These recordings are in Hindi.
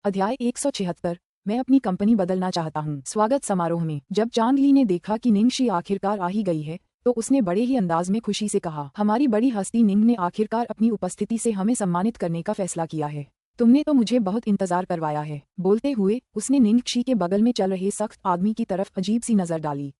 अध्याय 176। मैं अपनी कंपनी बदलना चाहता हूँ। स्वागत समारोह में जब चांद ली ने देखा कि निंगशी आखिरकार आ ही गई है तो उसने बड़े ही अंदाज में खुशी से कहा, हमारी बड़ी हस्ती निंग ने आखिरकार अपनी उपस्थिति से हमें सम्मानित करने का फैसला किया है। तुमने तो मुझे बहुत इंतजार करवाया है। बोलते हुए उसने निंगशी के बगल में चल रहे सख्त आदमी की तरफ अजीब सी नजर डाली।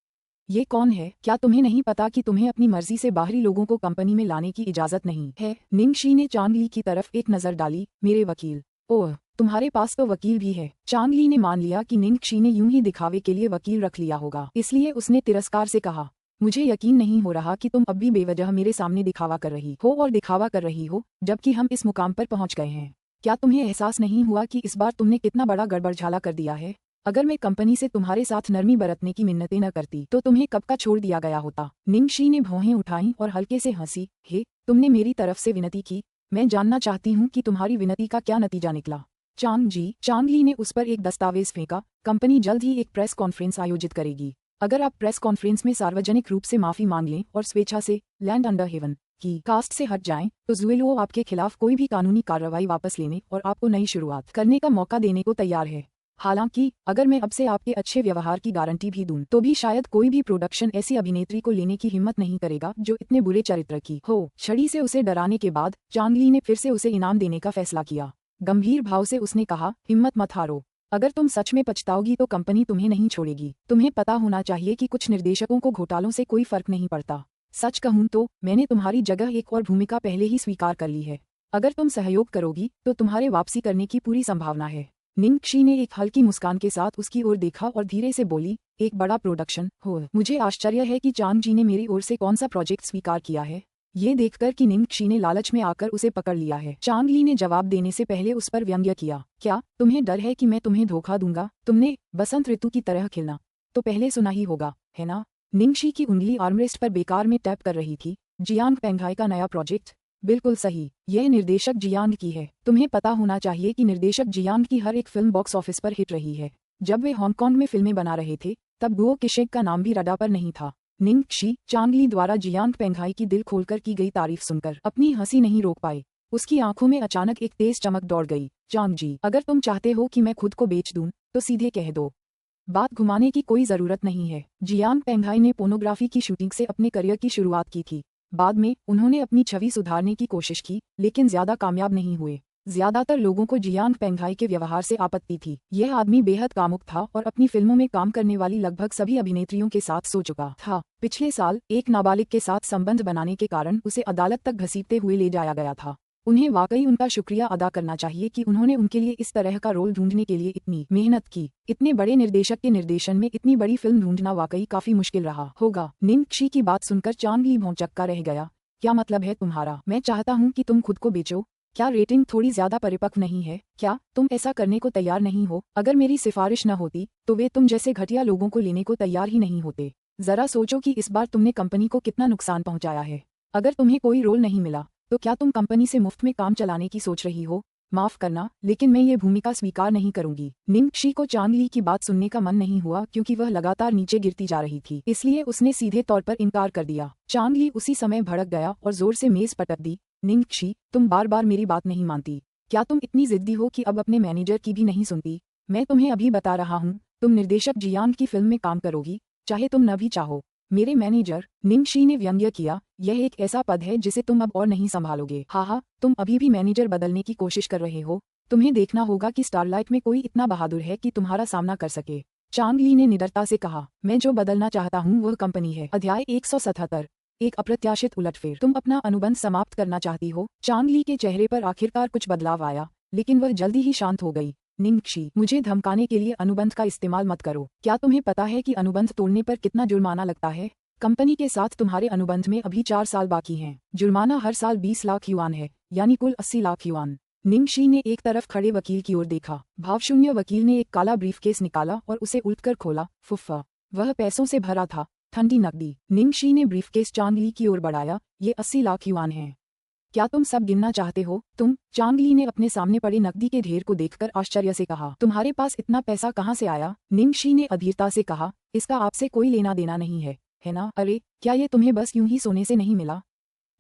ये कौन है? क्या तुम्हें नहीं पता कि तुम्हें अपनी मर्जी से बाहरी लोगों को कंपनी में लाने की इजाजत नहीं है? निंगशी ने चांद ली की तरफ एक नजर डाली। मेरे वकील? ओह, तुम्हारे पास तो वकील भी है। चांद ली ने मान लिया कि निंगशी ने यूं ही दिखावे के लिए वकील रख लिया होगा, इसलिए उसने तिरस्कार से कहा, मुझे यकीन नहीं हो रहा कि तुम अब भी बेवजह मेरे सामने दिखावा कर रही हो और दिखावा कर रही हो जबकि हम इस मुकाम पर पहुंच गए हैं। क्या तुम्हें एहसास नहीं हुआ कि इस बार तुमने कितना बड़ा गड़बड़झाला कर दिया है? अगर मैं कंपनी से तुम्हारे साथ नरमी बरतने की मिन्नतें न करती तो तुम्हें कब का छोड़ दिया गया होता। निंगशी ने भौहें उठाईं और हल्के से हंसी। हे, तुमने मेरी तरफ से विनती की। मैं जानना चाहती हूँ कि तुम्हारी विनती का क्या नतीजा निकला। चांद जी, चांद ली ने उस पर एक दस्तावेज फेंका। कंपनी जल्द ही एक प्रेस कॉन्फ्रेंस आयोजित करेगी। अगर आप प्रेस कॉन्फ्रेंस में सार्वजनिक रूप से माफी मांग लें और स्वेच्छा से लैंड अंडर हेवन की कास्ट से हट जाएं तो ज़ुएलो आपके खिलाफ कोई भी कानूनी कार्रवाई वापस लेने और आपको नई शुरुआत करने का मौका देने को तैयार है। हालांकि अगर मैं अब से आपके अच्छे व्यवहार की गारंटी भी दूं तो भी शायद कोई भी प्रोडक्शन ऐसी अभिनेत्री को लेने की हिम्मत नहीं करेगा जो इतने बुरे चरित्र की हो। छड़ी से उसे डराने के बाद चांदली ने फिर से उसे इनाम देने का फैसला किया। गंभीर भाव से उसने कहा, हिम्मत मत हारो। अगर तुम सच में पछताओगी तो कंपनी तुम्हें नहीं छोड़ेगी। तुम्हें पता होना चाहिए कि कुछ निर्देशकों को घोटालों से कोई फर्क नहीं पड़ता। सच कहूं तो मैंने तुम्हारी जगह एक और भूमिका पहले ही स्वीकार कर ली है। अगर तुम सहयोग करोगी तो तुम्हारे वापसी करने की पूरी संभावना है। निंगशी ने एक हल्की मुस्कान के साथ उसकी ओर देखा और धीरे से बोली, एक बड़ा प्रोडक्शन हो? मुझे आश्चर्य है कि चांद जी ने मेरी ओर से कौन सा प्रोजेक्ट स्वीकार किया है। ये देखकर कि निंगशी ने लालच में आकर उसे पकड़ लिया है, चांद ली ने जवाब देने से पहले उस पर व्यंग्य किया, क्या तुम्हें डर है कि मैं तुम्हें धोखा दूंगा? तुमने बसंत ऋतु की तरह खिलना तो पहले सुना ही होगा, है ना? निंगशी की उंगली आर्मरेस्ट पर बेकार में टैप कर रही थी। जियांग पेंघाई का नया प्रोजेक्ट? बिल्कुल सही, यह निर्देशक जियांग की है। तुम्हें पता होना चाहिए कि निर्देशक जियांग की हर एक फिल्म बॉक्स ऑफिस पर हिट रही है। जब वे हांगकांग में फिल्में बना रहे थे तब गुओ किशेक का नाम भी रडार पर नहीं था। निंगशी, चांद ली द्वारा जियांग पेंघाई की दिल खोलकर की गई तारीफ सुनकर अपनी हंसी नहीं रोक पाए। उसकी आंखों में अचानक एक तेज चमक दौड़ गई। चांद जी, अगर तुम चाहते हो कि मैं खुद को बेच दूं तो सीधे कह दो, बात घुमाने की कोई जरूरत नहीं है। जियांग पेंघाई ने पोर्नोग्राफी की शूटिंग से अपने करियर की शुरुआत की थी। बाद में उन्होंने अपनी छवि सुधारने की कोशिश की लेकिन ज्यादा कामयाब नहीं हुए। ज्यादातर लोगों को जियांग पेंघाई के व्यवहार से आपत्ति थी। यह आदमी बेहद कामुक था और अपनी फिल्मों में काम करने वाली लगभग सभी अभिनेत्रियों के साथ सो चुका था। पिछले साल एक नाबालिग के साथ संबंध बनाने के कारण उसे अदालत तक घसीटते हुए ले जाया गया था। उन्हें वाकई उनका शुक्रिया अदा करना चाहिए कि उन्होंने उनके लिए इस तरह का रोल ढूंढने के लिए इतनी मेहनत की। इतने बड़े निर्देशक के निर्देशन में इतनी बड़ी फिल्म ढूंढना वाकई काफी मुश्किल रहा होगा। निंगशी की बात सुनकर चांद ली भौंचक्का रह गया। क्या मतलब है तुम्हारा? मैं चाहता हूँ कि तुम खुद को बेचो। क्या रेटिंग थोड़ी ज्यादा परिपक्व नहीं है? क्या तुम ऐसा करने को तैयार नहीं हो? अगर मेरी सिफारिश न होती तो वे तुम जैसे घटिया लोगों को लेने को तैयार ही नहीं होते। जरा सोचो कि इस बार तुमने कंपनी को कितना नुकसान पहुंचाया है। अगर तुम्हें कोई रोल नहीं मिला तो क्या तुम कंपनी से मुफ्त में काम चलाने की सोच रही हो? माफ करना, लेकिन मैं ये भूमिका स्वीकार नहीं करूंगी। निंगशी को चांद ली की बात सुनने का मन नहीं हुआ क्योंकि वह लगातार नीचे गिरती जा रही थी, इसलिए उसने सीधे तौर पर इनकार कर दिया। चांद ली उसी समय भड़क गया और जोर से मेज पटक दी। निंगशी, तुम बार बार मेरी बात नहीं मानती। क्या तुम इतनी जिद्दी हो कि अब अपने मैनेजर की भी नहीं सुनती? मैं तुम्हें अभी बता रहा हूँ, तुम निर्देशक जियांग की फिल्म में काम करोगी, चाहे तुम न भी चाहो। मेरे मैनेजर? निंगशी ने व्यंग्य किया, यह एक ऐसा पद है जिसे तुम अब और नहीं संभालोगे। हाँ, तुम अभी भी मैनेजर बदलने की कोशिश कर रहे हो। तुम्हें देखना होगा कि स्टारलाइट में कोई इतना बहादुर है कि तुम्हारा सामना कर सके। चांद ली ने निडरता से कहा, मैं जो बदलना चाहता हूँ वह कंपनी है। अध्याय 177। एक अप्रत्याशित उलटफेर। तुम अपना अनुबंध समाप्त करना चाहती हो? चांद ली के चेहरे पर आखिरकार कुछ बदलाव आया लेकिन वह जल्दी ही शांत हो गई। निंगशी, मुझे धमकाने के लिए अनुबंध का इस्तेमाल मत करो। क्या तुम्हें पता है कि अनुबंध तोड़ने पर कितना जुर्माना लगता है? कंपनी के साथ तुम्हारे अनुबंध में अभी 4 साल बाकी हैं। जुर्माना हर साल 20 लाख युआन है, यानी कुल 80 लाख युआन। निंगशी ने एक तरफ खड़े वकील की ओर देखा। भावशून्य वकील ने एक काला ब्रीफकेस निकाला और उसे उलटकर खोला। फुफ्फा, वह पैसों से भरा था, ठंडी नकदी। निंगशी ने ब्रीफकेस चांद ली की ओर बढ़ाया। ये 80 लाख युआन हैं। क्या तुम सब गिनना चाहते हो? तुम? चांद ली ने अपने सामने पड़े नकदी के ढेर को देखकर आश्चर्य से कहा, तुम्हारे पास इतना पैसा कहाँ से आया? निंगशी ने अधीरता से कहा, इसका आपसे कोई लेना देना नहीं है, है ना? अरे, क्या ये तुम्हें बस यूं ही सोने से नहीं मिला?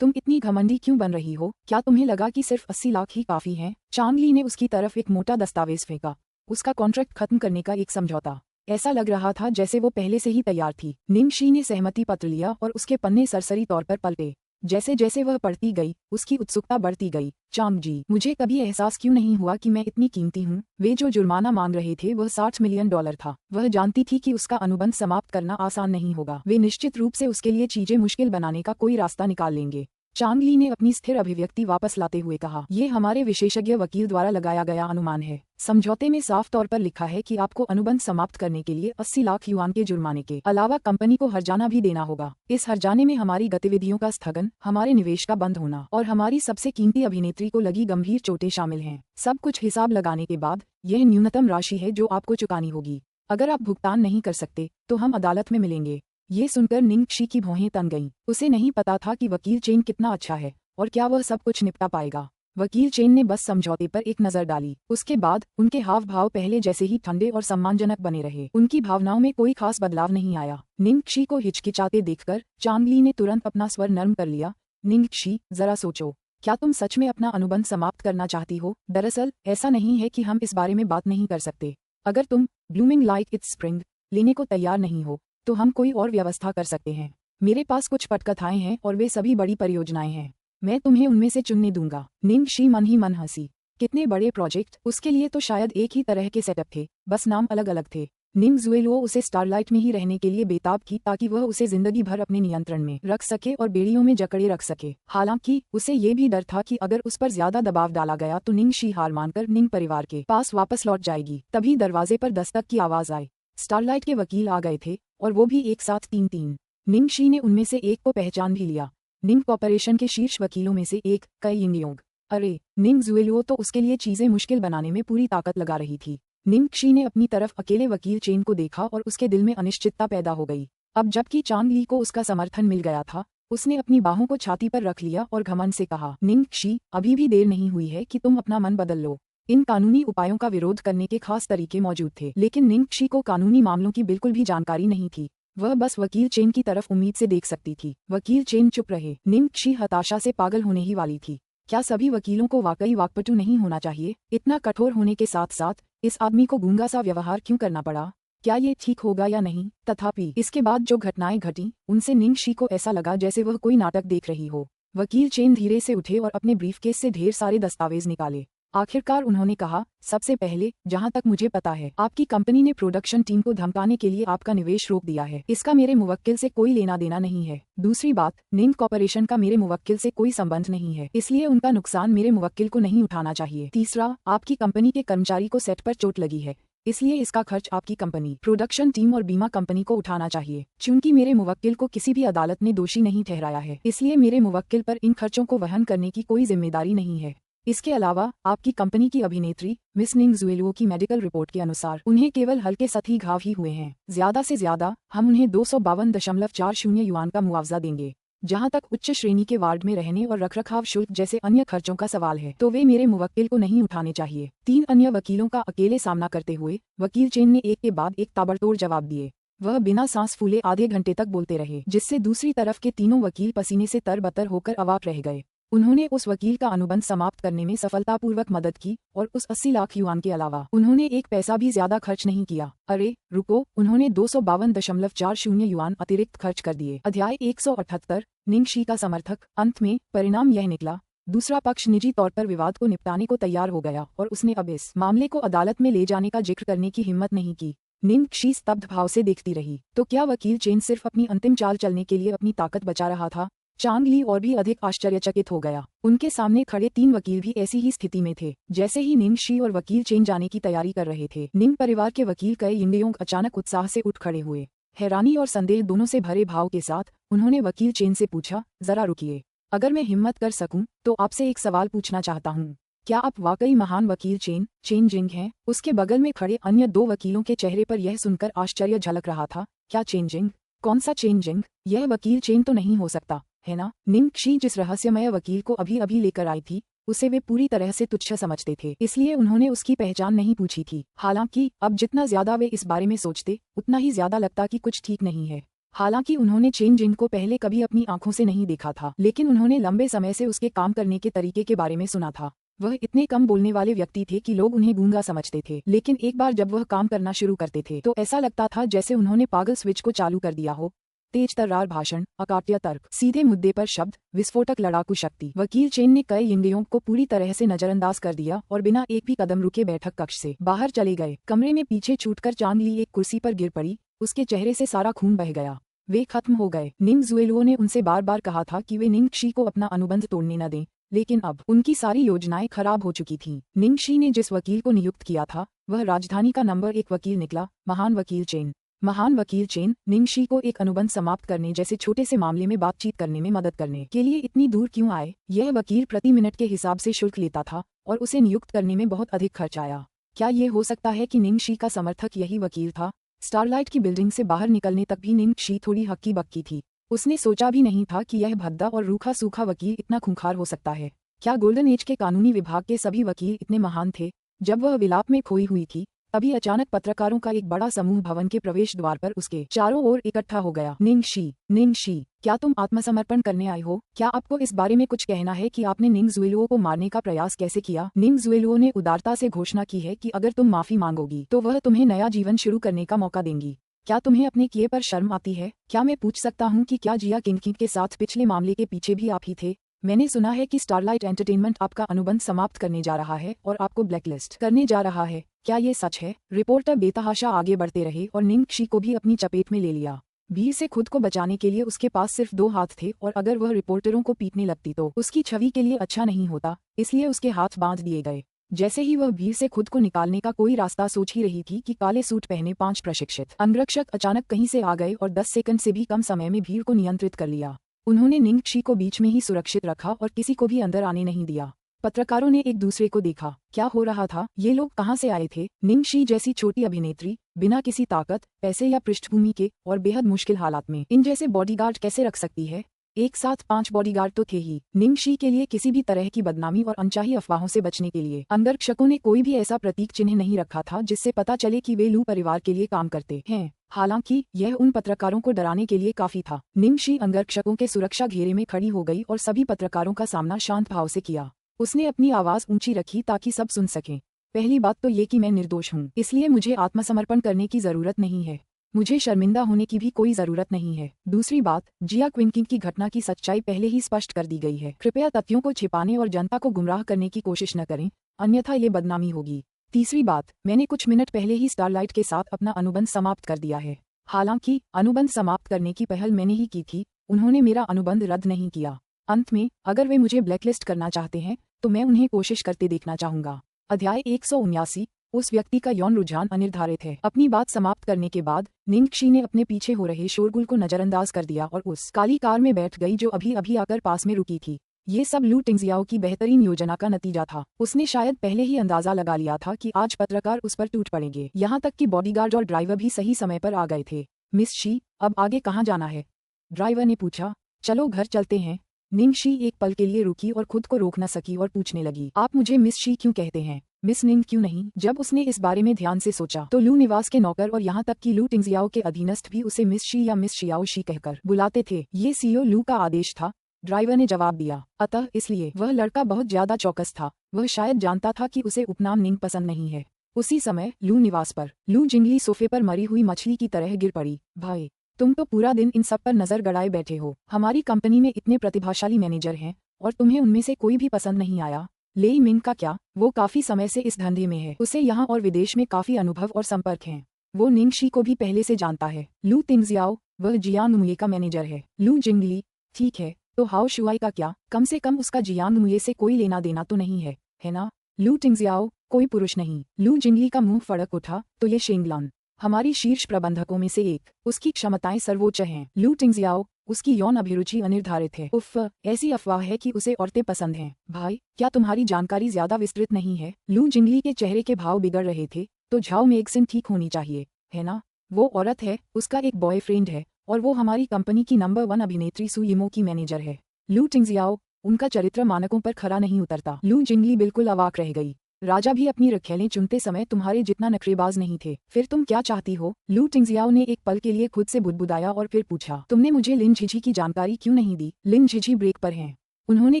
तुम इतनी घमंडी क्यों बन रही हो? क्या तुम्हें लगा कि सिर्फ 80 लाख ही काफी हैं? चांग ली ने उसकी तरफ एक मोटा दस्तावेज फेंका। उसका कॉन्ट्रैक्ट खत्म करने का एक समझौता। ऐसा लग रहा था जैसे वो पहले से ही तैयार थी। निंगशी ने सहमति पत्र लिया और उसके पन्ने सरसरी तौर पर पलटे। जैसे जैसे वह पढ़ती गई, उसकी उत्सुकता बढ़ती गई। चांग जी, मुझे कभी एहसास क्यों नहीं हुआ कि मैं इतनी कीमती हूँ? वे जो जुर्माना मांग रहे थे वह $60 मिलियन था। वह जानती थी कि उसका अनुबंध समाप्त करना आसान नहीं होगा। वे निश्चित रूप से उसके लिए चीजें मुश्किल बनाने का कोई रास्ता निकाल लेंगे। चांग ली ने अपनी स्थिर अभिव्यक्ति वापस लाते हुए कहा, ये हमारे विशेषज्ञ वकील द्वारा लगाया गया अनुमान है। समझौते में साफ तौर पर लिखा है कि आपको अनुबंध समाप्त करने के लिए 80 लाख युआन के जुर्माने के अलावा कंपनी को हर्जाना भी देना होगा। इस हर्जाने में हमारी गतिविधियों का स्थगन, हमारे निवेश का बंद होना और हमारी सबसे कीमती अभिनेत्री को लगी गंभीर चोटें शामिल हैं। सब कुछ हिसाब लगाने के बाद यह न्यूनतम राशि है जो आपको चुकानी होगी। अगर आप भुगतान नहीं कर सकते तो हम अदालत में मिलेंगे। ये सुनकर निंगशी की भौहें तन गईं। उसे नहीं पता था कि वकील चेन कितना अच्छा है और क्या वह सब कुछ निपटा पाएगा। वकील चेन ने बस समझौते पर एक नजर डाली। उसके बाद उनके हाव भाव पहले जैसे ही ठंडे और सम्मानजनक बने रहे। उनकी भावनाओं में कोई खास बदलाव नहीं आया। निंगशी को हिचकिचाते देखकर चांग ली ने तुरंत अपना स्वर नर्म कर लिया। निंगशी, जरा सोचो, क्या तुम सच में अपना अनुबंध समाप्त करना चाहती हो? दरअसल ऐसा नहीं है कि हम इस बारे में बात नहीं कर सकते। अगर तुम ब्लूमिंग लाइक इट्स स्प्रिंग लेने को तैयार नहीं हो तो हम कोई और व्यवस्था कर सकते हैं। मेरे पास कुछ पटकथाएं हैं और वे सभी बड़ी परियोजनाएं हैं। मैं तुम्हें उनमें से चुनने दूंगा। निंगशी मन ही मन हंसी। कितने बड़े प्रोजेक्ट! उसके लिए तो शायद एक ही तरह के सेटअप थे, बस नाम अलग अलग थे। निंग जुएलुओ उसे स्टारलाइट में ही रहने के लिए बेताब थी ताकि वह उसे जिंदगी भर अपने नियंत्रण में रख सके और बेड़ियों में जकड़े रख सके। हालांकि उसे ये भी डर था कि अगर उस पर ज्यादा दबाव डाला गया तो निंगशी हार मानकर निंग परिवार के पास वापस लौट जाएगी। तभी दरवाजे पर दस्तक की आवाज आई। स्टारलाइट के वकील आ गए थे और वो भी एक साथ 3-3। निंगशी ने उनमें से एक को पहचान भी लिया। निंग कॉर्पोरेशन के शीर्ष वकीलों में से एक, कई यिंगयोंग। अरे, निंग जुएलुओ तो उसके लिए चीजें मुश्किल बनाने में पूरी ताकत लगा रही थी। निंगशी ने अपनी तरफ अकेले वकील चेन को देखा और उसके दिल में अनिश्चितता पैदा हो गई। अब जबकि चांग ली को उसका समर्थन मिल गया था, उसने अपनी बाहों को छाती पर रख लिया और घमंड से कहा, निंगशी, अभी भी देर नहीं हुई है कि तुम अपना मन बदल लो। इन कानूनी उपायों का विरोध करने के खास तरीके मौजूद थे, लेकिन निंगशी को कानूनी मामलों की बिल्कुल भी जानकारी नहीं थी। वह बस वकील चेन की तरफ उम्मीद से देख सकती थी। वकील चेन चुप रहे। निंगशी हताशा से पागल होने ही वाली थी। क्या सभी वकीलों को वाकई वाकपटु नहीं होना चाहिए? इतना कठोर होने के साथ साथ इस आदमी को गूंगा सा व्यवहार क्यों करना पड़ा? क्या ये ठीक होगा या नहीं? तथापि इसके बाद जो घटनाएं घटीं, उनसे निंगशी को ऐसा लगा जैसे वह कोई नाटक देख रही हो। वकील चेन धीरे से उठे और अपने ब्रीफकेस से ढेर सारे दस्तावेज निकाले। आखिरकार उन्होंने कहा, सबसे पहले, जहां तक मुझे पता है, आपकी कंपनी ने प्रोडक्शन टीम को धमकाने के लिए आपका निवेश रोक दिया है। इसका मेरे मुवक्किल से कोई लेना देना नहीं है। दूसरी बात, निंग कॉर्पोरेशन का मेरे मुवक्किल से कोई संबंध नहीं है, इसलिए उनका नुकसान मेरे मुवक्किल को नहीं उठाना चाहिए। तीसरा, आपकी कंपनी के कर्मचारी को सेट पर चोट लगी है, इसलिए इसका खर्च आपकी कंपनी, प्रोडक्शन टीम और बीमा कंपनी को उठाना चाहिए। चूंकि मेरे मुवक्किल को किसी भी अदालत ने दोषी नहीं ठहराया है, इसलिए मेरे मुवक्किल पर इन खर्चों को वहन करने की कोई जिम्मेदारी नहीं है। इसके अलावा आपकी कंपनी की अभिनेत्री मिस निंग जुएलुओ की मेडिकल रिपोर्ट के अनुसार उन्हें केवल हल्के सतही घाव ही हुए हैं। ज्यादा से ज्यादा हम उन्हें 252.40 युआन का मुआवजा देंगे। जहां तक उच्च श्रेणी के वार्ड में रहने और रखरखाव शुल्क जैसे अन्य खर्चों का सवाल है तो वे मेरे मुवक्किल को नहीं उठाने चाहिए। 3 अन्य वकीलों का अकेले सामना करते हुए वकील चेन ने एक के बाद एक ताबड़तोड़ जवाब दिए। वह बिना सांस फूले आधे घंटे तक बोलते रहे, जिससे दूसरी तरफ के तीनों वकील पसीने से तरबतर होकर अवाक रह गए। उन्होंने उस वकील का अनुबंध समाप्त करने में सफलतापूर्वक मदद की और उस 80 लाख युआन के अलावा उन्होंने एक पैसा भी ज्यादा खर्च नहीं किया। अरे रुको, उन्होंने 252.40 युआन अतिरिक्त खर्च कर दिए। अध्याय 178, निंगशी का समर्थक। अंत में परिणाम यह निकला, दूसरा पक्ष निजी तौर पर विवाद को निपटाने को तैयार हो गया और उसने अब इस मामले को अदालत में ले जाने का जिक्र करने की हिम्मत नहीं की। निंगशी स्तब्ध भाव से देखती रही। तो क्या वकील चेन सिर्फ अपनी अंतिम चाल चलने के लिए अपनी ताकत बचा रहा था? चांग ली और भी अधिक आश्चर्यचकित हो गया। उनके सामने खड़े 3 वकील भी ऐसी ही स्थिति में थे। जैसे ही निंगशी और वकील चेन जाने की तैयारी कर रहे थे, निंग परिवार के वकील कई यिंगयोंग अचानक उत्साह से उठ खड़े हुए। हैरानी और संदेह दोनों से भरे भाव के साथ उन्होंने वकील चेन से पूछा, जरा रुकिए, अगर मैं हिम्मत कर सकूं तो आपसे एक सवाल पूछना चाहता हूं। क्या आप वाकई महान वकील चेन जिंग हैं? उसके बगल में खड़े अन्य 2 वकीलों के चेहरे पर यह सुनकर आश्चर्य झलक रहा था। क्या चेन जिंग? कौन सा चेन जिंग? यह वकील चेन तो नहीं हो सकता, है ना? निंगशी जिस रहस्यमय वकील को अभी अभी लेकर आई थी, उसे वे पूरी तरह से तुच्छ समझते थे, इसलिए उन्होंने उसकी पहचान नहीं पूछी थी। हालांकि अब जितना ज्यादा वे इस बारे में सोचते, उतना ही ज्यादा लगता कि कुछ ठीक नहीं है। हालांकि उन्होंने चेन जिंग को पहले कभी अपनी आंखों से नहीं देखा था, लेकिन उन्होंने लंबे समय से उसके काम करने के तरीके के बारे में सुना था। वह इतने कम बोलने वाले व्यक्ति थे कि लोग उन्हें गूंगा समझते थे, लेकिन एक बार जब वह काम करना शुरू करते थे तो ऐसा लगता था जैसे उन्होंने पागल स्विच को चालू कर दिया हो। तेज तर्रार भाषण, अकाट्य तर्क, सीधे मुद्दे पर शब्द, विस्फोटक लड़ाकू शक्ति। वकील चेन ने कई यिंगलियों को पूरी तरह से नजरअंदाज कर दिया और बिना एक भी कदम रुके बैठक कक्ष से बाहर चले गए। कमरे में पीछे छूटकर चांद ली एक कुर्सी पर गिर पड़ी, उसके चेहरे से सारा खून बह गया। वे खत्म हो गए। निंग जुएलुओ ने उनसे बार बार कहा था कि वे निंग शी को अपना अनुबंध तोड़ने न दें, लेकिन अब उनकी सारी योजनाएं खराब हो चुकी थीं। निंग शी ने जिस वकील को नियुक्त किया था वह राजधानी का नंबर 1 वकील निकला, महान वकील चेन। महान वकील चेन निंग शी को एक अनुबंध समाप्त करने जैसे छोटे से मामले में बातचीत करने में मदद करने के लिए इतनी दूर क्यों आए? यह वकील प्रति मिनट के हिसाब से शुल्क लेता था और उसे नियुक्त करने में बहुत अधिक खर्च आया। क्या ये हो सकता है कि निंग शी का समर्थक यही वकील था? स्टारलाइट की बिल्डिंग से बाहर निकलने तक भी निंग शी थोड़ी हक्की बक्की थी। उसने सोचा भी नहीं था कि यह भद्दा और रूखा सूखा वकील इतना खूंखार हो सकता है। क्या गोल्डन एज के कानूनी विभाग के सभी वकील इतने महान थे? जब वह विलाप में खोई हुई थी तभी अचानक पत्रकारों का एक बड़ा समूह भवन के प्रवेश द्वार पर उसके चारों ओर इकट्ठा हो गया। निंग शी, क्या तुम आत्मसमर्पण करने आए हो? क्या आपको इस बारे में कुछ कहना है कि आपने निंग जुएलुओ को मारने का प्रयास कैसे किया? निंग जुएलुओ ने उदारता से घोषणा की है कि अगर तुम माफी मांगोगी तो वह तुम्हें नया जीवन शुरू करने का मौका देंगी। क्या तुम्हें अपने किए पर शर्म आती है? क्या मैं पूछ सकता हूँ कि क्या जिया किंग के साथ पिछले मामले के पीछे भी आप ही थे? मैंने सुना है कि स्टारलाइट एंटरटेनमेंट आपका अनुबंध समाप्त करने जा रहा है और आपको ब्लैकलिस्ट करने जा रहा है। क्या ये सच है? रिपोर्टर बेतहाशा आगे बढ़ते रहे और निंग शी को भी अपनी चपेट में ले लिया। भीड़ से खुद को बचाने के लिए उसके पास सिर्फ 2 हाथ थे और अगर वह रिपोर्टरों को पीटने लगती तो उसकी छवि के लिए अच्छा नहीं होता, इसलिए उसके हाथ बांध दिए गए। जैसे ही वह भीड़ से खुद को निकालने का कोई रास्ता सोच ही रही थी कि काले सूट पहने 5 प्रशिक्षित अंगरक्षक अचानक कहीं से आ गए और 10 सेकंड से भी कम समय में भीड़ को नियंत्रित कर लिया। उन्होंने निंग शी को बीच में ही सुरक्षित रखा और किसी को भी अंदर आने नहीं दिया। पत्रकारों ने एक दूसरे को देखा। क्या हो रहा था? ये लोग कहाँ से आए थे? निंग शी जैसी छोटी अभिनेत्री बिना किसी ताकत, पैसे या पृष्ठभूमि के और बेहद मुश्किल हालात में इन जैसे बॉडीगार्ड कैसे रख सकती है? एक साथ 5 बॉडीगार्ड तो थे ही। निंग शी के लिए किसी भी तरह की बदनामी और अनचाही अफवाहों से बचने के लिए अंगरक्षकों ने कोई भी ऐसा प्रतीक चिन्ह नहीं रखा था जिससे पता चले कि वे लू परिवार के लिए काम करते हैं। हालांकि यह उन पत्रकारों को डराने के लिए काफी था। निंग शी अंगरक्षकों के सुरक्षा घेरे में खड़ी हो गई और सभी पत्रकारों का सामना शांत भाव से किया। उसने अपनी आवाज ऊंची रखी ताकि सब सुन सकें। पहली बात तो ये कि मैं निर्दोष हूँ, इसलिए मुझे आत्मसमर्पण करने की जरूरत नहीं है। मुझे शर्मिंदा होने की भी कोई जरूरत नहीं है। दूसरी बात, जिया क्विंकिंग की घटना की सच्चाई पहले ही स्पष्ट कर दी गई है। कृपया तथ्यों को छिपाने और जनता को गुमराह करने की कोशिश न करें, अन्यथा ये बदनामी होगी। तीसरी बात, मैंने कुछ मिनट पहले ही स्टारलाइट के साथ अपना अनुबंध समाप्त कर दिया है। हालांकि अनुबंध समाप्त करने की पहल मैंने ही की थी, उन्होंने मेरा अनुबंध रद्द नहीं किया। अंत में, अगर वे मुझे ब्लैकलिस्ट करना चाहते हैं तो मैं उन्हें कोशिश करते देखना चाहूंगा। अध्याय 179, उस व्यक्ति का यौन रुझान अनिर्धारित है। अपनी बात समाप्त करने के बाद निंग शी ने अपने पीछे हो रहे शोरगुल को नजरअंदाज कर दिया और उस काली कार में बैठ गई जो अभी अभी आकर पास में रुकी थी। ये सब लू टिंगजियाओ की बेहतरीन योजना का नतीजा था। उसने शायद पहले ही अंदाजा लगा लिया था कि आज पत्रकार उस पर टूट पड़ेंगे। यहाँ तक कि बॉडीगार्ड और ड्राइवर भी सही समय पर आ गए थे। मिस शी, अब आगे कहाँ जाना है? ड्राइवर ने पूछा। चलो घर चलते हैं। निंग शी एक पल के लिए रुकी और खुद को रोक न सकी और पूछने लगी, आप मुझे मिस शी क्यों कहते हैं? मिस निंग क्यों नहीं? जब उसने इस बारे में ध्यान से सोचा तो लू निवास के नौकर और यहाँ तक कि लू टिंगजियाओ के अधीनस्थ भी उसे मिस शी या मिस शियाओ शी कहकर बुलाते थे। ये सीओ लू का आदेश था, ड्राइवर ने जवाब दिया। अतः इसलिए वह लड़का बहुत ज्यादा चौकस था। वह शायद जानता था कि उसे उपनाम निंग पसंद नहीं है। उसी समय लू निवास पर लू जिंगली सोफे पर मरी हुई मछली की तरह गिर पड़ी। भाई, तुम तो पूरा दिन इन सब पर नजर गड़ाए बैठे हो। हमारी कंपनी में इतने प्रतिभाशाली मैनेजर हैं और तुम्हें उनमें से कोई भी पसंद नहीं आया। लेई मिंग का क्या? वो काफी समय से इस धंधे में है, उसे यहाँ और विदेश में काफी अनुभव और संपर्क हैं। वो निंग शी को भी पहले से जानता है। लू टिंगजियाओ, वह जियांग मुये का मैनेजर है। लू जिंगली, ठीक है, तो हाओ शुआई का क्या? कम से कम उसका जियांग मुये से कोई लेना देना तो नहीं है ना? लू टिंगजियाओ, कोई पुरुष नहीं। लू जिंगली का मुंह फड़क उठा। तो ये शेंगलान हमारी शीर्ष प्रबंधकों में से एक, उसकी क्षमताएं सर्वोच्च हैं। लू टिंगजियाओ, उसकी यौन अभिरुचि अनिर्धारित है। उफ, ऐसी अफवाह है कि उसे औरतें पसंद हैं। भाई, क्या तुम्हारी जानकारी ज्यादा विस्तृत नहीं है? लू जिंगली के चेहरे के भाव बिगड़ रहे थे। तो झाओ मेगसिन ठीक होनी चाहिए, है ना? वो औरत है, उसका एक बॉयफ्रेंड है और वो हमारी कंपनी की नंबर 1 अभिनेत्री सु यिमो की मैनेजर है। लू टिंगजियाओ, उनका चरित्र मानकों पर खरा नहीं उतरता। लू जिंगली बिल्कुल अवाक रह गई। राजा भी अपनी रखैलें चुनते समय तुम्हारे जितना नखरेबाज नहीं थे। फिर तुम क्या चाहती हो? लू टिंगजियाओ ने एक पल के लिए खुद से बुदबुदाया और फिर पूछा, तुमने मुझे लिन झिझी की जानकारी क्यों नहीं दी? लिन झिझी ब्रेक पर हैं। उन्होंने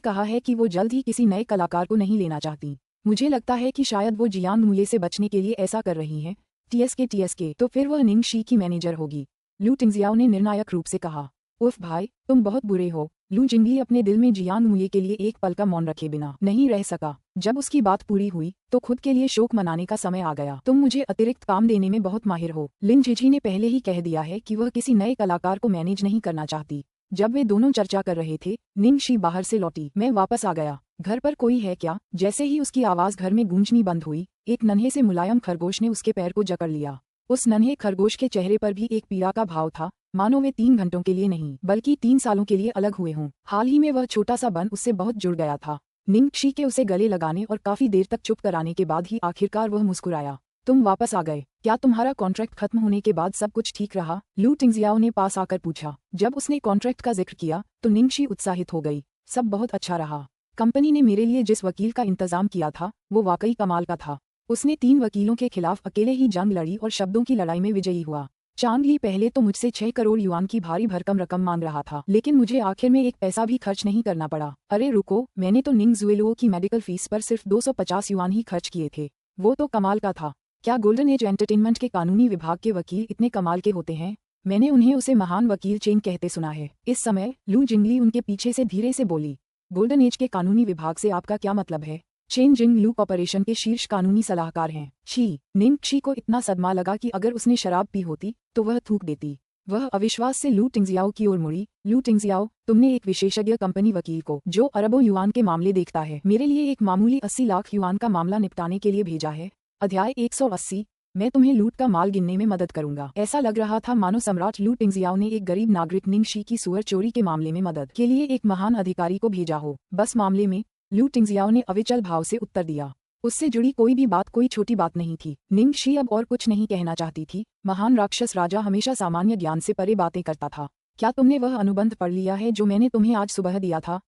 कहा है कि वो जल्द ही किसी नए कलाकार को नहीं लेना चाहती। मुझे लगता है कि शायद वो जियांग मुये से बचने के लिए ऐसा कर रही हैं। टीएसके तो फिर वह निंग शी की मैनेजर होगी। लू टिंगजियाओ ने निर्णायक रूप से कहा। उफ भाई, तुम बहुत बुरे हो। लू जिंगली अपने दिल में जियांग मुये के लिए एक पल का मौन रखे बिना नहीं रह सका। जब उसकी बात पूरी हुई तो खुद के लिए शोक मनाने का समय आ गया। तुम मुझे अतिरिक्त काम देने में बहुत माहिर हो। लिन झिझी ने पहले ही कह दिया है कि वह किसी नए कलाकार को मैनेज नहीं करना चाहती। जब वे दोनों चर्चा कर रहे थे, निंग शी बाहर से लौटी। मैं वापस आ गया। घर पर कोई है क्या? जैसे ही उसकी आवाज घर में गूंजनी बंद हुई, एक नन्हे से मुलायम खरगोश ने उसके पैर को जकड़ लिया। उस नन्हे खरगोश के चेहरे पर भी एक पीड़ा का भाव था, मानो वे 3 घंटों के लिए नहीं बल्कि 3 सालों के लिए अलग हुए हों। हाल ही में वह छोटा सा बन उससे बहुत जुड़ गया था। निंग शी के उसे गले लगाने और काफी देर तक चुप कराने के बाद ही आखिरकार वह मुस्कुराया। तुम वापस आ गए। क्या तुम्हारा कॉन्ट्रैक्ट खत्म होने के बाद सब कुछ ठीक रहा? लू टिंगजियाओ ने पास आकर पूछा। जब उसने कॉन्ट्रैक्ट का जिक्र किया तो निंग शी उत्साहित हो गई। सब बहुत अच्छा रहा। कंपनी ने मेरे लिए जिस वकील का इंतजाम किया था वो वाकई कमाल का था। उसने 3 वकीलों के खिलाफ अकेले ही जंग लड़ी और शब्दों की लड़ाई में विजयी हुआ। चांग ली पहले तो मुझसे 6 करोड़ युआन की भारी भरकम रकम मांग रहा था, लेकिन मुझे आखिर में एक पैसा भी खर्च नहीं करना पड़ा। अरे रुको, मैंने तो निंग जुएलुओ की मेडिकल फीस पर सिर्फ 250 युआन ही खर्च किए थे। वो तो कमाल का था। क्या गोल्डन एज एंटरटेनमेंट के कानूनी विभाग के वकील इतने कमाल के होते हैं? मैंने उन्हें उसे महान वकील चेन कहते सुना है। इस समय लू जिंगली उनके पीछे से धीरे से बोली। गोल्डन एज के कानूनी विभाग से आपका क्या मतलब है? चेन जिंग लू कॉर्पोरेशन के शीर्ष कानूनी सलाहकार हैं। शी निंग शी को इतना सदमा लगा कि अगर उसने शराब पी होती तो वह थूक देती। वह अविश्वास से लू टिंगजियाओ की ओर मुड़ी। लू टिंगजियाओ, तुमने एक विशेषज्ञ कंपनी वकील को, जो अरबों युआन के मामले देखता है, मेरे लिए एक मामूली 80 लाख युआन का मामला निपटाने के लिए भेजा है। अध्याय 180। मैं तुम्हें लूट का माल गिनने में मदद करूंगा। ऐसा लग रहा था मानो सम्राट लू टिंगजियाओ ने एक गरीब नागरिक निंग शी की सुअर चोरी के मामले में मदद के लिए एक महान अधिकारी को भेजा हो। बस मामले में, लू टिंगजियाओ ने अविचल भाव से उत्तर दिया। उससे जुड़ी कोई भी बात कोई छोटी बात नहीं थी। निंग शी अब और कुछ नहीं कहना चाहती थी। महान राक्षस राजा हमेशा सामान्य ज्ञान से परे बातें करता था। क्या तुमने वह अनुबंध पढ़ लिया है जो मैंने तुम्हें आज सुबह दिया था?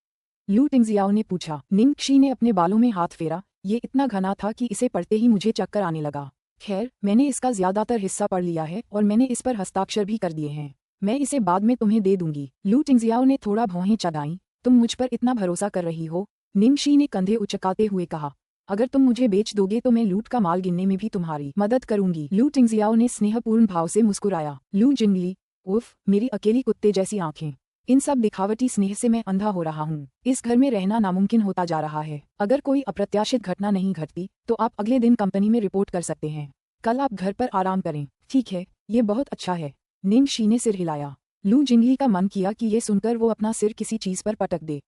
लू टिंगजियाओ ने पूछा। निंग शी ने अपने बालों में हाथ फेरा। ये इतना घना था कि इसे पढ़ते ही मुझे चक्कर आने लगा। खैर, मैंने इसका ज्यादातर हिस्सा पढ़ लिया है और मैंने इस पर हस्ताक्षर भी कर दिए हैं। मैं इसे बाद में तुम्हें दे दूंगी। लू टिंगजियाओ ने थोड़ा भौहें चढ़ाईं। तुम मुझ पर इतना भरोसा कर रही हो? निंग शी ने कंधे उचकाते हुए कहा। अगर तुम मुझे बेच दोगे तो मैं लूट का माल गिनने में भी तुम्हारी मदद करूंगी। लू टिंगजियाओ ने स्नेहपूर्ण भाव से मुस्कुराया। लू जिंगली, उफ, मेरी अकेली कुत्ते जैसी आंखें। इन सब दिखावटी स्नेह से मैं अंधा हो रहा हूँ। इस घर में रहना नामुमकिन होता जा रहा है। अगर कोई अप्रत्याशित घटना नहीं घटती तो आप अगले दिन कंपनी में रिपोर्ट कर सकते हैं। कल आप घर पर आराम करें। ठीक है, ये बहुत अच्छा है। निंग शी ने सिर हिलाया। लू जिंगली का मन किया कि ये सुनकर वो अपना सिर किसी चीज पर पटक दे।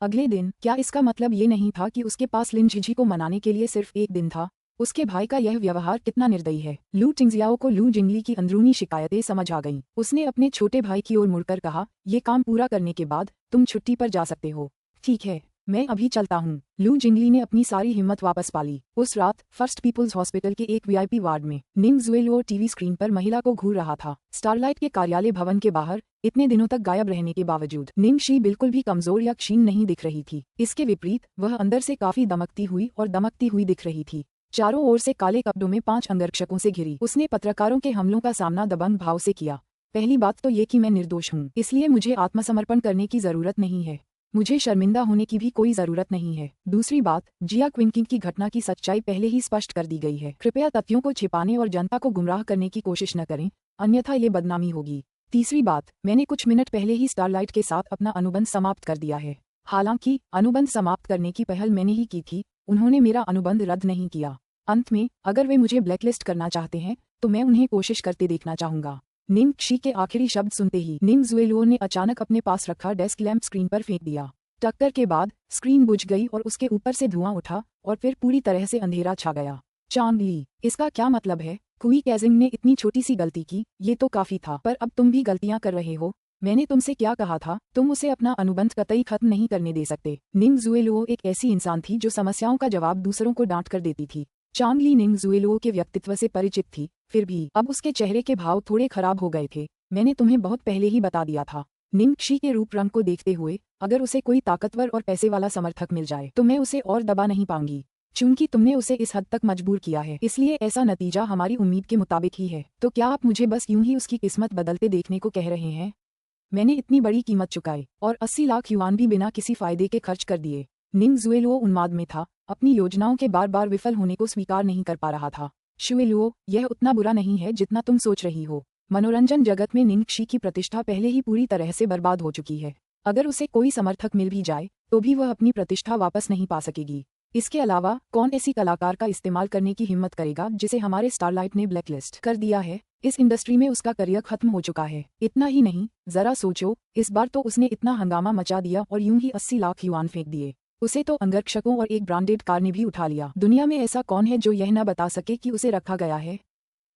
अगले दिन, क्या इसका मतलब ये नहीं था कि उसके पास लिन झिझी को मनाने के लिए सिर्फ एक दिन था? उसके भाई का यह व्यवहार कितना निर्दयी है। लू टिंगजियाओ को लू जिंगली की अंदरूनी शिकायतें समझ आ गईं। उसने अपने छोटे भाई की ओर मुड़कर कहा, ये काम पूरा करने के बाद तुम छुट्टी पर जा सकते हो। ठीक है, मैं अभी चलता हूँ। लू जिंगली ने अपनी सारी हिम्मत वापस पाली। उस रात फर्स्ट पीपुल्स हॉस्पिटल के एक वीआईपी वार्ड में निंग जुएलुओ टीवी स्क्रीन पर महिला को घूर रहा था। स्टारलाइट के कार्यालय भवन के बाहर इतने दिनों तक गायब रहने के बावजूद निंग शी बिल्कुल भी कमजोर या क्षीण नहीं दिख रही थी। इसके विपरीत वह अंदर से काफी दमकती हुई और दमकती हुई दिख रही थी। चारों ओर से काले कपड़ों में 5 अंगरक्षकों से घिरी उसने पत्रकारों के हमलों का सामना दबंग भाव से किया। पहली बात तो ये कि मैं निर्दोष हूँ, इसलिए मुझे आत्मसमर्पण करने की जरूरत नहीं है। मुझे शर्मिंदा होने की भी कोई जरूरत नहीं है। दूसरी बात, जिया क्विंकिंग की घटना की सच्चाई पहले ही स्पष्ट कर दी गई है। कृपया तथ्यों को छिपाने और जनता को गुमराह करने की कोशिश न करें, अन्यथा ये बदनामी होगी। तीसरी बात, मैंने कुछ मिनट पहले ही स्टारलाइट के साथ अपना अनुबंध समाप्त कर दिया है। हालांकि अनुबंध समाप्त करने की पहल मैंने ही की थी, उन्होंने मेरा अनुबंध रद्द नहीं किया। अंत में, अगर वे मुझे ब्लैकलिस्ट करना चाहते हैं तो मैं उन्हें कोशिश करते देखना चाहूंगा। निंग शी के आखिरी शब्द सुनते ही निंग जुएलुओ ने अचानक अपने पास रखा डेस्क लैंप स्क्रीन पर फेंक दिया। टक्कर के बाद स्क्रीन बुझ गई और उसके ऊपर से धुआं उठा और फिर पूरी तरह से अंधेरा छा गया। चांग ली, इसका क्या मतलब है? कुई कैजिंग ने इतनी छोटी सी गलती की, ये तो काफी था, पर अब तुम भी गलतियां कर रहे हो। मैंने तुमसे क्या कहा था? तुम उसे अपना अनुबंध कतई खत्म नहीं करने दे सकते। निंग जुएलुओ एक ऐसी इंसान थी जो समस्याओं का जवाब दूसरों को डांट कर देती थी। चांग ली निंग जुएलुओ के व्यक्तित्व से परिचित थी, फिर भी अब उसके चेहरे के भाव थोड़े खराब हो गए थे। मैंने तुम्हें बहुत पहले ही बता दिया था। निंग शी के रूप रंग को देखते हुए, अगर उसे कोई ताकतवर और पैसे वाला समर्थक मिल जाए तो मैं उसे और दबा नहीं पाऊंगी। चूंकि तुमने उसे इस हद तक मजबूर किया है, इसलिए ऐसा नतीजा हमारी उम्मीद के मुताबिक ही है। तो क्या आप मुझे बस यूं ही उसकी किस्मत बदलते देखने को कह रहे हैं? मैंने इतनी बड़ी कीमत चुकाई और 80 लाख युआन भी बिना किसी फायदे के खर्च कर दिए। निंग जुएलुओ उन्माद में था, अपनी योजनाओं के बार बार विफल होने को स्वीकार नहीं कर पा रहा था। शुएलुओ, यह उतना बुरा नहीं है जितना तुम सोच रही हो। मनोरंजन जगत में निंग शी की प्रतिष्ठा पहले ही पूरी तरह से बर्बाद हो चुकी है। अगर उसे कोई समर्थक मिल भी जाए तो भी वह अपनी प्रतिष्ठा वापस नहीं पा सकेगी। इसके अलावा कौन ऐसी कलाकार का इस्तेमाल करने की हिम्मत करेगा जिसे हमारे स्टारलाइट ने ब्लैकलिस्ट कर दिया है? इस इंडस्ट्री में उसका करियर खत्म हो चुका है। इतना ही नहीं, जरा सोचो, इस बार तो उसने इतना हंगामा मचा दिया और यूं ही 80 लाख युआन फेंक दिए। उसे तो अंगरक्षकों और एक ब्रांडेड कार ने भी उठा लिया। दुनिया में ऐसा कौन है जो यह न बता सके कि उसे रखा गया है?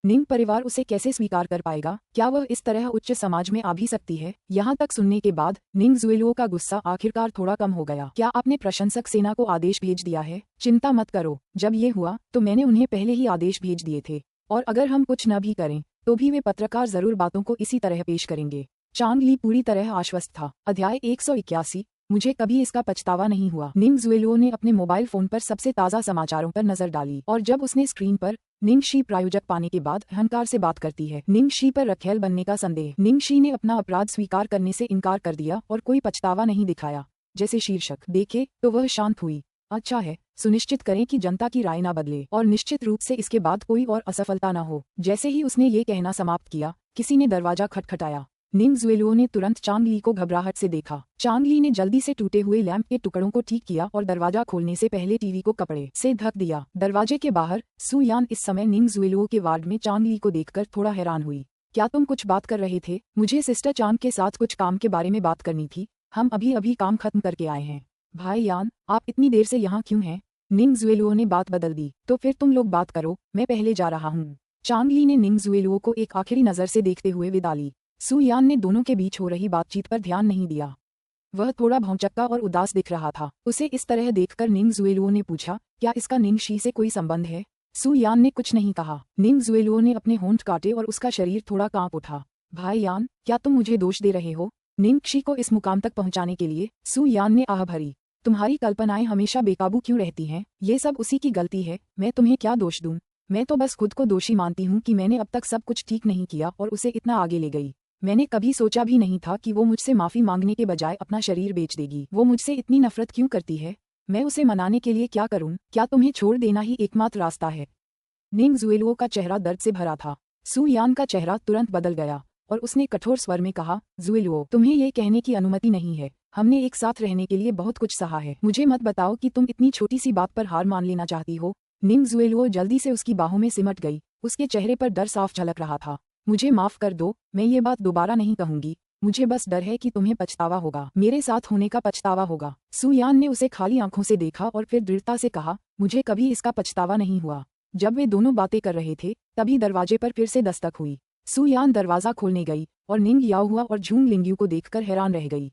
निंग परिवार उसे कैसे स्वीकार कर पाएगा? क्या वह इस तरह उच्च समाज में आ भी सकती है? यहाँ तक सुनने के बाद निंग जुएलुओ का गुस्सा आखिरकार थोड़ा कम हो गया। क्या आपने प्रशंसक सेना को आदेश भेज दिया है? चिंता मत करो, जब ये हुआ तो मैंने उन्हें पहले ही आदेश भेज दिए थे, और अगर हम कुछ न भी करें तो भी वे पत्रकार जरूर बातों को इसी तरह पेश करेंगे। चांग ली पूरी तरह आश्वस्त था। अध्याय 181, मुझे कभी इसका पछतावा नहीं हुआ। निंग जुएलुओ ने अपने मोबाइल फोन पर सबसे ताज़ा समाचारों पर नजर डाली और जब उसने स्क्रीन पर निंग शी प्रायोजक पाने के बाद अहंकार से बात करती है, निंग शी पर रखेल बनने का संदेह। निंग शी ने अपना अपराध स्वीकार करने से इनकार कर दिया और कोई पछतावा नहीं दिखाया जैसे शीर्षक देखे तो वह शांत हुई। अच्छा है, सुनिश्चित करें कि जनता की राय न बदले और निश्चित रूप से इसके बाद कोई और असफलता न हो। जैसे ही उसने ये कहना समाप्त किया, किसी ने दरवाजा खटखटाया। निंग जुएलुओ ने तुरंत चांग ली को घबराहट से देखा। चांग ली ने जल्दी से टूटे हुए लैंप के टुकड़ों को ठीक किया और दरवाजा खोलने से पहले टीवी को कपड़े से ढक दिया। दरवाजे के बाहर सु यान इस समय निंग जुएलुओ के वार्ड में चांग ली को देखकर थोड़ा हैरान हुई। क्या तुम कुछ बात कर रहे थे? मुझे सिस्टर चांग के साथ कुछ काम के बारे में बात करनी थी। हम अभी अभी काम खत्म करके आए हैं। भाई यान, आप इतनी देर से यहाँ क्यों हैं? निंग जुएलुओ ने बात बदल दी। तो फिर तुम लोग बात करो, मैं पहले जा रहा हूँ। चांग ली ने निंग जुएलुओ को एक आखिरी नजर से देखते हुए विदा ली। सु यान ने दोनों के बीच हो रही बातचीत पर ध्यान नहीं दिया। वह थोड़ा भौंचक्का और उदास दिख रहा था। उसे इस तरह देखकर निंग जुएलुओ ने पूछा, क्या इसका निंग शी से कोई संबंध है? सु यान ने कुछ नहीं कहा। निंग जुएलुओ ने अपने होंठ काटे और उसका शरीर थोड़ा कांप उठा। भाई यान, क्या तुम मुझे दोष दे रहे हो? निंग शी को इस मुकाम तक पहुंचाने के लिए सु यान ने आह भरी। तुम्हारी कल्पनाएं हमेशा बेकाबू क्यों रहती हैं? ये सब उसी की गलती है, मैं तुम्हें क्या दोष दूं? मैं तो बस खुद को दोषी मानती हूँ कि मैंने अब तक सब कुछ ठीक नहीं किया और उसे इतना आगे ले गई। मैंने कभी सोचा भी नहीं था कि वो मुझसे माफी मांगने के बजाय अपना शरीर बेच देगी। वो मुझसे इतनी नफरत क्यों करती है? मैं उसे मनाने के लिए क्या करूं? क्या तुम्हें छोड़ देना ही एकमात्र रास्ता है? निंग जुएलुओ का चेहरा दर्द से भरा था। सु यान का चेहरा तुरंत बदल गया और उसने कठोर स्वर में कहा, जुएलुओ, तुम्हें ये कहने की अनुमति नहीं है। हमने एक साथ रहने के लिए बहुत कुछ सहा है। मुझे मत बताओ कि तुम इतनी छोटी सी बात पर हार मान लेना चाहती हो। निंग जुएलुओ जल्दी से उसकी बाहों में सिमट गई। उसके चेहरे पर डर साफ झलक रहा था। मुझे माफ कर दो, मैं ये बात दोबारा नहीं कहूंगी। मुझे बस डर है कि तुम्हें पछतावा होगा, मेरे साथ होने का पछतावा होगा। सु यान ने उसे खाली आंखों से देखा और फिर दृढ़ता से कहा, मुझे कभी इसका पछतावा नहीं हुआ। जब वे दोनों बातें कर रहे थे तभी दरवाजे पर फिर से दस्तक हुई। सु यान दरवाजा खोलने गई और निंग याओहुआ और झूंग लिंग्यू को देखकर हैरान रह गई।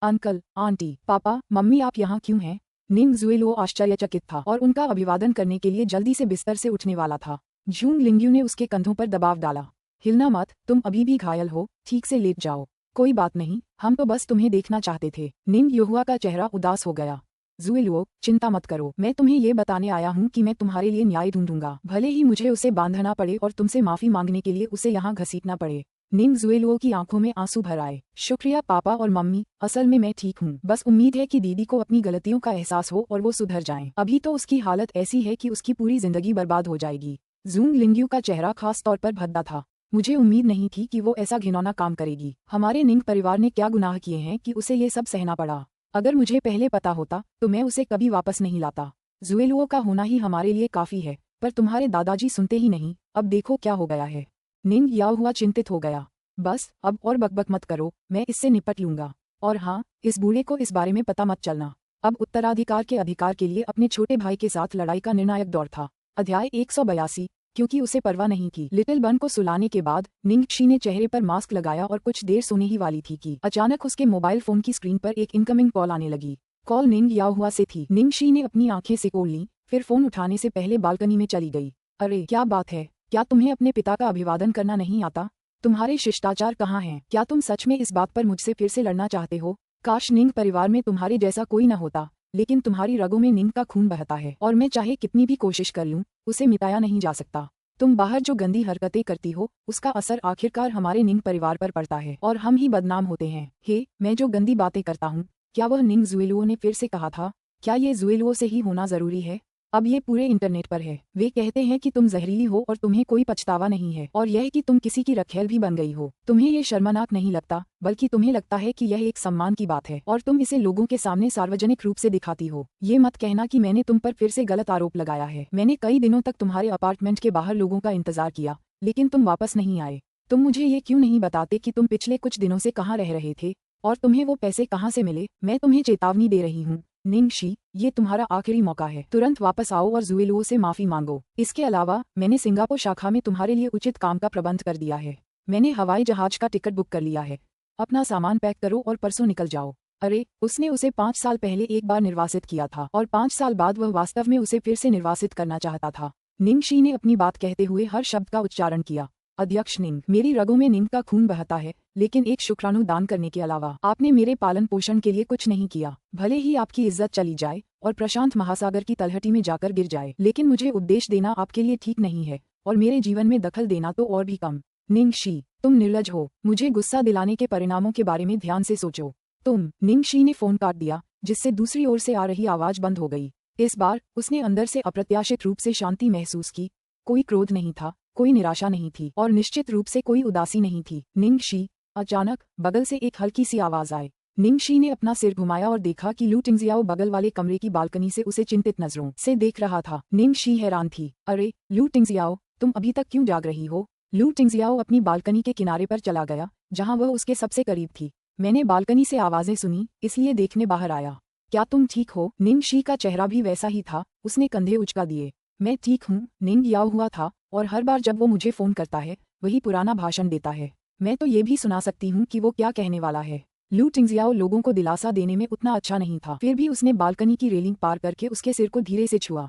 अंकल, आंटी, पापा, मम्मी, आप यहाँ क्यों हैं? निंग जुएलुओ आश्चर्यचकित था और उनका अभिवादन करने के लिए जल्दी से बिस्तर से उठने वाला था। झूंग लिंग्यू ने उसके कंधों पर दबाव डाला। हिलना मत, तुम अभी भी घायल हो, ठीक से लेट जाओ। कोई बात नहीं, हम तो बस तुम्हें देखना चाहते थे। निंग याओहुआ का चेहरा उदास हो गया। जुएलुओ, चिंता मत करो, मैं तुम्हें ये बताने आया हूँ कि मैं तुम्हारे लिए न्याय ढूंढूंगा, भले ही मुझे उसे बांधना पड़े और तुमसे माफी मांगने के लिए उसे यहाँ घसीटना पड़े। निंग जुएलुओ की आंखों में आंसू भर आए। शुक्रिया पापा और मम्मी, असल में मैं ठीक हूँ। बस उम्मीद है कि दीदी को अपनी गलतियों का एहसास हो और वो सुधर जाएं। अभी तो उसकी हालत ऐसी है कि उसकी पूरी जिंदगी बर्बाद हो जाएगी। झूंग लिंग्यू का चेहरा खास तौर पर भद्दा था। मुझे उम्मीद नहीं थी कि वो ऐसा घिनौना काम करेगी। हमारे निंग परिवार ने क्या गुनाह किए हैं कि उसे ये सब सहना पड़ा? अगर मुझे पहले पता होता तो मैं उसे कभी वापस नहीं लाता। जुएलुओ का होना ही हमारे लिए काफी है, पर तुम्हारे दादाजी सुनते ही नहीं। अब देखो क्या हो गया है। निंग याओहुआ चिंतित हो गया। बस अब और बकबक मत करो, मैं इससे निपट लूंगा। और हाँ, इस बूढ़े को इस बारे में पता मत चलना। अब उत्तराधिकार के अधिकार के लिए अपने छोटे भाई के साथ लड़ाई का निर्णायक दौर था। अध्याय 182, क्योंकि उसे परवाह नहीं थी। लिटिल बन को सुलाने के बाद निंग शी ने चेहरे पर मास्क लगाया और कुछ देर सोने ही वाली थी कि अचानक उसके मोबाइल फोन की स्क्रीन पर एक इनकमिंग कॉल आने लगी। कॉल निंग याओहुआ से थी। निंग शी ने अपनी आंखें सिकोड़ लीं, फिर फोन उठाने से पहले बालकनी में चली गई। अरे क्या बात है, क्या तुम्हें अपने पिता का अभिवादन करना नहीं आता? तुम्हारे शिष्टाचार कहाँ हैं? क्या तुम सच में इस बात पर मुझसे फिर से लड़ना चाहते हो? काश निंग परिवार में तुम्हारे जैसा कोई न होता। लेकिन तुम्हारी रगों में निंग का खून बहता है और मैं चाहे कितनी भी कोशिश कर लूं, उसे मिटाया नहीं जा सकता। तुम बाहर जो गंदी हरकतें करती हो, उसका असर आखिरकार हमारे निंग परिवार पर पड़ता है और हम ही बदनाम होते हैं। हे, मैं जो गंदी बातें करता हूँ, क्या वह निंग जुएलुओ ने फिर से कहा था? क्या ये जुएलुओ से ही होना जरूरी है? अब ये पूरे इंटरनेट पर है। वे कहते हैं कि तुम जहरीली हो और तुम्हें कोई पछतावा नहीं है, और यह कि तुम किसी की रखेल भी बन गई हो। तुम्हें ये शर्मनाक नहीं लगता, बल्कि तुम्हें लगता है कि यह एक सम्मान की बात है और तुम इसे लोगों के सामने सार्वजनिक रूप से दिखाती हो। ये मत कहना कि मैंने तुम पर फिर से गलत आरोप लगाया है। मैंने कई दिनों तक तुम्हारे अपार्टमेंट के बाहर लोगों का इंतजार किया, लेकिन तुम वापस नहीं आए। तुम मुझे ये क्यों नहीं बताते कि तुम पिछले कुछ दिनों से कहाँ रह रहे थे और तुम्हें वो पैसे कहाँ से मिले? मैं तुम्हें चेतावनी दे रही हूँ, निंगशी, ये तुम्हारा आखिरी मौका है। तुरंत वापस आओ और जुएलुओ से माफी मांगो। इसके अलावा मैंने सिंगापुर शाखा में तुम्हारे लिए उचित काम का प्रबंध कर दिया है। मैंने हवाई जहाज का टिकट बुक कर लिया है। अपना सामान पैक करो और परसों निकल जाओ। अरे, उसने उसे 5 साल पहले एक बार निर्वासित किया था और 5 साल बाद वह वास्तव में उसे फिर से निर्वासित करना चाहता था। निंगशी ने अपनी बात कहते हुए हर शब्द का उच्चारण किया। अध्यक्ष निंग, मेरी रगों में निंग का खून बहता है, लेकिन एक शुक्राणु दान करने के अलावा आपने मेरे पालन पोषण के लिए कुछ नहीं किया। भले ही आपकी इज्जत चली जाए और प्रशांत महासागर की तलहटी में जाकर गिर जाए, लेकिन मुझे उपदेश देना आपके लिए ठीक नहीं है और मेरे जीवन में दखल देना तो और भी कम। निंगशी, तुम निर्लज हो। मुझे गुस्सा दिलाने के परिणामों के बारे में ध्यान से सोचो। निंगशी ने फोन काट दिया, जिससे दूसरी ओर से आ रही आवाज बंद हो गई। इस बार उसने अंदर से अप्रत्याशित रूप से शांति महसूस की। कोई क्रोध नहीं था, कोई निराशा नहीं थी और निश्चित रूप से कोई उदासी नहीं थी। निंगशी, अचानक बगल से एक हल्की सी आवाज आई। निंगशी ने अपना सिर घुमाया और देखा कि लू टिंगजियाओ बगल वाले कमरे की बालकनी से उसे चिंतित नजरों से देख रहा था। निंगशी हैरान थी। अरे, लू टिंगजियाओ, तुम अभी तक क्यों जाग रही हो? लू टिंगजियाओ अपनी बालकनी के किनारे पर चला गया, जहां वह उसके सबसे करीब थी। मैंने बालकनी से आवाजें सुनी, इसलिए देखने बाहर आया। क्या तुम ठीक हो? निंगशी का चेहरा भी वैसा ही था। उसने कंधे उचका दिए। मैं ठीक हूँ, निंग याओ हुआ था, और हर बार जब वो मुझे फोन करता है, वही पुराना भाषण देता है। मैं तो ये भी सुना सकती हूँ कि वो क्या कहने वाला है। लू टिंगजियाओ लोगों को दिलासा देने में उतना अच्छा नहीं था, फिर भी उसने बालकनी की रेलिंग पार करके उसके सिर को धीरे से छुआ।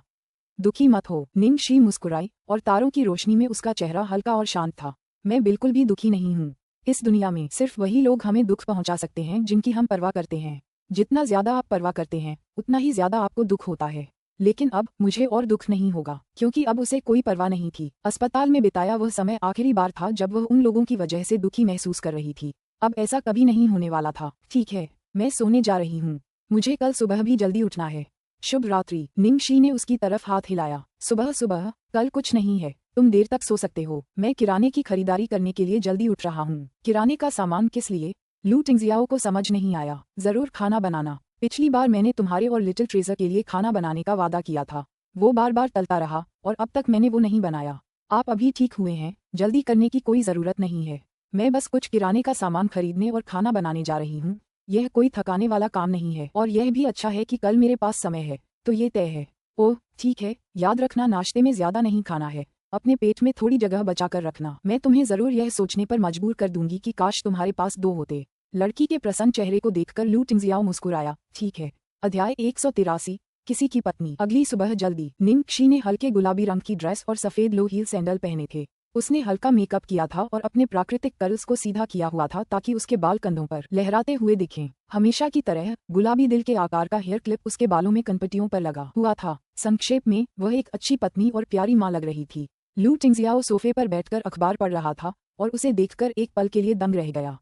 दुखी मत हो। निंगशी मुस्कुराई और तारों की रोशनी में उसका चेहरा हल्का और शांत था। मैं बिल्कुल भी दुखी नहीं हूँ। इस दुनिया में सिर्फ वही लोग हमें दुख पहुंचा सकते हैं जिनकी हम परवाह करते हैं। जितना ज्यादा आप परवाह करते हैं, उतना ही ज्यादा आपको दुख होता है। लेकिन अब मुझे और दुख नहीं होगा, क्योंकि अब उसे कोई परवाह नहीं थी। अस्पताल में बिताया वह समय आखिरी बार था जब वह उन लोगों की वजह से दुखी महसूस कर रही थी। अब ऐसा कभी नहीं होने वाला था। ठीक है, मैं सोने जा रही हूँ। मुझे कल सुबह भी जल्दी उठना है। शुभ रात्रि। निंगशी ने उसकी तरफ हाथ हिलाया। सुबह सुबह? कल कुछ नहीं है, तुम देर तक सो सकते हो। मैं किराने की खरीदारी करने के लिए जल्दी उठ रहा हूँ। किराने का सामान किस लिए? लू टिंगजियाओ को समझ नहीं आया। जरूर खाना बनाना। पिछली बार मैंने तुम्हारे और लिटिल ट्रेजर के लिए खाना बनाने का वादा किया था। वो बार बार टलता रहा और अब तक मैंने वो नहीं बनाया। आप अभी ठीक हुए हैं, जल्दी करने की कोई जरूरत नहीं है। मैं बस कुछ किराने का सामान खरीदने और खाना बनाने जा रही हूँ। यह कोई थकाने वाला काम नहीं है और यह भी अच्छा है कि कल मेरे पास समय है, तो ये तय है। ओह ठीक है, याद रखना नाश्ते में ज्यादा नहीं खाना है। अपने पेट में थोड़ी जगह बचाकर रखना। मैं तुम्हें जरूर यह सोचने पर मजबूर कर दूंगी कि काश तुम्हारे पास 2 होते। लड़की के प्रसन्न चेहरे को देखकर लू टिंगजियाओ मुस्कुराया। ठीक है। अध्याय 183। किसी की पत्नी। अगली सुबह जल्दी। निंगशी ने हल्के गुलाबी रंग की ड्रेस और सफेद लो हील सैंडल पहने थे। उसने हल्का मेकअप किया था और अपने प्राकृतिक कर्ल्स को सीधा किया हुआ था ताकि उसके बाल कंधों पर लहराते हुए दिखें। हमेशा की तरह गुलाबी दिल के आकार का हेयर क्लिप उसके बालों में कनपट्टियों पर लगा हुआ था। संक्षेप में वह एक अच्छी पत्नी और प्यारी माँ लग रही थी। लू टिंगजियाओ सोफे पर बैठकर अखबार पढ़ रहा था और उसे देखकर एक पल के लिए दंग रह गया।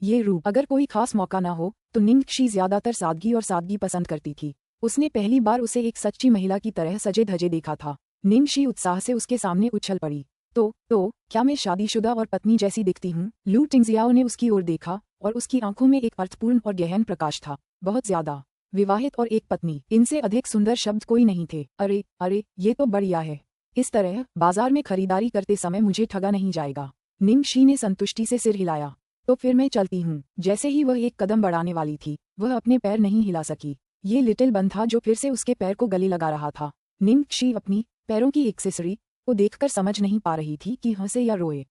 ये रूप। अगर कोई खास मौका न हो तो निंगशी ज्यादातर सादगी और सादगी पसंद करती थी। उसने पहली बार उसे एक सच्ची महिला की तरह सजे धजे देखा था। निंगशी उत्साह से उसके सामने उछल पड़ी। तो क्या मैं शादीशुदा और पत्नी जैसी दिखती हूँ? लू टिंगजियाओ ने उसकी ओर देखा और उसकी आंखों में एक अर्थपूर्ण और गहन प्रकाश था। बहुत ज्यादा। विवाहित और एक पत्नी, इनसे अधिक सुंदर शब्द कोई नहीं थे। अरे अरे, ये तो बढ़िया है। इस तरह बाजार में खरीदारी करते समय मुझे ठगा नहीं जाएगा। निंगशी ने संतुष्टि से सिर हिलाया। तो फिर मैं चलती हूँ। जैसे ही वह एक कदम बढ़ाने वाली थी, वह अपने पैर नहीं हिला सकी। ये लिटिल बन था जो फिर से उसके पैर को गले लगा रहा था। निंगशी अपनी पैरों की एक्सेसरी को देखकर समझ नहीं पा रही थी कि हंसे या रोए।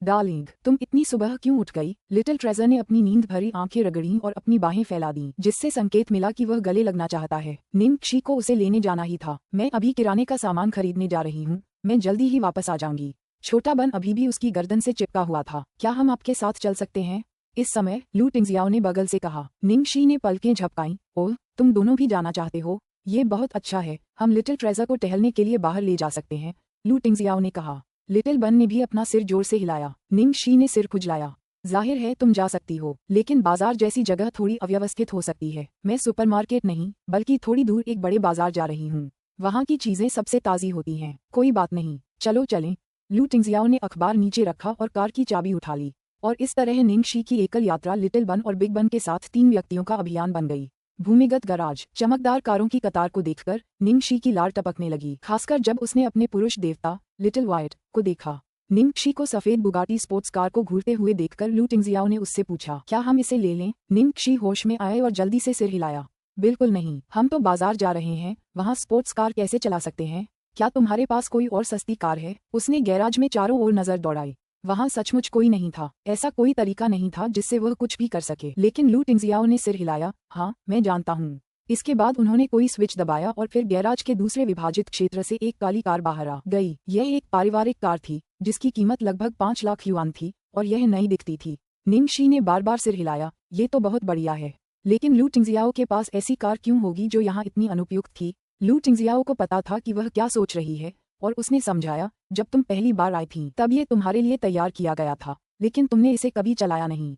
डार्लिंग, तुम इतनी सुबह क्यों उठ गई? लिटिल ट्रेजर ने अपनी नींद भरी आंखें रगड़ी और अपनी बाहें फैला दी, जिससे संकेत मिला कि वह गले लगना चाहता है। निंगशी को उसे लेने जाना ही था। मैं अभी किराने का सामान खरीदने जा रही हूँ, मैं जल्दी ही वापस आ जाऊंगी। छोटा बन अभी भी उसकी गर्दन से चिपका हुआ था। क्या हम आपके साथ चल सकते हैं? इस समय लू टिंगजियाओ ने बगल से कहा। निंगशी ने पलकें झपकाईं। ओह, तुम दोनों भी जाना चाहते हो? ये बहुत अच्छा है, हम लिटिल ट्रेजर को टहलने के लिए बाहर ले जा सकते हैं, लू टिंगजियाओ ने कहा। लिटिल बन ने भी अपना सिर जोर से हिलाया। निंग शी ने सिर खुजलाया। जाहिर है तुम जा सकती हो, लेकिन बाजार जैसी जगह थोड़ी अव्यवस्थित हो सकती है। मैं सुपरमार्केट नहीं, बल्कि थोड़ी दूर एक बड़े बाजार जा रही हूँ। वहाँ की चीजें सबसे ताज़ी होती हैं। कोई बात नहीं, चलो चलें। लू टिंगजियाओ ने अखबार नीचे रखा और कार की चाबी उठा ली, और इस तरह निंग शी की एकल यात्रा लिटिल बन और बिग बन के साथ 3 व्यक्तियों का अभियान बन गई। भूमिगत गराज। चमकदार कारों की कतार को देखकर निंग शी की लार टपकने लगी, खासकर जब उसने अपने पुरुष देवता लिटिल वाइट को देखा। निंग शी को सफेद बुगाटी स्पोर्ट्स कार को घूरते हुए देखकर लू टिंगजियाओ ने उससे पूछा, क्या हम इसे ले लें? निंग शी होश में आए और जल्दी से सिर हिलाया। बिल्कुल नहीं, हम तो बाजार जा रहे हैं, वहाँ स्पोर्ट्स कार कैसे चला सकते हैं? क्या तुम्हारे पास कोई और सस्ती कार है? उसने गैराज में चारों ओर नजर दौड़ाई। वहाँ सचमुच कोई नहीं था। ऐसा कोई तरीका नहीं था जिससे वह कुछ भी कर सके। लेकिन लू टिंगजियाओ ने सिर हिलाया। हाँ, मैं जानता हूँ। इसके बाद उन्होंने कोई स्विच दबाया और फिर गैराज के दूसरे विभाजित क्षेत्र से एक काली कार बाहर आ गई। यह एक पारिवारिक कार थी, जिसकी कीमत लगभग 5 लाख युआन थी, और यह नई दिखती थी। निंग शी ने बार बार सिर हिलाया। ये तो बहुत बढ़िया है, लेकिन लू टिंगजियाओ के पास ऐसी कार क्यों होगी जो यहाँ इतनी अनुपयुक्त थी? लू टिंगजियाओ को पता था कि वह क्या सोच रही है, और उसने समझाया, जब तुम पहली बार आई थी तब ये तुम्हारे लिए तैयार किया गया था, लेकिन तुमने इसे कभी चलाया नहीं।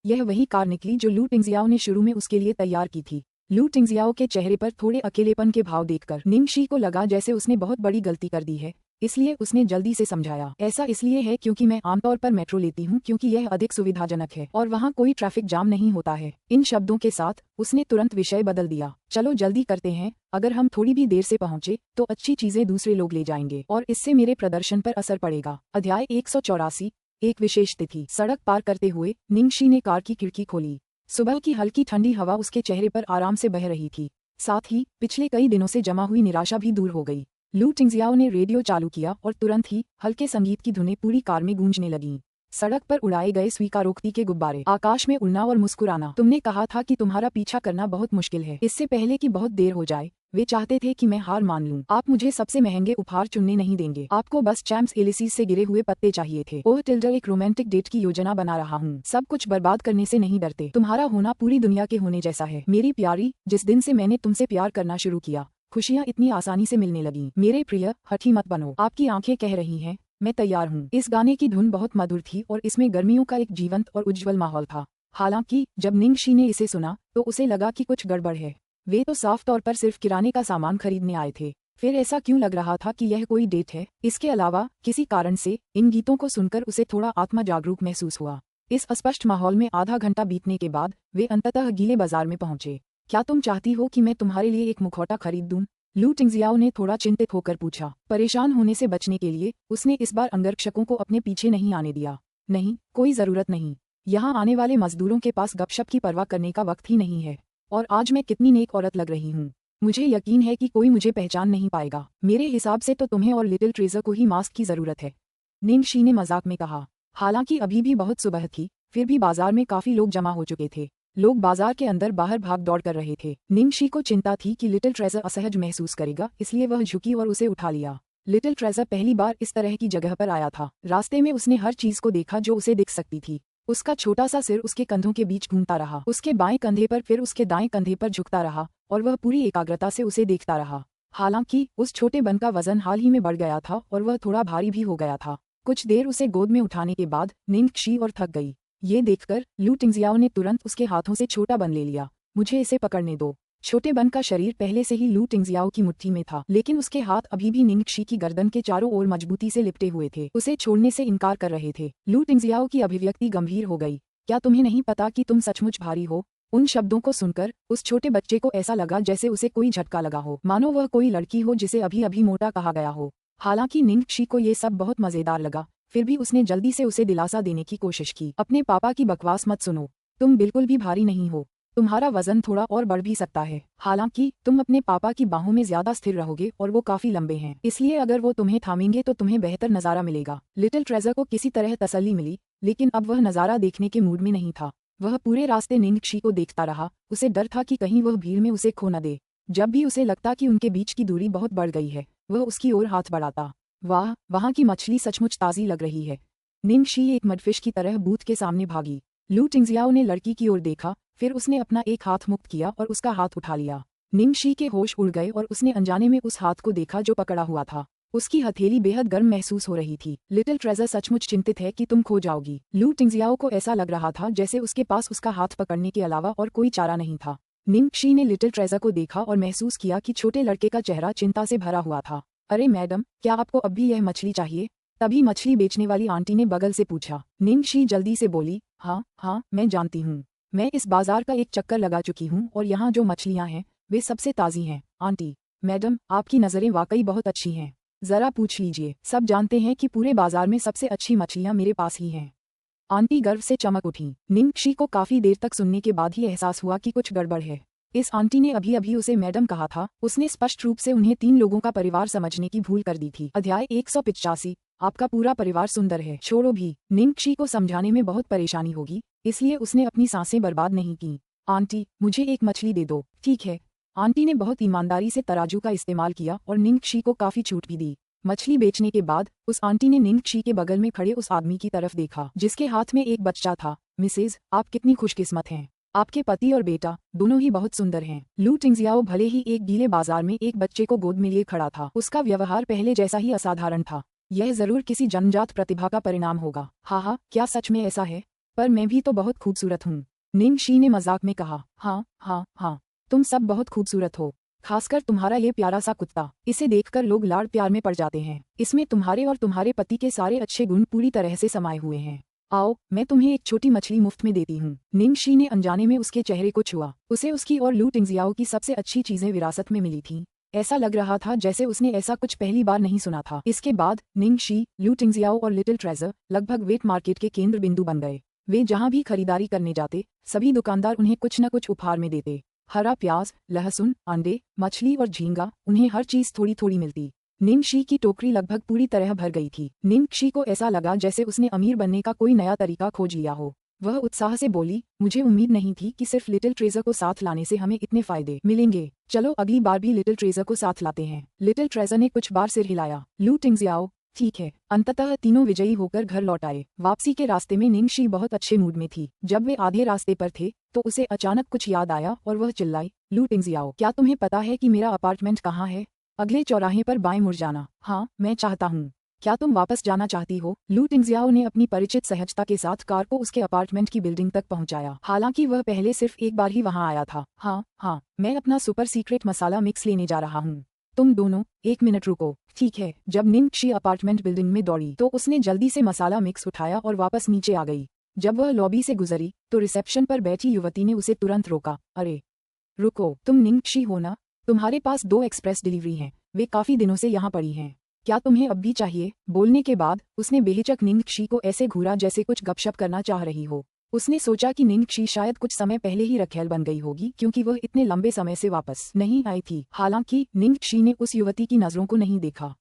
यह वही कार निकली जो लू टिंगजियाओ ने शुरू में उसके लिए तैयार की थी। लू टिंगजियाओ के चेहरे पर थोड़े अकेलेपन के भाव देखकर निंग शी को लगा जैसे उसने बहुत बड़ी गलती कर दी है, इसलिए उसने जल्दी से समझाया, ऐसा इसलिए है क्योंकि मैं आमतौर पर मेट्रो लेती हूँ क्योंकि यह अधिक सुविधाजनक है और वहाँ कोई ट्रैफिक जाम नहीं होता है। इन शब्दों के साथ उसने तुरंत विषय बदल दिया। चलो जल्दी करते हैं, अगर हम थोड़ी भी देर से पहुँचे तो अच्छी चीजें दूसरे लोग ले जाएंगे और इससे मेरे प्रदर्शन पर असर पड़ेगा। अध्याय 184। एक विशेष तिथि। सड़क पार करते हुए निंग शी ने कार की खिड़की खोली। सुबह की हल्की ठंडी हवा उसके चेहरे पर आराम से बह रही थी। साथ ही पिछले कई दिनों से जमा हुई निराशा भी दूर हो गई। लू टिंगजियाओ ने रेडियो चालू किया और तुरंत ही हल्के संगीत की धुनें पूरी कार में गूंजने लगीं। सड़क पर उड़ाए गए स्वीकारोक्ति के गुब्बारे, आकाश में उड़ना और मुस्कुराना। तुमने कहा था कि तुम्हारा पीछा करना बहुत मुश्किल है। इससे पहले कि बहुत देर हो जाए, वे चाहते थे कि मैं हार मान लूं। आप मुझे सबसे महंगे उपहार चुनने नहीं देंगे, आपको बस चैम्प्स एलिसीज से गिरे हुए पत्ते चाहिए थे। ओह टिल्डर, एक रोमांटिक डेट की योजना बना रहा हूँ। सब कुछ बर्बाद करने से नहीं डरते। तुम्हारा होना पूरी दुनिया के होने जैसा है। मेरी प्यारी, जिस दिन से मैंने तुमसे प्यार करना शुरू किया, खुशियाँ इतनी आसानी से मिलने लगीं। मेरे प्रिय, हठी मत बनो। आपकी आंखें कह रही हैं, मैं तैयार हूँ। इस गाने की धुन बहुत मधुर थी और इसमें गर्मियों का एक जीवंत और उज्जवल माहौल था। हालांकि जब निंग शी ने इसे सुना तो उसे लगा कि कुछ गड़बड़ है। वे तो साफ तौर पर सिर्फ किराने का सामान खरीदने आए थे। फिर ऐसा क्यों लग रहा था कि यह कोई डेट है? इसके अलावा किसी कारण से इन गीतों को सुनकर उसे थोड़ा आत्मा जागरूक महसूस हुआ। इस अस्पष्ट माहौल में आधा घंटा बीतने के बाद वे अंततः गीले बाजार में पहुंचे। क्या तुम चाहती हो कि मैं तुम्हारे लिए एक मुखौटा खरीद दूं? लू टिंगजियाओ ने थोड़ा चिंतित होकर पूछा। परेशान होने से बचने के लिए उसने इस बार अंगरक्षकों को अपने पीछे नहीं आने दिया। नहीं, कोई जरूरत नहीं। यहाँ आने वाले मजदूरों के पास गपशप की परवाह करने का वक्त ही नहीं है। और आज मैं कितनी नेक औरत लग रही हूँ। मुझे यकीन है कि कोई मुझे पहचान नहीं पाएगा। मेरे हिसाब से तो तुम्हें और लिटिल ट्रेजर को ही मास्क की जरूरत है, निंग शी ने मजाक में कहा। हालांकि अभी भी बहुत सुबह थी, फिर भी बाजार में काफी लोग जमा हो चुके थे। लोग बाजार के अंदर बाहर भाग दौड़ कर रहे थे। निंग शी को चिंता थी कि लिटिल ट्रेजर असहज महसूस करेगा, इसलिए वह झुकी और उसे उठा लिया। लिटिल ट्रेजर पहली बार इस तरह की जगह पर आया था। रास्ते में उसने हर चीज को देखा जो उसे दिख सकती थी। उसका छोटा सा सिर उसके कंधों के बीच घूमता रहा, उसके बाएं कंधे पर फिर उसके दाएं कंधे पर झुकता रहा, और वह पूरी एकाग्रता से उसे देखता रहा। हालांकि उस छोटे बन का वजन हाल ही में बढ़ गया था और वह थोड़ा भारी भी हो गया था। कुछ देर उसे गोद में उठाने के बाद निंग शी और थक गई। ये देखकर लू टिंगजियाओ ने तुरंत उसके हाथों से छोटा बन ले लिया। मुझे इसे पकड़ने दो। छोटे बन का शरीर पहले से ही लू टिंगजियाओ की मुट्ठी में था, लेकिन उसके हाथ अभी भी निंग शी की गर्दन के चारों ओर मजबूती से लिपटे हुए थे, उसे छोड़ने से इनकार कर रहे थे। लू टिंगजियाओ की अभिव्यक्ति गंभीर हो गई। क्या तुम्हें नहीं पता कि तुम सचमुच भारी हो? उन शब्दों को सुनकर उस छोटे बच्चे को ऐसा लगा जैसे उसे कोई झटका लगा हो, मानो वह कोई लड़की हो जिसे अभी अभी मोटा कहा गया हो। हालांकि निंग शी को ये सब बहुत मजेदार लगा, फिर भी उसने जल्दी से उसे दिलासा देने की कोशिश की। अपने पापा की बकवास मत सुनो, तुम बिल्कुल भी भारी नहीं हो। तुम्हारा वजन थोड़ा और बढ़ भी सकता है। हालांकि तुम अपने पापा की बाहों में ज्यादा स्थिर रहोगे और वो काफी लंबे हैं, इसलिए अगर वो तुम्हें थामेंगे तो तुम्हें बेहतर नजारा मिलेगा। लिटिल ट्रेजर को किसी तरह तसल्ली मिली, लेकिन अब वह नजारा देखने के मूड में नहीं था। वह पूरे रास्ते निंग शी को देखता रहा। उसे डर था कि कहीं वह भीड़ में उसे खो न दे। जब भी उसे लगता कि उनके बीच की दूरी बहुत बढ़ गई है, वह उसकी ओर हाथ बढ़ाता। वाह, वहाँ की मछली सचमुच ताज़ी लग रही है। निंग शी एक मडफिश की तरह बूथ के सामने भागी। लू टिंगजियाओ ने लड़की की ओर देखा, फिर उसने अपना एक हाथ मुक्त किया और उसका हाथ उठा लिया। निंगशी के होश उड़ गए और उसने अनजाने में उस हाथ को देखा जो पकड़ा हुआ था। उसकी हथेली बेहद गर्म महसूस हो रही थी। लिटिल ट्रेजर सचमुच चिंतित है कि तुम खो जाओगी। लू टिंगजियाओ को ऐसा लग रहा था जैसे उसके पास उसका हाथ पकड़ने के अलावा और कोई चारा नहीं था। निंगशी ने लिटिल ट्रेजर को देखा और महसूस किया कि छोटे लड़के का चेहरा चिंता से भरा हुआ था। अरे मैडम, क्या आपको अब भी यह मछली चाहिए? तभी मछली बेचने वाली आंटी ने बगल से पूछा। निंगशी जल्दी से बोली, हाँ, मैं जानती हूँ। मैं इस बाजार का एक चक्कर लगा चुकी हूँ और यहाँ जो मछलियाँ हैं वे सबसे ताज़ी हैं। आंटी, मैडम, आपकी नज़रें वाकई बहुत अच्छी हैं। जरा पूछ लीजिए, सब जानते हैं कि पूरे बाजार में सबसे अच्छी मछलियाँ मेरे पास ही हैं। आंटी गर्व से चमक उठी। निंगशी को काफी देर तक सुनने के बाद ही एहसास हुआ कि कुछ गड़बड़ है। इस आंटी ने अभी अभी उसे मैडम कहा था। उसने स्पष्ट रूप से उन्हें 3 लोगों का परिवार समझने की भूल कर दी थी। अध्याय 185। आपका पूरा परिवार सुंदर है। छोड़ो भी, निंगशी को समझाने में बहुत परेशानी होगी, इसलिए उसने अपनी सांसें बर्बाद नहीं की। आंटी, मुझे एक मछली दे दो। ठीक है। आंटी ने बहुत ईमानदारी से तराजू का इस्तेमाल किया और निंगशी को काफी छूट भी दी। मछली बेचने के बाद उस आंटी ने निंगशी के बगल में खड़े उस आदमी की तरफ देखा जिसके हाथ में एक बच्चा था। मिसेज, आप कितनी खुशकिस्मत हैं। आपके पति और बेटा दोनों ही बहुत सुंदर हैं। लू टिंगजियाओ भले ही एक गीले बाजार में एक बच्चे को गोद में लिए खड़ा था, उसका व्यवहार पहले जैसा ही असाधारण था। यह जरूर किसी जन्मजात प्रतिभा का परिणाम होगा। हाँ, क्या सच में ऐसा है? पर मैं भी तो बहुत खूबसूरत हूँ, निंगशी ने मजाक में कहा। हाँ, तुम सब बहुत खूबसूरत हो, खासकर तुम्हारा ये प्यारा सा कुत्ता। इसे देखकर लोग लाड़ प्यार में पड़ जाते हैं। इसमें तुम्हारे और तुम्हारे पति के सारे अच्छे गुण पूरी तरह से समाये हुए हैं। आओ, मैं तुम्हें एक छोटी मछली मुफ्त में देती हूँ। निंगशी ने अनजाने में उसके चेहरे को छुआ। उसे उसकी और लू टिंगजियाओ की सबसे अच्छी चीजें विरासत में मिली थीं। ऐसा लग रहा था जैसे उसने ऐसा कुछ पहली बार नहीं सुना था। इसके बाद निंगशी, लू टिंगजियाओ और लिटिल ट्रेजर लगभग वेट मार्केट के केंद्र बिंदु बन गए। वे जहाँ भी खरीदारी करने जाते, सभी दुकानदार उन्हें कुछ न कुछ उपहार में देते। हरा प्याज, लहसुन, अंडे, मछली और झींगा, उन्हें हर चीज थोड़ी थोड़ी मिलती। निंगशी की टोकरी लगभग पूरी तरह भर गई थी। निंगशी को ऐसा लगा जैसे उसने अमीर बनने का कोई नया तरीका खोज लिया हो। वह उत्साह से बोली, मुझे उम्मीद नहीं थी कि सिर्फ लिटिल ट्रेजर को साथ लाने से हमें इतने फायदे मिलेंगे। चलो अगली बार भी लिटिल ट्रेजर को साथ लाते हैं। लिटिल ट्रेजर ने कुछ बार सिर हिलाया। लू टिंगजियाओ, ठीक है। अंततः तीनों विजयी होकर घर लौट आए। वापसी के रास्ते में निंगशी बहुत अच्छे मूड में थी। जब वे आधे रास्ते पर थे तो उसे अचानक कुछ याद आया और वह चिल्लाई, लू टिंगजियाओ, क्या तुम्हें पता है कि मेरा अपार्टमेंट कहाँ है? अगले चौराहे पर बाएं मुड़ जाना। हाँ, मैं चाहता हूँ। क्या तुम वापस जाना चाहती हो? लू टिंगजियाओ ने अपनी परिचित सहजता के साथ कार को उसके अपार्टमेंट की बिल्डिंग तक पहुंचाया। हालांकि वह पहले सिर्फ एक बार ही वहां आया था। हाँ, मैं अपना सुपर सीक्रेट मसाला मिक्स लेने जा रहा हूँ। तुम दोनों 1 मिनट रुको। ठीक है। जब निंगशी अपार्टमेंट बिल्डिंग में दौड़ी तो उसने जल्दी से मसाला मिक्स उठाया और वापस नीचे आ गई। जब वह लॉबी से गुजरी तो रिसेप्शन पर बैठी युवती ने उसे तुरंत रोका। अरे रुको, तुम निंगशी हो ना? तुम्हारे पास 2 एक्सप्रेस डिलीवरी हैं, वे काफी दिनों से यहाँ पड़ी हैं। क्या तुम्हें अब भी चाहिए? बोलने के बाद उसने बेहिचक निंगशी को ऐसे घूरा जैसे कुछ गपशप करना चाह रही हो। उसने सोचा कि निंगशी शायद कुछ समय पहले ही रखेल बन गई होगी क्योंकि वह इतने लंबे समय से वापस नहीं आई थी। हालांकि निंगशी ने उस युवती की नजरों को नहीं देखा।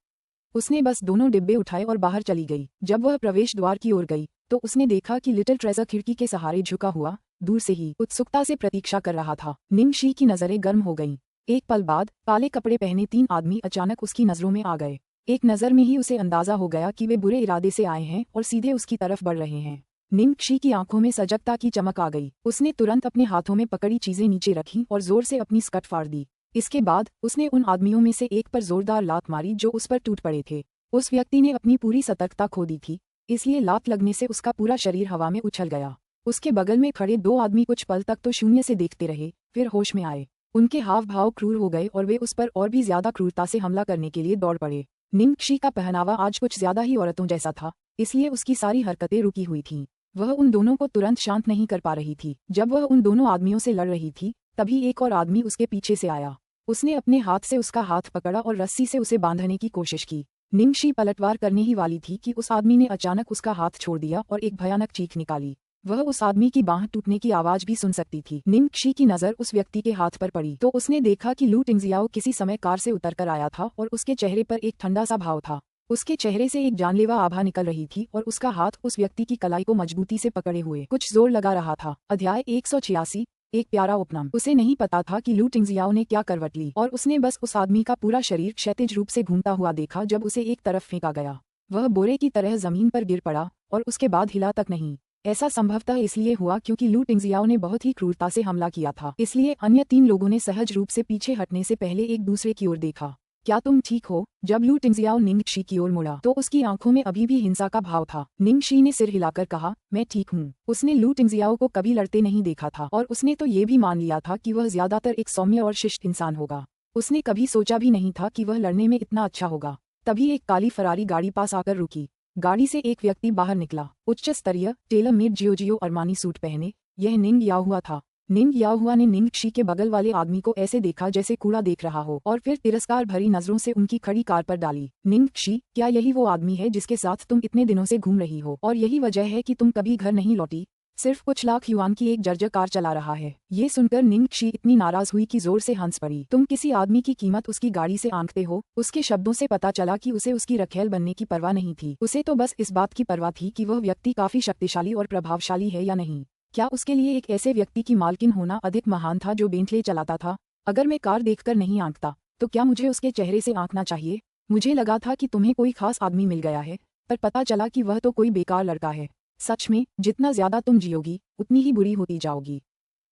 उसने बस दोनों डिब्बे उठाए और बाहर चली गई। जब वह प्रवेश द्वार की ओर गई तो उसने देखा कि लिटिल ट्रेजर खिड़की के सहारे झुका हुआ दूर से ही उत्सुकता से प्रतीक्षा कर रहा था। निंगशी की नजरें गर्म हो गईं। एक पल बाद काले कपड़े पहने 3 आदमी अचानक उसकी नजरों में आ गए। एक नजर में ही उसे अंदाजा हो गया कि वे बुरे इरादे से आए हैं और सीधे उसकी तरफ बढ़ रहे हैं। निंगशी की आंखों में सजगता की चमक आ गई। उसने तुरंत अपने हाथों में पकड़ी चीजें नीचे रखीं और जोर से अपनी स्कर्ट फाड़ दी। इसके बाद उसने उन आदमियों में से एक पर जोरदार लात मारी जो उस पर टूट पड़े थे। उस व्यक्ति ने अपनी पूरी सतर्कता खो दी थी, इसलिए लात लगने से उसका पूरा शरीर हवा में उछल गया। उसके बगल में खड़े 2 आदमी कुछ पल तक तो शून्य से देखते रहे, फिर होश में आए। उनके हाव भाव क्रूर हो गए और वे उस पर और भी ज्यादा क्रूरता से हमला करने के लिए दौड़ पड़े। निंगशी का पहनावा आज कुछ ज्यादा ही औरतों जैसा था, इसलिए उसकी सारी हरकतें रुकी हुई थीं। वह उन दोनों को तुरंत शांत नहीं कर पा रही थी। जब वह उन दोनों आदमियों से लड़ रही थी तभी एक और आदमी उसके पीछे से आया। उसने अपने हाथ से उसका हाथ पकड़ा और रस्सी से उसे बांधने की कोशिश की। निंगशी पलटवार करने ही वाली थी कि उस आदमी ने अचानक उसका हाथ छोड़ दिया और एक भयानक चीख निकाली। वह उस आदमी की बांह टूटने की आवाज भी सुन सकती थी। निंगशी की नजर उस व्यक्ति के हाथ पर पड़ी तो उसने देखा कि लू टिंगजियाओ किसी समय कार से उतरकर आया था और उसके चेहरे पर एक ठंडा सा भाव था। उसके चेहरे से एक जानलेवा आभा निकल रही थी और उसका हाथ उस व्यक्ति की कलाई को मजबूती से पकड़े हुए कुछ जोर लगा रहा था। अध्याय 186। एक प्यारा उपनाम। उसे नहीं पता था कि लू टिंगजियाओ ने क्या करवट ली और उसने बस उस आदमी का पूरा शरीर क्षैतिज रूप से घूमता हुआ देखा जब उसे एक तरफ फेंका गया। वह बोरे की तरह जमीन पर गिर पड़ा और उसके बाद हिला तक नहीं। ऐसा संभवतः इसलिए हुआ क्योंकि लू टिंगजियाओ ने बहुत ही क्रूरता से हमला किया था, इसलिए अन्य 3 लोगों ने सहज रूप से पीछे हटने से पहले एक दूसरे की ओर देखा। क्या तुम ठीक हो? जब लू टिंगजियाओ निंगशी की ओर मुड़ा तो उसकी आंखों में अभी भी हिंसा का भाव था। निंगशी ने सिर हिलाकर कहा, मैं ठीक हूँ। उसने लू टिंगजियाओ को कभी लड़ते नहीं देखा था और उसने तो ये भी मान लिया था कि वह ज्यादातर एक सौम्य और शिष्ट इंसान होगा। उसने कभी सोचा भी नहीं था कि वह लड़ने में इतना अच्छा होगा। तभी एक काली फरारी गाड़ी पास आकर रुकी। गाड़ी से एक व्यक्ति बाहर निकला, उच्च स्तरीय टेलर मेड जियोजियो अरमानी सूट पहने। यह निंग याहुआ था। निंग याहुआ ने निंगशी के बगल वाले आदमी को ऐसे देखा जैसे कूड़ा देख रहा हो और फिर तिरस्कार भरी नजरों से उनकी खड़ी कार पर डाली। निंगशी, क्या यही वो आदमी है जिसके साथ तुम इतने दिनों से घूम रही हो और यही वजह है कि तुम कभी घर नहीं लौटी? सिर्फ कुछ लाख युआन की एक जर्जर कार चला रहा है। ये सुनकर निंगशी इतनी नाराज हुई कि जोर से हंस पड़ी। तुम किसी आदमी की कीमत उसकी गाड़ी से आंकते हो? उसके शब्दों से पता चला कि उसे उसकी रखेल बनने की परवाह नहीं थी। उसे तो बस इस बात की परवाह थी कि वह व्यक्ति काफी शक्तिशाली और प्रभावशाली है या नहीं। क्या उसके लिए एक ऐसे व्यक्ति की मालकिन होना अधिक महान था जो बेंटले चलाता था? अगर मैं कार देखकर नहीं आंकता तो क्या मुझे उसके चेहरे से आंकना चाहिए? मुझे लगा था कि तुम्हें कोई खास आदमी मिल गया है, पर पता चला कि वह तो कोई बेकार लड़का है। सच में, जितना ज्यादा तुम जियोगी उतनी ही बुरी होती जाओगी।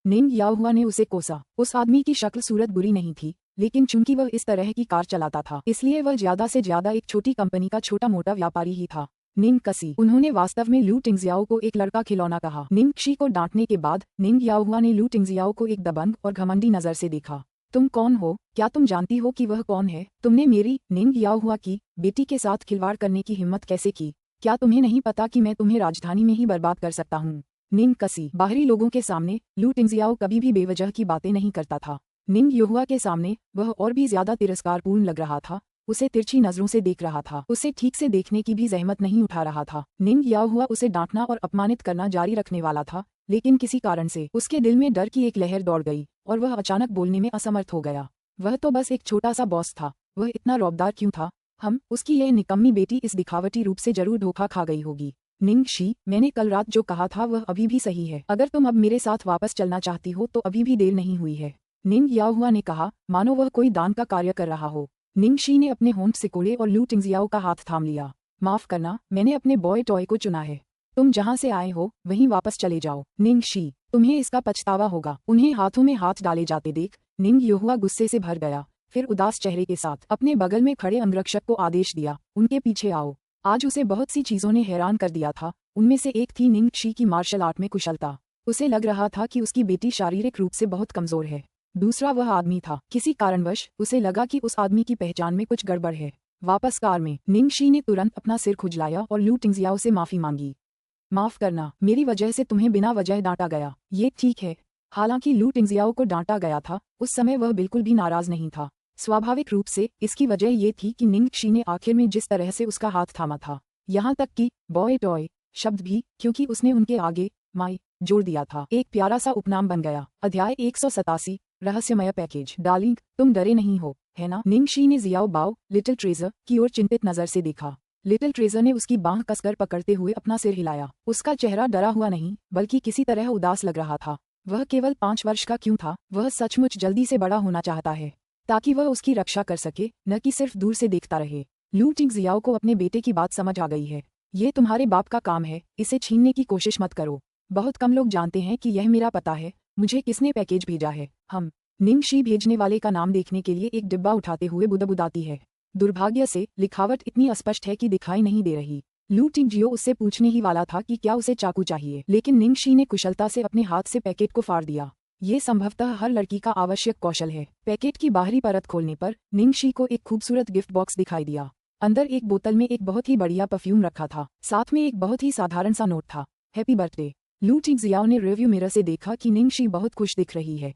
निंग याहुआ ने उसे कोसा। उस आदमी की शक्ल सूरत बुरी नहीं थी, लेकिन चूंकि वह इस तरह की कार चलाता था इसलिए वह ज्यादा से ज्यादा एक छोटी कंपनी का छोटा मोटा व्यापारी ही था। निंग कसी। उन्होंने वास्तव में लू टिंगजियाओ को एक लड़का खिलौना कहा। निंगशी को डांटने के बाद निंग याहुआ ने लू टिंगजियाओ को एक दबंग और घमंडी नजर से देखा। तुम कौन हो? क्या तुम जानती हो कि वह कौन है? तुमने मेरी, निंग याहुआ की, बेटी के साथ खिलवाड़ करने की हिम्मत कैसे की? क्या तुम्हें नहीं पता कि मैं तुम्हें राजधानी में ही बर्बाद कर सकता हूँ? निंग कसी। बाहरी लोगों के सामने लू टिंगजियाओ कभी भी बेवजह की बातें नहीं करता था। निंग याहुआ के सामने वह और भी ज्यादा तिरस्कारपूर्ण लग रहा था। उसे तिरछी नजरों से देख रहा था। उसे ठीक से देखने की भी जहमत नहीं उठा रहा था। निंग याहुआ उसे डांटना और अपमानित करना जारी रखने वाला था, लेकिन किसी कारण से उसके दिल में डर की एक लहर दौड़ गई और वह अचानक बोलने में असमर्थ हो गया। वह तो बस एक छोटा सा बॉस था, वह इतना रौबदार क्यों था? उसकी यह निकम्मी बेटी इस दिखावटी रूप से जरूर धोखा खा गई होगी। निंगशी, मैंने कल रात जो कहा था वह अभी भी सही है। अगर तुम अब मेरे साथ वापस चलना चाहती हो तो अभी भी देर नहीं हुई है। निंग याहुआ ने कहा, मानो वह कोई दान का कार्य कर रहा हो। निंगशी ने अपने होंठ सिकोड़े और लू टिंगजियाओ का हाथ थाम लिया। माफ करना, मैंने अपने बॉय टॉय को चुना है। तुम जहां से आए हो वहीं वापस चले जाओ। निंगशी, तुम्हें इसका पछतावा होगा। उन्हें हाथों में हाथ डाले जाते देख निंग याहुआ गुस्से से भर गया। फिर उदास चेहरे के साथ अपने बगल में खड़े अंगरक्षक को आदेश दिया, उनके पीछे आओ। आज उसे बहुत सी चीजों ने हैरान कर दिया था। उनमें से एक थी निंगशी की मार्शल आर्ट में कुशलता। उसे लग रहा था कि उसकी बेटी शारीरिक रूप से बहुत कमजोर है। दूसरा वह आदमी था। किसी कारणवश उसे लगा कि उस आदमी की पहचान में कुछ गड़बड़ है। वापस कार में निंगशी ने तुरंत अपना सिर खुजलाया और लू टिंगजियाओ से माफी मांगी। माफ करना, मेरी वजह से तुम्हें बिना वजह डांटा गया। ये ठीक है। हालांकि लू टिंगजियाओ को डांटा गया था, उस समय वह बिल्कुल भी नाराज नहीं था। स्वाभाविक रूप से इसकी वजह ये थी कि निंगशी ने आखिर में जिस तरह से उसका हाथ थामा था, यहाँ तक कि बॉय टॉय शब्द भी, क्योंकि उसने उनके आगे माई जोड़ दिया था, एक प्यारा सा उपनाम बन गया। अध्याय 187, रहस्यमय पैकेज। डार्लिंग, तुम डरे नहीं हो, है ना? निंगशी ने जियाओ बाओ, लिटिल ट्रेजर की ओर चिंतित नजर से देखा। लिटिल ट्रेजर ने उसकी बांह कसकर पकड़ते हुए अपना सिर हिलाया। उसका चेहरा डरा हुआ नहीं, बल्कि किसी तरह उदास लग रहा था। वह केवल 5 वर्ष का क्यों था, वह सचमुच जल्दी से बड़ा होना चाहता है, ताकि वह उसकी रक्षा कर सके, न कि सिर्फ दूर से देखता रहे। लू टिंगजियाओ को अपने बेटे की बात समझ आ गई है। ये तुम्हारे बाप का काम है, इसे छीनने की कोशिश मत करो। बहुत कम लोग जानते हैं कि यह मेरा पता है। मुझे किसने पैकेज भेजा है? निंगशी भेजने वाले का नाम देखने के लिए एक डिब्बा उठाते हुए बुदबुदाती है। दुर्भाग्य से लिखावट इतनी अस्पष्ट है कि दिखाई नहीं दे रही। लू टिंगजियो उससे पूछने ही वाला था कि क्या उसे चाकू चाहिए, लेकिन निंगशी ने कुशलता से अपने हाथ से पैकेट को फाड़ दिया। ये संभवतः हर लड़की का आवश्यक कौशल है। पैकेट की बाहरी परत खोलने पर निंगशी को एक खूबसूरत गिफ्ट बॉक्स दिखाई दिया। अंदर एक बोतल में एक बहुत ही बढ़िया परफ्यूम रखा था, साथ में एक बहुत ही साधारण सा नोट था, हैप्पी बर्थडे। लू टिंगजियाओ ने रिव्यू मिरर से देखा कि निंगशी बहुत खुश दिख रही है।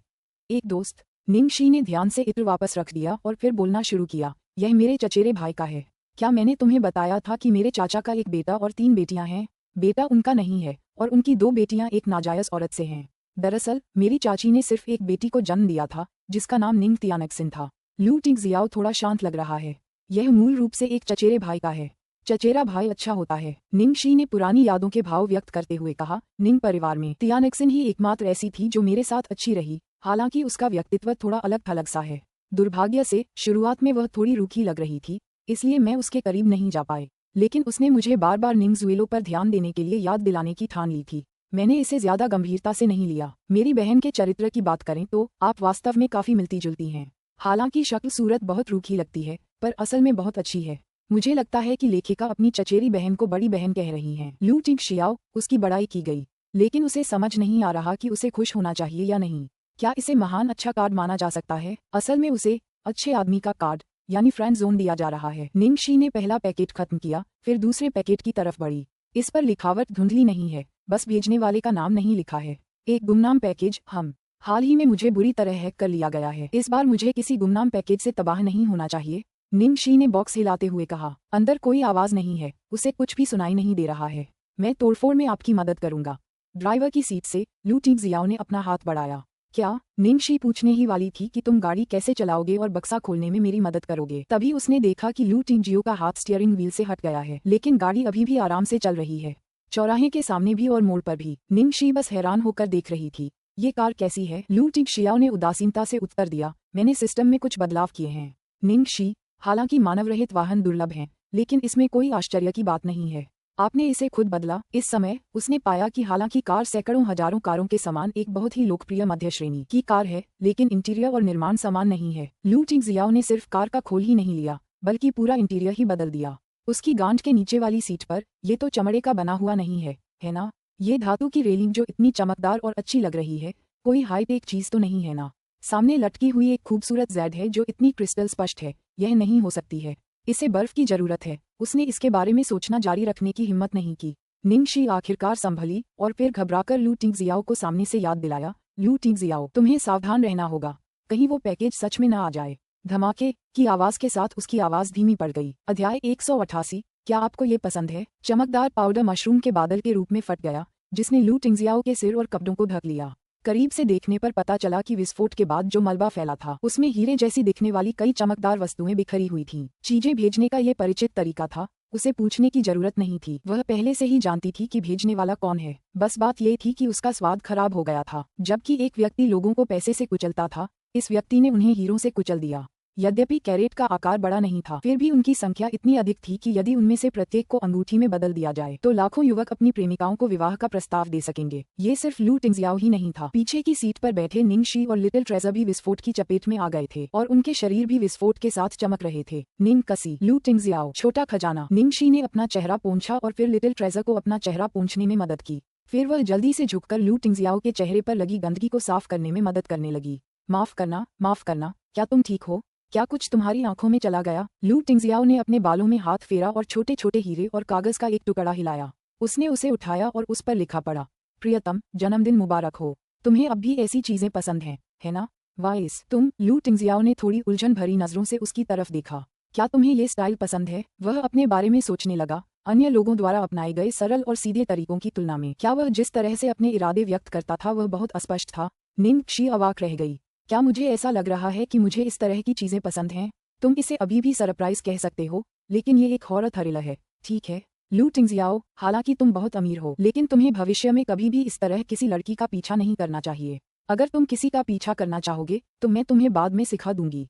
एक दोस्त। निंगशी ने ध्यान से इत्र वापस रख दिया और फिर बोलना शुरू किया, यह मेरे चचेरे भाई का है। क्या मैंने तुम्हें बताया था कि मेरे चाचा का एक बेटा और 3 बेटियां हैं? बेटा उनका नहीं है और उनकी 2 बेटियां एक नाजायज औरत से हैं। दरअसल मेरी चाची ने सिर्फ एक बेटी को जन्म दिया था, जिसका नाम निंग तियानक्सिन था। लू टिंगजियाओ थोड़ा शांत लग रहा है। यह मूल रूप से एक चचेरे भाई का है। चचेरा भाई अच्छा होता है, निंगशी ने पुरानी यादों के भाव व्यक्त करते हुए कहा। निंग परिवार में तियानक्सिन ही एकमात्र ऐसी थी जो मेरे साथ अच्छी रही, हालांकि उसका व्यक्तित्व थोड़ा अलग थलग सा है। दुर्भाग्य से शुरुआत में वह थोड़ी रूखी लग रही थी, इसलिए मैं उसके करीब नहीं जा पाई। लेकिन उसने मुझे बार बार निंगजुएलो पर ध्यान देने के लिए याद दिलाने की ठान ली थी। मैंने इसे ज्यादा गंभीरता से नहीं लिया। मेरी बहन के चरित्र की बात करें तो आप वास्तव में काफी मिलती जुलती हैं। हालांकि शक्ल सूरत बहुत रूखी लगती है, पर असल में बहुत अच्छी है। मुझे लगता है कि लेखिका अपनी चचेरी बहन को बड़ी बहन कह रही हैं। लू टिंगशियाओ, उसकी बड़ाई की गई, लेकिन उसे समझ नहीं आ रहा कि उसे खुश होना चाहिए या नहीं। क्या इसे महान अच्छा कार्ड माना जा सकता है? असल में उसे अच्छे आदमी का कार्ड यानी फ्रेंड जोन दिया जा रहा है। निंगशी ने पहला पैकेट खत्म किया, फिर दूसरे पैकेट की तरफ बढ़ी। इस पर लिखावट धुंधली नहीं है, बस भेजने वाले का नाम नहीं लिखा है। एक गुमनाम पैकेज। हाल ही में मुझे बुरी तरह हैक कर लिया गया है। इस बार मुझे किसी गुमनाम पैकेज से तबाह नहीं होना चाहिए। निंगशी ने बॉक्स हिलाते हुए कहा। अंदर कोई आवाज नहीं है, उसे कुछ भी सुनाई नहीं दे रहा है। मैं तोड़फोड़ में आपकी मदद करूंगा। ड्राइवर की सीट से लू टिंगजियाओ ने अपना हाथ बढ़ाया। क्या? निंगशी पूछने ही वाली थी कि तुम गाड़ी कैसे चलाओगे और बक्सा खोलने में मेरी मदद करोगे। तभी उसने देखा कि लू टिंगजियो का हाथ स्टीयरिंग व्हील से हट गया है, लेकिन गाड़ी अभी भी आराम से चल रही है। चौराहे के सामने भी और मोड़ पर भी। निंगशी बस हैरान होकर देख रही थी। ये कार कैसी है? लू टिंगशियाओ ने उदासीनता से उत्तर दिया, मैंने सिस्टम में कुछ बदलाव किए हैं। निंगशी, हालांकि मानवरहित वाहन दुर्लभ हैं, लेकिन इसमें कोई आश्चर्य की बात नहीं है। आपने इसे खुद बदला। इस समय उसने पाया कि हालांकि कार सैकड़ों हजारों कारों के समान एक बहुत ही लोकप्रिय मध्य श्रेणी की कार है, लेकिन इंटीरियर और निर्माण समान नहीं है। लू टिंगजियाओ ने सिर्फ कार का खोल ही नहीं लिया, बल्कि पूरा इंटीरियर ही बदल दिया। उसकी गांठ के नीचे वाली सीट पर, ये तो चमड़े का बना हुआ नहीं है ना? ये धातु की रेलिंग जो इतनी चमकदार और अच्छी लग रही है, कोई हाईटेक चीज तो नहीं है ना? सामने लटकी हुई एक खूबसूरत जेड है जो इतनी क्रिस्टल स्पष्ट है, यह नहीं हो सकती है। इसे बर्फ की जरूरत है। उसने इसके बारे में सोचना जारी रखने की हिम्मत नहीं की। निंगशी आखिरकार संभली और फिर घबराकर लू टिंगजियाओ को सामने से याद दिलाया। लू टिंगजियाओ, तुम्हें सावधान रहना होगा, कहीं वो पैकेज सच में न आ जाए। धमाके की आवाज के साथ उसकी आवाज धीमी पड़ गई। अध्याय 188। क्या आपको ये पसंद है? चमकदार पाउडर मशरूम के बादल के रूप में फट गया, जिसने लू टिंगजियाओ के सिर और कपड़ों को ढक लिया। करीब से देखने पर पता चला कि विस्फोट के बाद जो मलबा फैला था, उसमें हीरे जैसी दिखने वाली कई चमकदार वस्तुएं बिखरी हुई थीं। चीजें भेजने का ये परिचित तरीका था, उसे पूछने की जरूरत नहीं थी। वह पहले से ही जानती थी कि भेजने वाला कौन है। बस बात ये थी कि उसका स्वाद खराब हो गया था। जबकि एक व्यक्ति लोगों को पैसे से कुचलता था, इस व्यक्ति ने उन्हें हीरों से कुचल दिया। यद्यपि कैरेट का आकार बड़ा नहीं था, फिर भी उनकी संख्या इतनी अधिक थी कि यदि उनमें से प्रत्येक को अंगूठी में बदल दिया जाए तो लाखों युवक अपनी प्रेमिकाओं को विवाह का प्रस्ताव दे सकेंगे। ये सिर्फ लू टिंगजियाओ ही नहीं था, पीछे की सीट पर बैठे निंगशी और लिटिल ट्रेजर भी विस्फोट की चपेट में आ गए थे और उनके शरीर भी विस्फोट के साथ चमक रहे थे। निंगकसी, लू टिंगजियाओ, छोटा खजाना। निंगशी ने अपना चेहरा पोंछा और फिर लिटिल ट्रेजर को अपना चेहरा पोंछने में मदद की। फिर वह जल्दी से झुककर लू टिंगजियाओ के चेहरे पर लगी गंदगी को साफ करने में मदद करने लगी। माफ करना, क्या तुम ठीक हो? क्या कुछ तुम्हारी आंखों में चला गया? लू टिंगजियाओ ने अपने बालों में हाथ फेरा और छोटे छोटे हीरे और कागज का एक टुकड़ा हिलाया। उसने उसे उठाया और उस पर लिखा पड़ा, प्रियतम, जन्मदिन मुबारक हो। तुम्हें अब भी ऐसी चीजें पसंद हैं, है ना? वाइस, तुम? लू टिंगजियाओ ने थोड़ी उलझन भरी नजरों से उसकी तरफ देखा। क्या तुम्हें ये स्टाइल पसंद है? वह अपने बारे में सोचने लगा, अन्य लोगों द्वारा अपनाए गए सरल और सीधे तरीकों की तुलना में। क्या वह जिस तरह से अपने इरादे व्यक्त करता था वह बहुत अस्पष्ट था? निंगशी अवाक रह गई। क्या मुझे ऐसा लग रहा है कि मुझे इस तरह की चीजें पसंद हैं? तुम इसे अभी भी सरप्राइज कह सकते हो, लेकिन ये एक हॉरर थ्रिलर है, ठीक है? लू टिंगजियाओ, हालांकि तुम बहुत अमीर हो, लेकिन तुम्हें भविष्य में कभी भी इस तरह किसी लड़की का पीछा नहीं करना चाहिए। अगर तुम किसी का पीछा करना चाहोगे तो मैं तुम्हें बाद में सिखा दूंगी।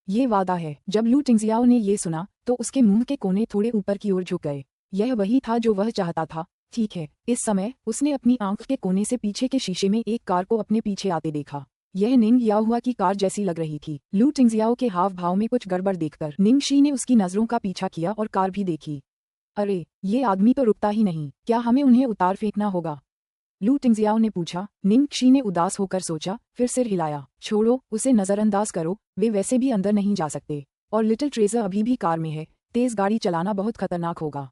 ये वादा है। जब लू टिंगजियाओ ने ये सुना तो उसके मुंह के कोने थोड़े ऊपर की ओर झुक गए। यह वही था जो वह चाहता था। ठीक है। इस समय उसने अपनी आंख के कोने से पीछे के शीशे में एक कार को अपने पीछे आते देखा। यह निंग याहुआ की कार जैसी लग रही थी। लू टिंगजियाओ के हाव भाव में कुछ गड़बड़ देखकर निंगशी ने उसकी नजरों का पीछा किया और कार भी देखी। अरे, ये आदमी तो रुकता ही नहीं, क्या हमें उन्हें उतार फेंकना होगा? लू टिंगजियाओ ने पूछा। निंगशी ने उदास होकर सोचा, फिर सिर हिलाया। छोड़ो, उसे नजरअंदाज करो, वे वैसे भी अंदर नहीं जा सकते। और लिटिल ट्रेजर अभी भी कार में है, तेज गाड़ी चलाना बहुत खतरनाक होगा।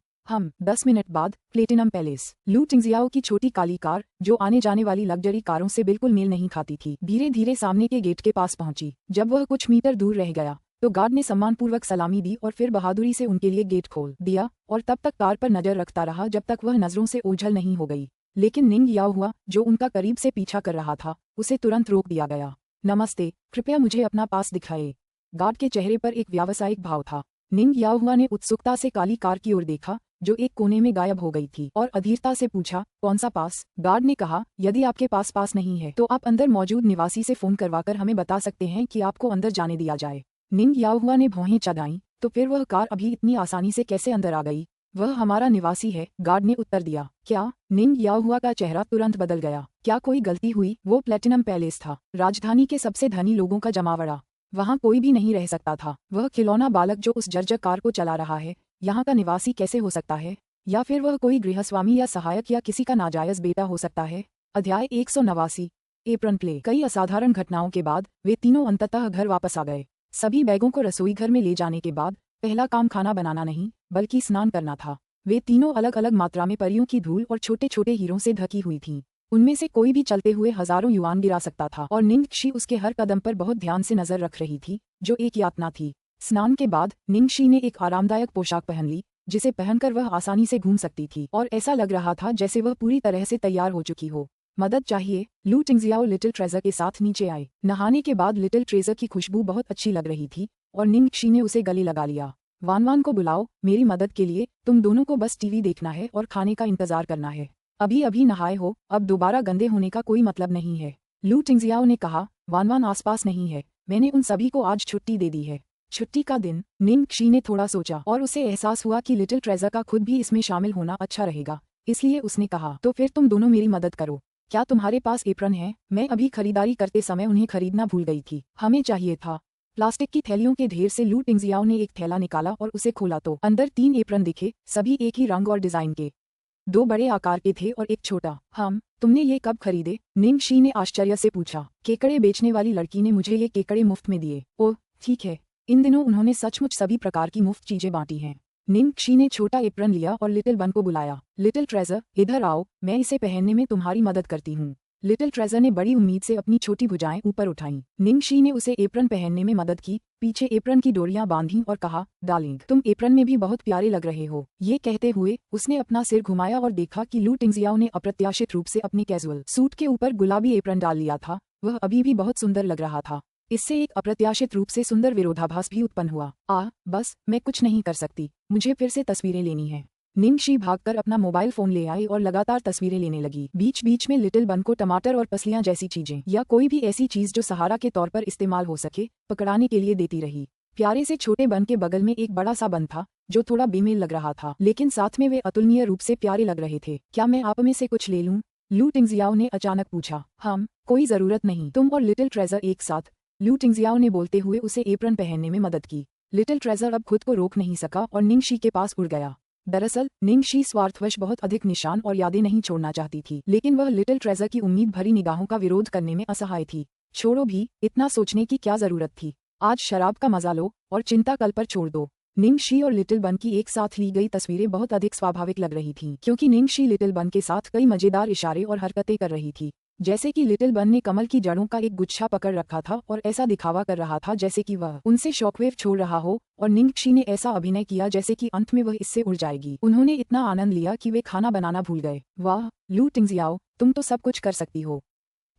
10 मिनट बाद प्लेटिनम पैलेस। लू टिंगजियाओ की छोटी काली कार, जो आने जाने वाली लग्जरी कारों से बिल्कुल मेल नहीं खाती थी, धीरे धीरे सामने के गेट के पास पहुंची। जब वह कुछ मीटर दूर रह गया तो गार्ड ने सम्मानपूर्वक सलामी दी और फिर बहादुरी से उनके लिए गेट खोल दिया और तब तक कार पर नजर रखता रहा जब तक वह नजरों से ओझल नहीं हो गई। लेकिन निंग याहुआ, जो उनका करीब से पीछा कर रहा था, उसे तुरंत रोक दिया गया। नमस्ते, कृपया मुझे अपना पास दिखाएं। गार्ड के चेहरे पर एक व्यावसायिक भाव था। निंग याहुआ ने उत्सुकता से काली कार की ओर देखा, जो एक कोने में गायब हो गई थी, और अधीरता से पूछा, कौन सा पास? गार्ड ने कहा, यदि आपके पास पास नहीं है तो आप अंदर मौजूद निवासी से फोन करवाकर हमें बता सकते हैं कि आपको अंदर जाने दिया जाए। निंग याहुआ ने भौहें चढ़ाईं, तो फिर वह कार अभी इतनी आसानी से कैसे अंदर आ गई? वह हमारा निवासी है, गार्ड ने उत्तर दिया। क्या? निंग याओहुआ का चेहरा तुरंत बदल गया। क्या कोई गलती हुई? वो प्लेटिनम पैलेस था, राजधानी के सबसे धनी लोगों का जमावड़ा। वहाँ कोई भी नहीं रह सकता था। वह खिलौना बालक जो उस जर्जर कार को चला रहा है, यहाँ का निवासी कैसे हो सकता है? या फिर वह कोई गृहस्वामी या सहायक या किसी का नाजायज बेटा हो सकता है। अध्याय 189। Apron play. कई असाधारण घटनाओं के बाद वे तीनों अंततः घर वापस आ गए। सभी बैगों को रसोई घर में ले जाने के बाद पहला काम खाना बनाना नहीं, बल्कि स्नान करना था। वे तीनों अलग अलग मात्रा में परियों की धूल और छोटे छोटे हीरों से ढकी हुई थीं। उनमें से कोई भी चलते हुए हजारों युआन गिरा सकता था और निंगशी उसके हर कदम पर बहुत ध्यान से नजर रख रही थी, जो एक यातना थी। स्नान के बाद निंगशी ने एक आरामदायक पोशाक पहन ली, जिसे पहनकर वह आसानी से घूम सकती थी और ऐसा लग रहा था जैसे वह पूरी तरह से तैयार हो चुकी हो। मदद चाहिए? लू टिंगजियाओ लिटिल ट्रेजर के साथ नीचे आए। नहाने के बाद लिटिल ट्रेजर की खुशबू बहुत अच्छी लग रही थी और निंगशी ने उसे गले लगा लिया। वानवान को बुलाओ मेरी मदद के लिए, तुम दोनों को बस टीवी देखना है और खाने का इंतजार करना है। अभी अभी नहाए हो, अब दोबारा गंदे होने का कोई मतलब नहीं है। लू टिंगजियाओ ने कहा। वानवान आसपास नहीं है, मैंने उन सभी को आज छुट्टी दे दी है। छुट्टी का दिन? निंगशी ने थोड़ा सोचा और उसे एहसास हुआ कि लिटिल ट्रेजर का खुद भी इसमें शामिल होना अच्छा रहेगा, इसलिए उसने कहा, तो फिर तुम दोनों मेरी मदद करो। क्या तुम्हारे पास एप्रन है? मैं अभी खरीदारी करते समय उन्हें खरीदना भूल गई थी। हमें चाहिए था। प्लास्टिक की थैलियों के ढेर से लू टिंगजियाओ ने एक थैला निकाला और उसे खोला तो अंदर 3 एप्रन दिखे, सभी एक ही रंग और डिजाइन के। 2 बड़े आकार के थे और एक छोटा। तुमने ये कब खरीदे? निंगशी ने आश्चर्य से पूछा। केकड़े बेचने वाली लड़की ने मुझे ये केकड़े मुफ्त में दिए। ओह ठीक है, इन दिनों उन्होंने सचमुच सभी प्रकार की मुफ्त चीजें बांटी हैं। निंगशी ने छोटा एप्रन लिया और लिटिल बन को बुलाया। लिटिल ट्रेजर, इधर आओ, मैं इसे पहनने में तुम्हारी मदद करती हूँ। लिटिल ट्रेजर ने बड़ी उम्मीद से अपनी छोटी भुजाएं ऊपर उठाईं। निंगशी ने उसे एप्रन पहनने में मदद की, पीछे एप्रन की डोरियां बांधी और कहा, डार्लिंग तुम एप्रन में भी बहुत प्यारे लग रहे हो। ये कहते हुए उसने अपना सिर घुमाया और देखा कि लू टिंगजियाओ ने अप्रत्याशित रूप से अपने कैजुअल सूट के ऊपर गुलाबी एप्रन डाल लिया था। वह अभी भी बहुत सुंदर लग रहा था। इससे एक अप्रत्याशित रूप से सुंदर विरोधाभास भी उत्पन्न हुआ। बस मैं कुछ नहीं कर सकती, मुझे फिर से तस्वीरें लेनी है। निंगशी भागकर अपना मोबाइल फोन ले आई और लगातार तस्वीरें लेने लगी। बीच बीच में लिटिल बन को टमाटर और पसलियां जैसी चीजें या कोई भी ऐसी चीज जो सहारा के तौर पर इस्तेमाल हो सके, पकड़ाने के लिए देती रही। प्यारे से छोटे बन के बगल में एक बड़ा सा बन था, जो थोड़ा बेमेल लग रहा था, लेकिन साथ में वे अतुलनीय रूप से प्यारे लग रहे थे। क्या मैं आप में से कुछ ले लूं? लू टिंगजियाओ ने अचानक पूछा। कोई जरूरत नहीं, तुम और लिटिल ट्रेजर एक साथ। लू टिंगजियाओ ने बोलते हुए उसे एप्रन पहनने में मदद की। लिटिल ट्रेजर अब खुद को रोक नहीं सका और निंगशी के पास उड़ गया। दरअसल निंगशी स्वार्थवश बहुत अधिक निशान और यादें नहीं छोड़ना चाहती थी, लेकिन वह लिटिल ट्रेजर की उम्मीद भरी निगाहों का विरोध करने में असहाय थी। छोड़ो भी, इतना सोचने की क्या जरूरत थी। आज शराब का मजा लो और चिंता कल पर छोड़ दो। निंगशी और लिटिल बन की एक साथ ली गई तस्वीरें बहुत अधिक स्वाभाविक लग रही थीं, क्योंकि निंगशी लिटिल बन के साथ कई मजेदार इशारे और हरकतें कर रही थी। जैसे कि लिटिल बन ने कमल की जड़ों का एक गुच्छा पकड़ रखा था और ऐसा दिखावा कर रहा था जैसे कि वह उनसे शॉकवेव छोड़ रहा हो, और निंगशी ने ऐसा अभिनय किया जैसे कि अंत में वह इससे उड़ जाएगी। उन्होंने इतना आनंद लिया कि वे खाना बनाना भूल गए। वाह लू टिंगजियाओ, तुम तो सब कुछ कर सकती हो।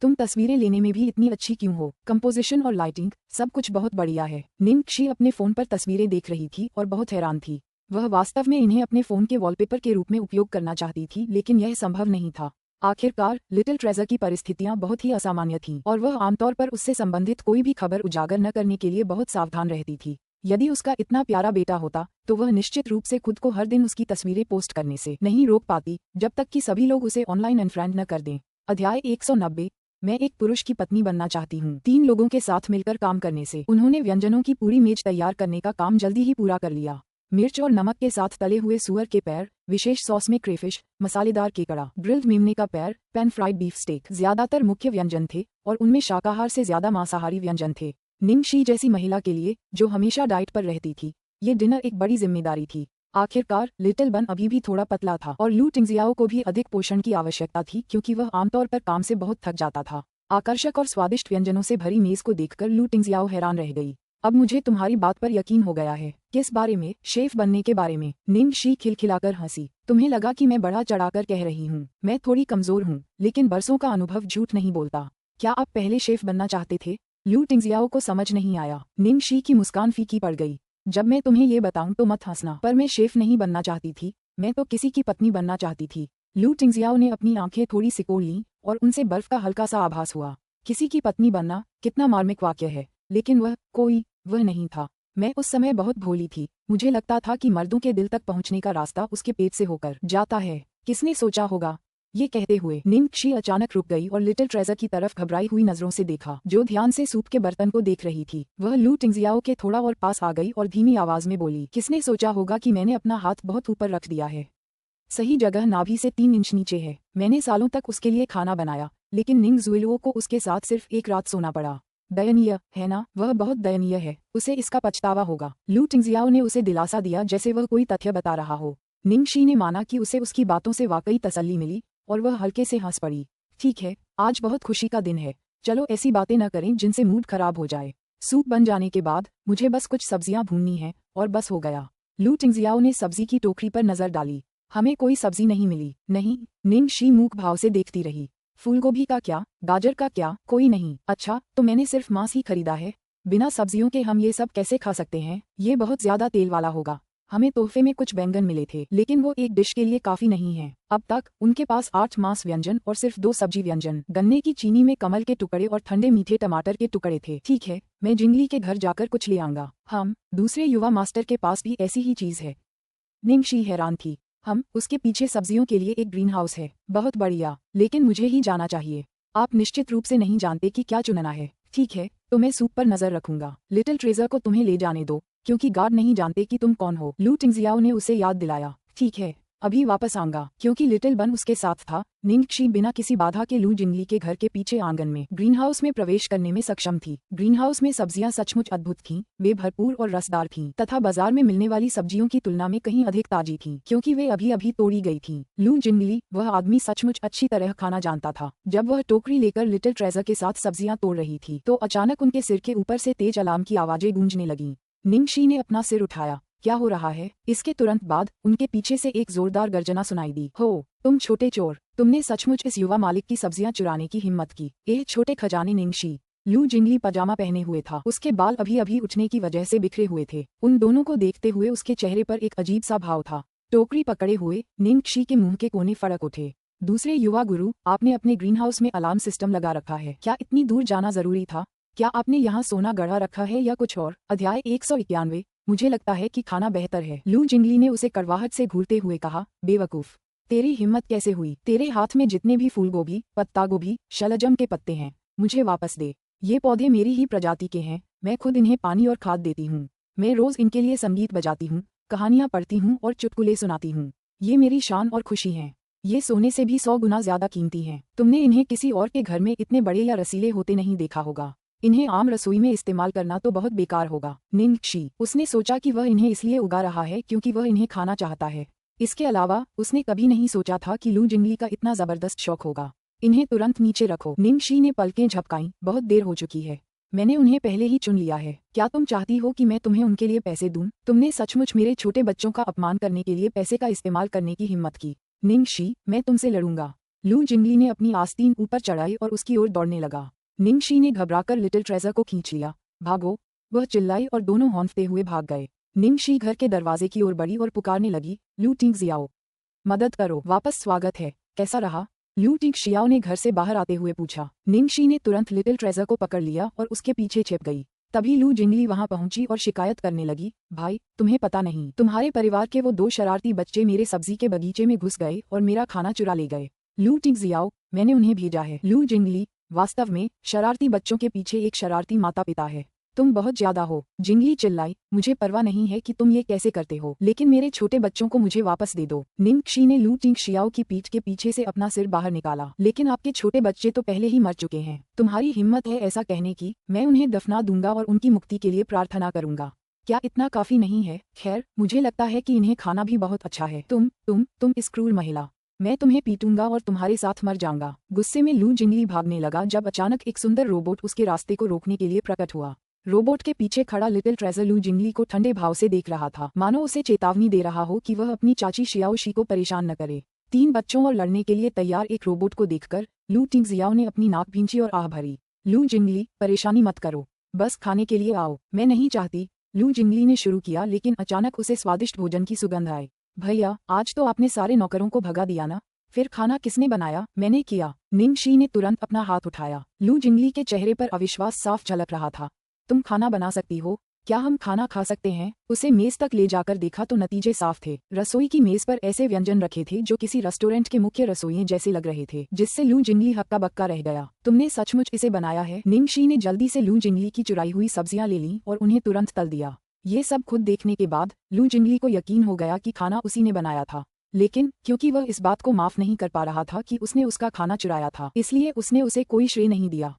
तुम तस्वीरें लेने में भी इतनी अच्छी क्यों हो? कंपोजिशन और लाइटिंग सब कुछ बहुत बढ़िया है। निंगशी अपने फोन पर तस्वीरें देख रही थी और बहुत हैरान थी। वह वास्तव में इन्हें अपने फोन के वॉलपेपर के रूप में उपयोग करना चाहती थी, लेकिन यह संभव नहीं था। आखिरकार लिटिल ट्रेजर की परिस्थितियां बहुत ही असामान्य थीं और वह आमतौर पर उससे संबंधित कोई भी खबर उजागर न करने के लिए बहुत सावधान रहती थी। यदि उसका इतना प्यारा बेटा होता तो वह निश्चित रूप से खुद को हर दिन उसकी तस्वीरें पोस्ट करने से नहीं रोक पाती, जब तक कि सभी लोग उसे ऑनलाइन अनफ्रेंड न कर दें। अध्याय 190। मैं एक पुरुष की पत्नी बनना चाहती हूँ। 3 लोगों के साथ मिलकर काम करने से उन्होंने व्यंजनों की पूरी मेज तैयार करने का काम जल्दी ही पूरा कर लिया। मिर्च और नमक के साथ तले हुए सुअर के पैर, विशेष सॉस में क्रेफिश, मसालेदार केकड़ा, ग्रिल्ड मेमने का पैर, पैन फ्राइड बीफ स्टेक ज्यादातर मुख्य व्यंजन थे और उनमें शाकाहार से ज्यादा मांसाहारी व्यंजन थे। निंगशी जैसी महिला के लिए, जो हमेशा डाइट पर रहती थी, ये डिनर एक बड़ी जिम्मेदारी थी। आखिरकार लिटिल बन अभी भी थोड़ा पतला था और लू टिंगजियाओ को भी अधिक पोषण की आवश्यकता थी, क्योंकि वह आमतौर पर काम से बहुत थक जाता था। आकर्षक और स्वादिष्ट व्यंजनों से भरी मेज को देखकर लू टिंगजियाओ हैरान रह गई। अब मुझे तुम्हारी बात पर यकीन हो गया है। किस बारे में? शेफ बनने के बारे में। निंगशी खिलखिलाकर हंसी। तुम्हें लगा कि मैं बढ़ा चढ़ाकर कह रही हूँ। मैं थोड़ी कमजोर हूँ, लेकिन बरसों का अनुभव झूठ नहीं बोलता। क्या आप पहले शेफ बनना चाहते थे? लू टिंगजियाओ को समझ नहीं आया। निंगशी की मुस्कान फीकी पड़ गई। जब मैं तुम्हें ये बताऊं तो मत हंसना, पर मैं शेफ नहीं बनना चाहती थी, मैं तो किसी की पत्नी बनना चाहती थी। लू टिंगजियाओ ने अपनी आंखें थोड़ी सिकोड़ लीं और उनसे बर्फ का हल्का सा आभास हुआ। किसी की पत्नी बनना कितना मार्मिक वाक्य है, लेकिन वह नहीं था। मैं उस समय बहुत भोली थी, मुझे लगता था कि मर्दों के दिल तक पहुंचने का रास्ता उसके पेट से होकर जाता है। किसने सोचा होगा। ये कहते हुए निंगक्षी अचानक रुक गई और लिटिल ट्रेजर की तरफ घबराई हुई नजरों से देखा, जो ध्यान से सूप के बर्तन को देख रही थी। वह लू टिंगजियाओ के थोड़ा और पास आ गई और धीमी आवाज में बोली, किसने सोचा होगा कि मैंने अपना हाथ बहुत ऊपर रख दिया है। सही जगह नाभि से 3 इंच नीचे है। मैंने सालों तक उसके लिए खाना बनाया, लेकिन निंग जुएलुओ को उसके साथ सिर्फ एक रात सोना पड़ा। दयनीय है ना। वह बहुत दयनीय है, उसे इसका पछतावा होगा। लू टिंगजियाओ ने उसे दिलासा दिया जैसे वह कोई तथ्य बता रहा हो। निंगशी ने माना कि उसे उसकी बातों से वाकई तसल्ली मिली और वह हल्के से हंस पड़ी। ठीक है, आज बहुत खुशी का दिन है, चलो ऐसी बातें न करें जिनसे मूड खराब हो जाए। सूप बन जाने के बाद मुझे बस कुछ सब्जियां भूननी है और बस हो गया। लू टिंगजियाओ ने सब्जी की टोकरी पर नजर डाली। हमें कोई सब्जी नहीं मिली। नहीं। निंगशी मूक भाव से देखती रही। फूलगोभी का क्या, गाजर का क्या, कोई नहीं। अच्छा, तो मैंने सिर्फ मांस ही खरीदा है। बिना सब्जियों के हम ये सब कैसे खा सकते हैं। ये बहुत ज्यादा तेल वाला होगा। हमें तोहफे में कुछ बैंगन मिले थे, लेकिन वो एक डिश के लिए काफी नहीं है। अब तक उनके पास 8 मांस व्यंजन और सिर्फ 2 सब्जी व्यंजन। गन्ने की चीनी में कमल के टुकड़े और ठंडे मीठे टमाटर के टुकड़े थे। ठीक है, मैं जिंगली के घर जाकर कुछ ले आऊंगा। हम दूसरे युवा मास्टर के पास भी ऐसी ही चीज है। निंगशी हैरान थी। हम उसके पीछे सब्जियों के लिए एक ग्रीन हाउस है। बहुत बढ़िया, लेकिन मुझे ही जाना चाहिए। आप निश्चित रूप से नहीं जानते कि क्या चुनना है। ठीक है, तो मैं सूप पर नजर रखूंगा। लिटिल ट्रेजर को तुम्हें ले जाने दो, क्योंकि गार्ड नहीं जानते कि तुम कौन हो। लू टिंगजियाओ ने उसे याद दिलाया। ठीक है, अभी वापस आऊंगा। क्योंकि लिटिल बन उसके साथ था, निंगक्षी बिना किसी बाधा के लू जिंगली के घर के पीछे आंगन में ग्रीनहाउस में प्रवेश करने में सक्षम थी। ग्रीनहाउस में सब्जियां सचमुच अद्भुत थीं, वे भरपूर और रसदार थीं तथा बाजार में मिलने वाली सब्जियों की तुलना में कहीं अधिक ताजी थीं, क्योंकि वे अभी अभी तोड़ी गई थीं। लू जिंगली, वह आदमी सचमुच अच्छी तरह खाना जानता था। जब वह टोकरी लेकर लिटिल ट्रेजर के साथ सब्जियां तोड़ रही थी, तो अचानक उनके सिर के ऊपर से तेज अलार्म की आवाजें गूंजने लगीं। निंगक्षी ने अपना सिर उठाया। क्या हो रहा है। इसके तुरंत बाद उनके पीछे से एक जोरदार गर्जना सुनाई दी। हो, तुम छोटे चोर, तुमने सचमुच इस युवा मालिक की सब्जियां चुराने की हिम्मत की। एह छोटे खजाने। निंगक्षी, लू जिंगली पजामा पहने हुए था। उसके बाल अभी अभी उठने की वजह से बिखरे हुए थे। उन दोनों को देखते हुए उसके चेहरे पर एक अजीब सा भाव था। टोकरी पकड़े हुए निंगक्षी के मुंह के कोने फड़क उठे। दूसरे युवा गुरु, आपने अपने ग्रीन हाउस में अलार्म सिस्टम लगा रखा है। क्या इतनी दूर जाना जरूरी था। क्या आपने यहाँ सोना गढ़ा रखा है या कुछ और। अध्याय 191। मुझे लगता है कि खाना बेहतर है। लू जिंगली ने उसे कड़वाहट से घूरते हुए कहा। बेवकूफ, तेरी हिम्मत कैसे हुई। तेरे हाथ में जितने भी फूलगोभी, पत्ता गोभी, शलजम के पत्ते हैं, मुझे वापस दे। ये पौधे मेरी ही प्रजाति के हैं, मैं खुद इन्हें पानी और खाद देती हूँ। मैं रोज इनके लिए संगीत बजाती हूँ, कहानियाँ पढ़ती हूँ और चुटकुले सुनाती हूँ। ये मेरी शान और खुशी है। ये सोने से भी 100 गुना ज्यादा कीमती हैं। तुमने इन्हें किसी और के घर में इतने बड़े या रसीले होते नहीं देखा होगा। इन्हें आम रसोई में इस्तेमाल करना तो बहुत बेकार होगा। निंगक्षी, उसने सोचा कि वह इन्हें इसलिए उगा रहा है क्योंकि वह इन्हें खाना चाहता है। इसके अलावा उसने कभी नहीं सोचा था कि लू जिंगली का इतना जबरदस्त शौक होगा। इन्हें तुरंत नीचे रखो। निंगक्षी ने पलकें झपकाईं। बहुत देर हो चुकी है, मैंने उन्हें पहले ही चुन लिया है। क्या तुम चाहती हो कि मैं तुम्हें उनके लिए पैसे दूं। तुमने सचमुच मेरे छोटे बच्चों का अपमान करने के लिए पैसे का इस्तेमाल करने की हिम्मत की। निंगक्षी, मैं तुमसे लड़ूंगा। लू जिंगली ने अपनी आस्तीन ऊपर चढ़ाई और उसकी ओर दौड़ने लगा। निंगक्षी ने घबराकर लिटिल ट्रेजर को खींच लिया। भागो, वह चिल्लाई और दोनों हौंफते हुए भाग गए। निंगक्षी घर के दरवाजे की ओर बढ़ी और पुकारने लगी। लू टिंगजियाओ, मदद करो, वापस स्वागत है, कैसा रहा। लू टिंगजियाओ ने घर से बाहर आते हुए पूछा। निंगक्षी ने तुरंत लिटिल ट्रेजर को पकड़ लिया और उसके पीछे छिप गई। तभी लू जिंगली वहां पहुंची और शिकायत करने लगी। भाई, तुम्हें पता नहीं, तुम्हारे परिवार के वो 2 शरारती बच्चे मेरे सब्जी के बगीचे में घुस गए और मेरा खाना चुरा ले गए। लू टिंगजियाओ, मैंने उन्हें भेजा है। लू जिंगली, वास्तव में शरारती बच्चों के पीछे एक शरारती माता पिता है। तुम बहुत ज्यादा हो। जिंगली चिल्लाई। मुझे परवाह नहीं है कि तुम ये कैसे करते हो, लेकिन मेरे छोटे बच्चों को मुझे वापस दे दो। निंगक्षी ने लू टिंगजियाओ की पीठ के पीछे से अपना सिर बाहर निकाला। लेकिन आपके छोटे बच्चे तो पहले ही मर चुके हैं। तुम्हारी हिम्मत है ऐसा कहने की। मैं उन्हें दफना दूंगा और उनकी मुक्ति के लिए प्रार्थना करूंगा। क्या इतना काफी नहीं है। खैर, मुझे लगता है कि इन्हें खाना भी बहुत अच्छा है। तुम इस क्रूर महिला, मैं तुम्हें पीटूंगा और तुम्हारे साथ मर जाऊंगा। गुस्से में लू जिंगली भागने लगा जब अचानक एक सुंदर रोबोट उसके रास्ते को रोकने के लिए प्रकट हुआ। रोबोट के पीछे खड़ा लिटिल ट्रेजर लू जिंगली को ठंडे भाव से देख रहा था, मानो उसे चेतावनी दे रहा हो कि वह अपनी चाची शियाओशी को परेशान न करे। 3 बच्चों और लड़ने के लिए तैयार एक रोबोट को देखकर लू टिंगजियाओ ने अपनी नाक भींची और आह भरी। लू जिंगली, परेशानी मत करो, बस खाने के लिए आओ। मैं नहीं चाहती, लू जिंगली ने शुरू किया, लेकिन अचानक उसे स्वादिष्ट भोजन की सुगंध आई। भैया, आज तो आपने सारे नौकरों को भगा दिया ना। फिर खाना किसने बनाया। मैंने किया। निंगक्षी ने तुरंत अपना हाथ उठाया। लू जिंगली के चेहरे पर अविश्वास साफ झलक रहा था। तुम खाना बना सकती हो, क्या हम खाना खा सकते हैं? उसे मेज तक ले जाकर देखा तो नतीजे साफ थे। रसोई की मेज पर ऐसे व्यंजन रखे थे जो किसी रेस्टोरेंट के मुख्य रसोइये जैसे लग रहे थे, जिससे लू जिंगली हक्का बक्का रह गया। तुमने सचमुच इसे बनाया है? निंगशी ने जल्दी से लू जिंगली की चुराई हुई सब्जियां ले लीं और उन्हें तुरंत तल दिया। ये सब खुद देखने के बाद लू जिंगली को यकीन हो गया कि खाना उसी ने बनाया था, लेकिन क्योंकि वह इस बात को माफ नहीं कर पा रहा था कि उसने उसका खाना चुराया था, इसलिए उसने उसे कोई श्रेय नहीं दिया।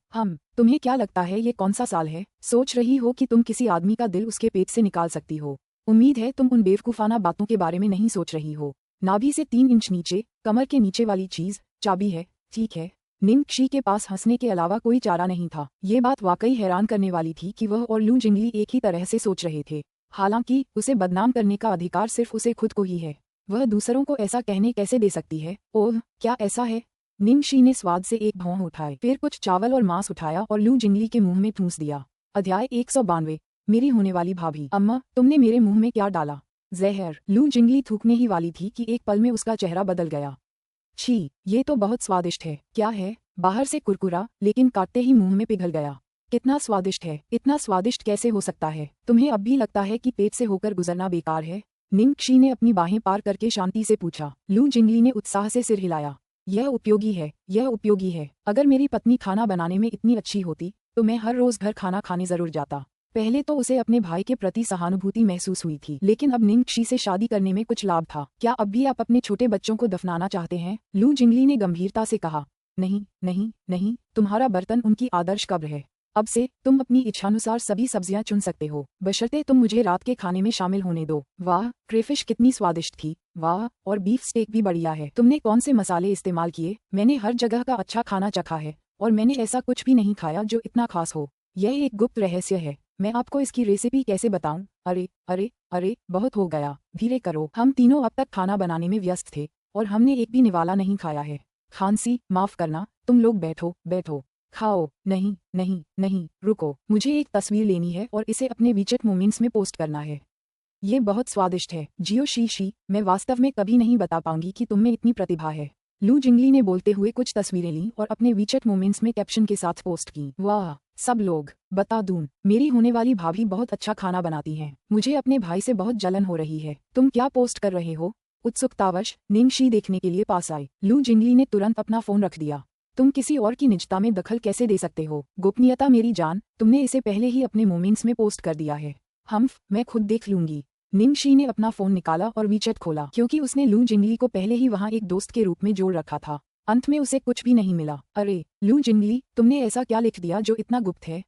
तुम्हें क्या लगता है ये कौन सा साल है? सोच रही हो कि तुम किसी आदमी का दिल उसके पेट से निकाल सकती हो। उम्मीद है तुम उन बेवकूफाना बातों के बारे में नहीं सोच रही हो। नाभि से 3 इंच नीचे, कमर के नीचे वाली चीज चाबी है, ठीक है। निंगशी के पास हंसने के अलावा कोई चारा नहीं था। ये बात वाकई हैरान करने वाली थी कि वह और लू जिंगली एक ही तरह से सोच रहे थे। हालांकि उसे बदनाम करने का अधिकार सिर्फ उसे खुद को ही है। वह दूसरों को ऐसा कहने कैसे दे सकती है? ओह, क्या ऐसा है? निंगशी ने स्वाद से एक भौं उठाए, फिर कुछ चावल और मांस उठाया और लू जिंगली के मुंह में ठूंस दिया। अध्याय 192। मेरी होने वाली भाभी। अम्मा, तुमने मेरे मुंह में क्या डाला? जहर। लू जिंगली थूकने ही वाली थी कि एक पल में उसका चेहरा बदल गया। छी, ये तो बहुत स्वादिष्ट है। क्या है? बाहर से कुरकुरा, लेकिन काटते ही मुंह में पिघल गया। कितना स्वादिष्ट है? इतना स्वादिष्ट कैसे हो सकता है? तुम्हें अब भी लगता है कि पेट से होकर गुजरना बेकार है? निंगशी ने अपनी बाहें पार करके शांति से पूछा। लू जिंगली ने उत्साह से सिर हिलाया। यह उपयोगी है, यह उपयोगी है। अगर मेरी पत्नी खाना बनाने में इतनी अच्छी होती तो मैं हर रोज घर खाना खाने जरूर जाता। पहले तो उसे अपने भाई के प्रति सहानुभूति महसूस हुई थी, लेकिन अब निंगशी से शादी करने में कुछ लाभ था। क्या अब भी आप अपने छोटे बच्चों को दफनाना चाहते हैं? लू जिंगली ने गंभीरता से कहा। नहीं नहीं नहीं, तुम्हारा बर्तन उनकी आदर्श कब्र है। अब से तुम अपनी इच्छानुसार सभी सब्जियां चुन सकते हो, बशर्ते तुम मुझे रात के खाने में शामिल होने दो। वाह, क्रेफिश कितनी स्वादिष्ट थी। वाह, और बीफ स्टेक भी बढ़िया है। तुमने कौन से मसाले इस्तेमाल किए? मैंने हर जगह का अच्छा खाना चखा है और मैंने ऐसा कुछ भी नहीं खाया जो इतना खास हो। यह एक गुप्त रहस्य है। मैं आपको इसकी रेसिपी कैसे बताऊं? अरे अरे अरे, बहुत हो गया, धीरे करो। हम तीनों अब तक खाना बनाने में व्यस्त थे और हमने एक भी निवाला नहीं खाया है। खांसी, माफ करना। तुम लोग बैठो बैठो, खाओ। नहीं नहीं नहीं, रुको, मुझे एक तस्वीर लेनी है और इसे अपने वीचेट मोमेंट्स में पोस्ट करना है। ये बहुत स्वादिष्ट है। जियो शी, मैं वास्तव में कभी नहीं बता पाऊंगी कि तुम में इतनी प्रतिभा है। लू जिंगली ने बोलते हुए कुछ तस्वीरें लीं और अपने वीचेट मोमेंट्स में कैप्शन के साथ पोस्ट की। वाह, सब लोग, बता दूं, मेरी होने वाली भाभी बहुत अच्छा खाना बनाती हैं। मुझे अपने भाई से बहुत जलन हो रही है। तुम क्या पोस्ट कर रहे हो? उत्सुकतावश निंगशी देखने के लिए पास आई। लू जिंगली ने तुरंत अपना फोन रख दिया। तुम किसी और की निजता में दखल कैसे दे सकते हो? गोपनीयता मेरी जान, तुमने इसे पहले ही अपने मोमेंट्स में पोस्ट कर दिया है। मैं खुद देख लूंगी। निंगशी ने अपना फोन निकाला और वीचेट खोला, क्योंकि उसने लू जिंगली को पहले ही वहां एक दोस्त के रूप में जोड़ रखा था। अंत में उसे कुछ भी नहीं मिला। अरे लू जिंगली, तुमने ऐसा क्या लिख दिया जो इतना गुप्त है?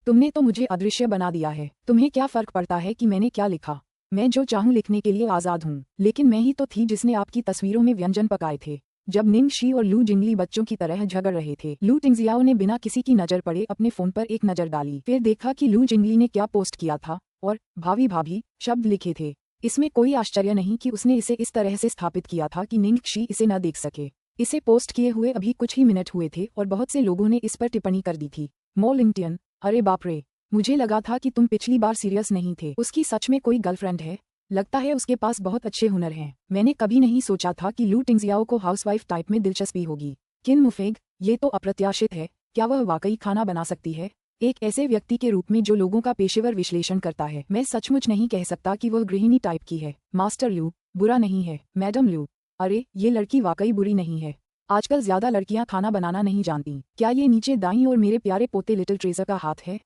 तुमने तो मुझे अदृश्य बना दिया है। तुम्हें क्या फर्क पड़ता है कि मैंने क्या लिखा? मैं जो चाहूं लिखने के लिए आजाद हूँ। लेकिन मैं ही तो थी जिसने आपकी तस्वीरों में व्यंजन पकाए थे। जब निंगशी और लू जिंगली बच्चों की तरह झगड़ रहे थे, लू टिंगजियाओ ने बिना किसी की नजर पड़े अपने फोन पर एक नजर डाली, फिर देखा कि लू जिंगली ने क्या पोस्ट किया था और भाभी भाभी शब्द लिखे थे। इसमें कोई आश्चर्य नहीं कि उसने इसे इस तरह से स्थापित किया था कि निंगशी इसे न देख सके। इसे पोस्ट किए हुए अभी कुछ ही मिनट हुए थे और बहुत से लोगों ने इस पर टिप्पणी कर दी थी। मोलिंगटियन, अरे बाप रे, मुझे लगा था कि तुम पिछली बार सीरियस नहीं थे। उसकी सच में कोई गर्लफ्रेंड है? लगता है उसके पास बहुत अच्छे हुनर हैं। मैंने कभी नहीं सोचा था कि लू टिंगजियाओ को हाउसवाइफ टाइप में दिलचस्पी होगी। किन मुफेग, ये तो अप्रत्याशित है। क्या वह वाकई खाना बना सकती है? एक ऐसे व्यक्ति के रूप में जो लोगों का पेशेवर विश्लेषण करता है, मैं सचमुच नहीं कह सकता कि वह गृहिणी टाइप की है। मास्टर लू, बुरा नहीं है। मैडम लू, अरे ये लड़की वाकई बुरी नहीं है। आजकल ज्यादा लड़कियां खाना बनाना नहीं जानती। क्या ये नीचे दाईं और मेरे प्यारे पोते लिटिल ट्रेजर का हाथ है?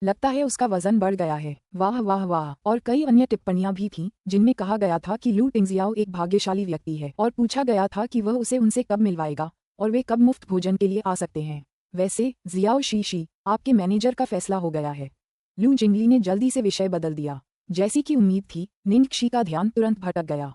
लगता है उसका वजन बढ़ गया है। वाह वाह वाह। और कई अन्य टिप्पणियां भी थीं जिनमें कहा गया था कि लू टिंगजियाओ एक भाग्यशाली व्यक्ति है और पूछा गया था कि वह उसे उनसे कब मिलवाएगा और वे कब मुफ्त भोजन के लिए आ सकते हैं। वैसे जियाओ शी, आपके मैनेजर का फैसला हो गया है। लू जिंगली ने जल्दी से विषय बदल दिया। जैसी कि उम्मीद थी, निंगशी का ध्यान तुरंत भटक गया।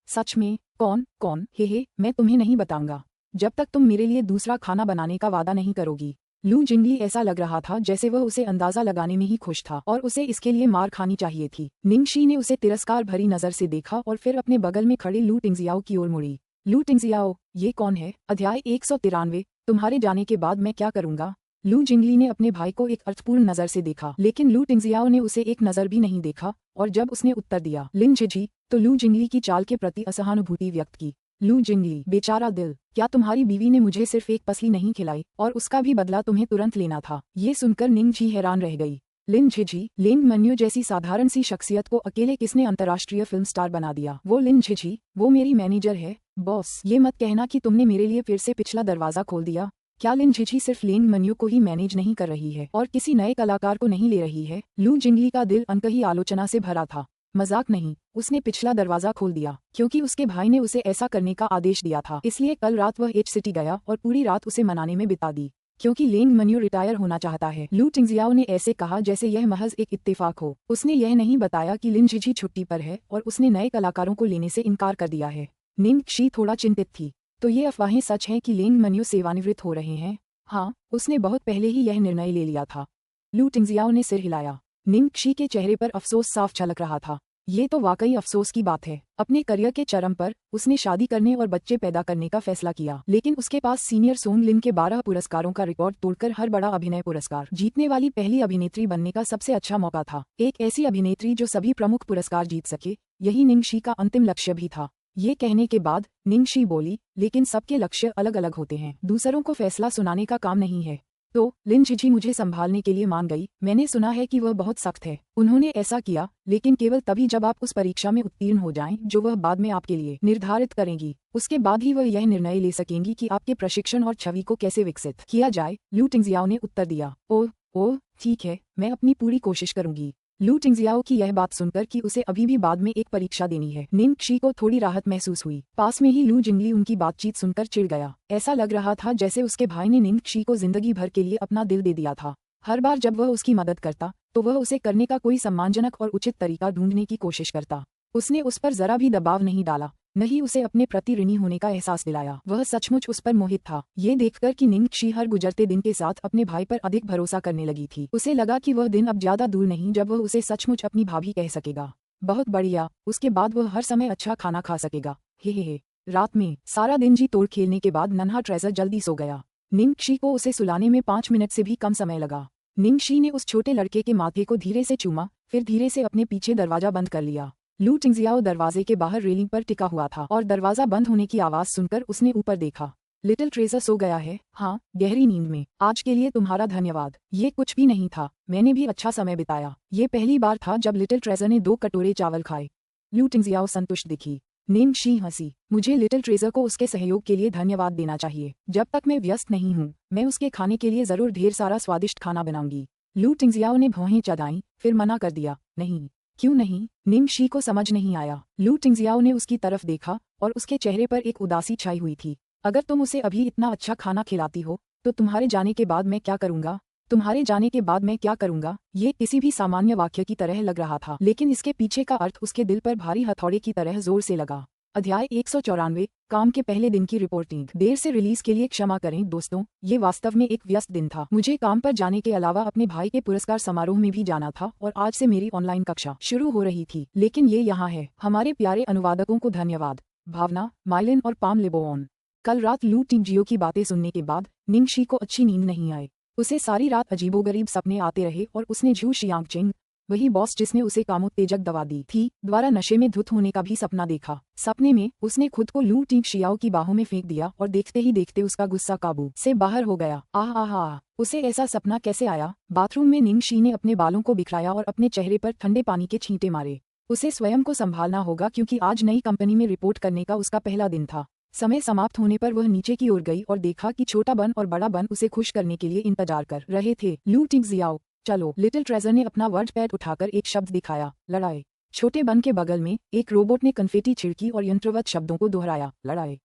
सच में? कौन? हे, मैं तुम्हें नहीं बताऊंगा जब तक तुम मेरे लिए दूसरा खाना बनाने का वादा नहीं करोगी। लू जिंगली ऐसा लग रहा था जैसे वह उसे अंदाजा लगाने में ही खुश था और उसे इसके लिए मार खानी चाहिए थी। निंगशी ने उसे तिरस्कार भरी नजर से देखा और फिर अपने बगल में खड़े लू टिंगजियाओ की ओर मुड़ी। लू टिंगजियाओ, ये कौन है? अध्याय 193। तुम्हारे जाने के बाद मैं क्या करूंगा? लू जिंगली ने अपने भाई को एक अर्थपूर्ण नजर से देखा, लेकिन लू टिंगजियाओ ने उसे एक नजर भी नहीं देखा और जब उसने उत्तर दिया लिन झिझी, तो लू जिंगली की चाल के प्रति असहानुभूति व्यक्त की। लू जिंगली, बेचारा दिल, क्या तुम्हारी बीवी ने मुझे सिर्फ एक पसली नहीं खिलाई और उसका भी बदला तुम्हें तुरंत लेना था? ये सुनकर निंगजी हैरान रह गई। लिन झिझी, लिंग मन्यू जैसी साधारण सी शख्सियत को अकेले किसने अंतर्राष्ट्रीय फिल्म स्टार बना दिया? वो लिन झिझी, वो मेरी मैनेजर है, बॉस। ये मत कहना कि तुमने मेरे लिए फिर से पिछला दरवाजा खोल दिया। क्या लिन झिझी सिर्फ लिंग मन्यू को ही मैनेज नहीं कर रही है और किसी नए कलाकार को नहीं ले रही है? लू जिंगली का दिल अनकही आलोचना से भरा था। मजाक नहीं, उसने पिछला दरवाजा खोल दिया क्योंकि उसके भाई ने उसे ऐसा करने का आदेश दिया था। इसलिए कल रात वह एच सिटी गया और पूरी रात उसे मनाने में बिता दी क्योंकि लिंग मन्यू रिटायर होना चाहता है। लू टिंगजियाओ ने ऐसे कहा जैसे यह महज एक इत्तेफाक हो। उसने यह नहीं बताया कि लिन झिझी छुट्टी पर है और उसने नए कलाकारों को लेने से इनकार कर दिया है। निंग शी थोड़ा चिंतित थी। तो ये अफवाहें सच हैं कि लिंग मन्यू सेवानिवृत्त हो रहे हैं? हाँ, उसने बहुत पहले ही यह निर्णय ले लिया था। लू टिंगजियाओ ने सिर हिलाया। निंग शी के चेहरे पर अफसोस साफ झलक रहा था। ये तो वाकई अफसोस की बात है। अपने करियर के चरम पर उसने शादी करने और बच्चे पैदा करने का फैसला किया, लेकिन उसके पास सीनियर सोंग लिन के 12 पुरस्कारों का रिकॉर्ड तोड़कर हर बड़ा अभिनय पुरस्कार जीतने वाली पहली अभिनेत्री बनने का सबसे अच्छा मौका था। एक ऐसी अभिनेत्री जो सभी प्रमुख पुरस्कार जीत सके, यही निंग शी का अंतिम लक्ष्य भी था। ये कहने के बाद निंग शी बोली, लेकिन सबके लक्ष्य अलग अलग होते हैं। दूसरों को फैसला सुनाने का काम नहीं है। तो लिन झिझी मुझे संभालने के लिए मान गई। मैंने सुना है कि वह बहुत सख्त है। उन्होंने ऐसा किया, लेकिन केवल तभी जब आप उस परीक्षा में उत्तीर्ण हो जाएं जो वह बाद में आपके लिए निर्धारित करेंगी। उसके बाद ही वह यह निर्णय ले सकेंगी कि आपके प्रशिक्षण और छवि को कैसे विकसित किया जाए। लू टिंगजियाओ ने उत्तर दिया। ओह, ठीक है, मैं अपनी पूरी कोशिश करूंगी। लू टिंगजियाओ की यह बात सुनकर कि उसे अभी भी बाद में एक परीक्षा देनी है, निंग शी को थोड़ी राहत महसूस हुई। पास में ही लू जिंगली उनकी बातचीत सुनकर चिढ़ गया। ऐसा लग रहा था जैसे उसके भाई ने निंग शी को जिंदगी भर के लिए अपना दिल दे दिया था। हर बार जब वह उसकी मदद करता तो वह उसे करने का कोई सम्मानजनक और उचित तरीका ढूंढने की कोशिश करता। उसने उस पर जरा भी दबाव नहीं डाला, न ही उसे अपने प्रति ऋणी होने का एहसास दिलाया। वह सचमुच उस पर मोहित था। ये देखकर कि निंग शी हर गुजरते दिन के साथ अपने भाई पर अधिक भरोसा करने लगी थी, उसे लगा कि वह दिन अब ज्यादा दूर नहीं जब वह उसे सचमुच अपनी भाभी कह सकेगा। बहुत बढ़िया, उसके बाद वह हर समय अच्छा खाना खा सकेगा। हे। रात में सारा दिन जी तोड़ खेलने के बाद नन्हा ट्रेजर जल्दी सो गया। निंग शी को उसे सुलाने में 5 मिनट से भी कम समय लगा। निंग शी ने उस छोटे लड़के के माथे को धीरे से चूमा, फिर धीरे से अपने पीछे दरवाजा बंद कर लिया। लू टिंगजियाओ दरवाजे के बाहर रेलिंग पर टिका हुआ था और दरवाजा बंद होने की आवाज सुनकर उसने ऊपर देखा। लिटिल ट्रेजर सो गया है? हाँ, गहरी नींद में। आज के लिए तुम्हारा धन्यवाद। ये कुछ भी नहीं था, मैंने भी अच्छा समय बिताया। ये पहली बार था जब लिटिल ट्रेजर ने 2 कटोरे चावल खाए। लू टिंगजियाओ संतुष्ट दिखी। निंग शी हंसी। मुझे लिटिल ट्रेजर को उसके सहयोग के लिए धन्यवाद देना चाहिए। जब तक मैं व्यस्त नहीं हूँ, मैं उसके खाने के लिए जरूर ढेर सारा स्वादिष्ट खाना बनाऊंगी। लू टिंगजियाओ ने भौहें चढ़ाईं, फिर मना कर दिया। नहीं। क्यों नहीं? निंग शी को समझ नहीं आया। लू टिंगजियाओ ने उसकी तरफ देखा और उसके चेहरे पर एक उदासी छाई हुई थी। अगर तुम उसे अभी इतना अच्छा खाना खिलाती हो, तो तुम्हारे जाने के बाद मैं क्या करूंगा? तुम्हारे जाने के बाद मैं क्या करूंगा? ये किसी भी सामान्य वाक्य की तरह लग रहा था, लेकिन इसके पीछे का अर्थ उसके दिल पर भारी हथौड़े की तरह जोर से लगा। अध्याय 194, काम के पहले दिन की रिपोर्टिंग। देर से रिलीज के लिए क्षमा करें दोस्तों, ये वास्तव में एक व्यस्त दिन था। मुझे काम पर जाने के अलावा अपने भाई के पुरस्कार समारोह में भी जाना था और आज से मेरी ऑनलाइन कक्षा शुरू हो रही थी, लेकिन ये यहाँ है। हमारे प्यारे अनुवादकों को धन्यवाद, भावना, माइलिन और पाम लिबोन। कल रात लू टिंगजियो की बातें सुनने के बाद निंग शी को अच्छी नींद नहीं आई। उसे सारी रात अजीबोगरीब सपने आते रहे और उसने झू शियांगचेंग, वही बॉस जिसने उसे कामोत्तेजक दवा दी थी, द्वारा नशे में धुत होने का भी सपना देखा। सपने में उसने खुद को लू टिंगजियाओ की बाहों में फेंक दिया और देखते ही देखते उसका गुस्सा काबू से बाहर हो गया। आहा, उसे ऐसा सपना कैसे आया? बाथरूम में निंग शी ने अपने बालों को बिखराया और अपने चेहरे पर ठंडे पानी के छींटे मारे। उसे स्वयं को संभालना होगा क्योंकि आज नई कंपनी में रिपोर्ट करने का उसका पहला दिन था। समय समाप्त होने पर वह नीचे की ओर गई और देखा कि छोटा बन और बड़ा बन उसे खुश करने के लिए इंतजार कर रहे थे। लू टिंगजियाओ, चलो। लिटिल ट्रेजर ने अपना वर्ड पैड उठाकर एक शब्द दिखाया, लड़ाई। छोटे बन के बगल में एक रोबोट ने कन्फेटी छिड़की और यंत्रवत शब्दों को दोहराया, लड़ाई,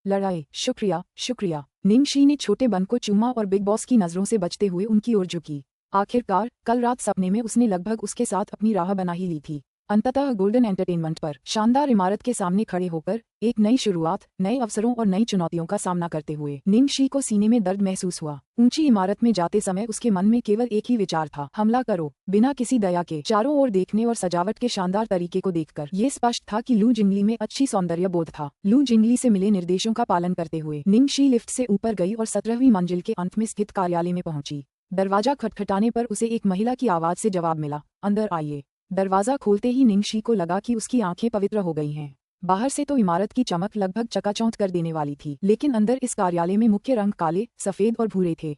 लड़ाई। शुक्रिया, शुक्रिया। निंग शी ने छोटे बन को चूमा और बिग बॉस की नजरों से बचते हुए उनकी ओर झुकी। आखिरकार कल रात सपने में उसने लगभग उसके साथ अपनी राह बना ही ली थी। अंततः गोल्डन एंटरटेनमेंट पर शानदार इमारत के सामने खड़े होकर एक नई शुरुआत, नए अवसरों और नई चुनौतियों का सामना करते हुए निंग शी को सीने में दर्द महसूस हुआ। ऊंची इमारत में जाते समय उसके मन में केवल एक ही विचार था, हमला करो। बिना किसी दया के चारों ओर देखने और सजावट के शानदार तरीके को देखकर ये स्पष्ट था कि लू जिंगली में अच्छी सौंदर्य बोध था। लू जिंगली से मिले निर्देशों का पालन करते हुए निंग शी लिफ्ट से ऊपर गई और 17वीं मंजिल के अंत में स्थित कार्यालय में पहुंची। दरवाजा खटखटाने पर उसे एक महिला की आवाज से जवाब मिला, अंदर आइए। दरवाजा खोलते ही निंग शी को लगा कि उसकी आंखें पवित्र हो गई हैं। बाहर से तो इमारत की चमक लगभग चकाचौंध कर देने वाली थी, लेकिन अंदर इस कार्यालय में मुख्य रंग काले, सफेद और भूरे थे।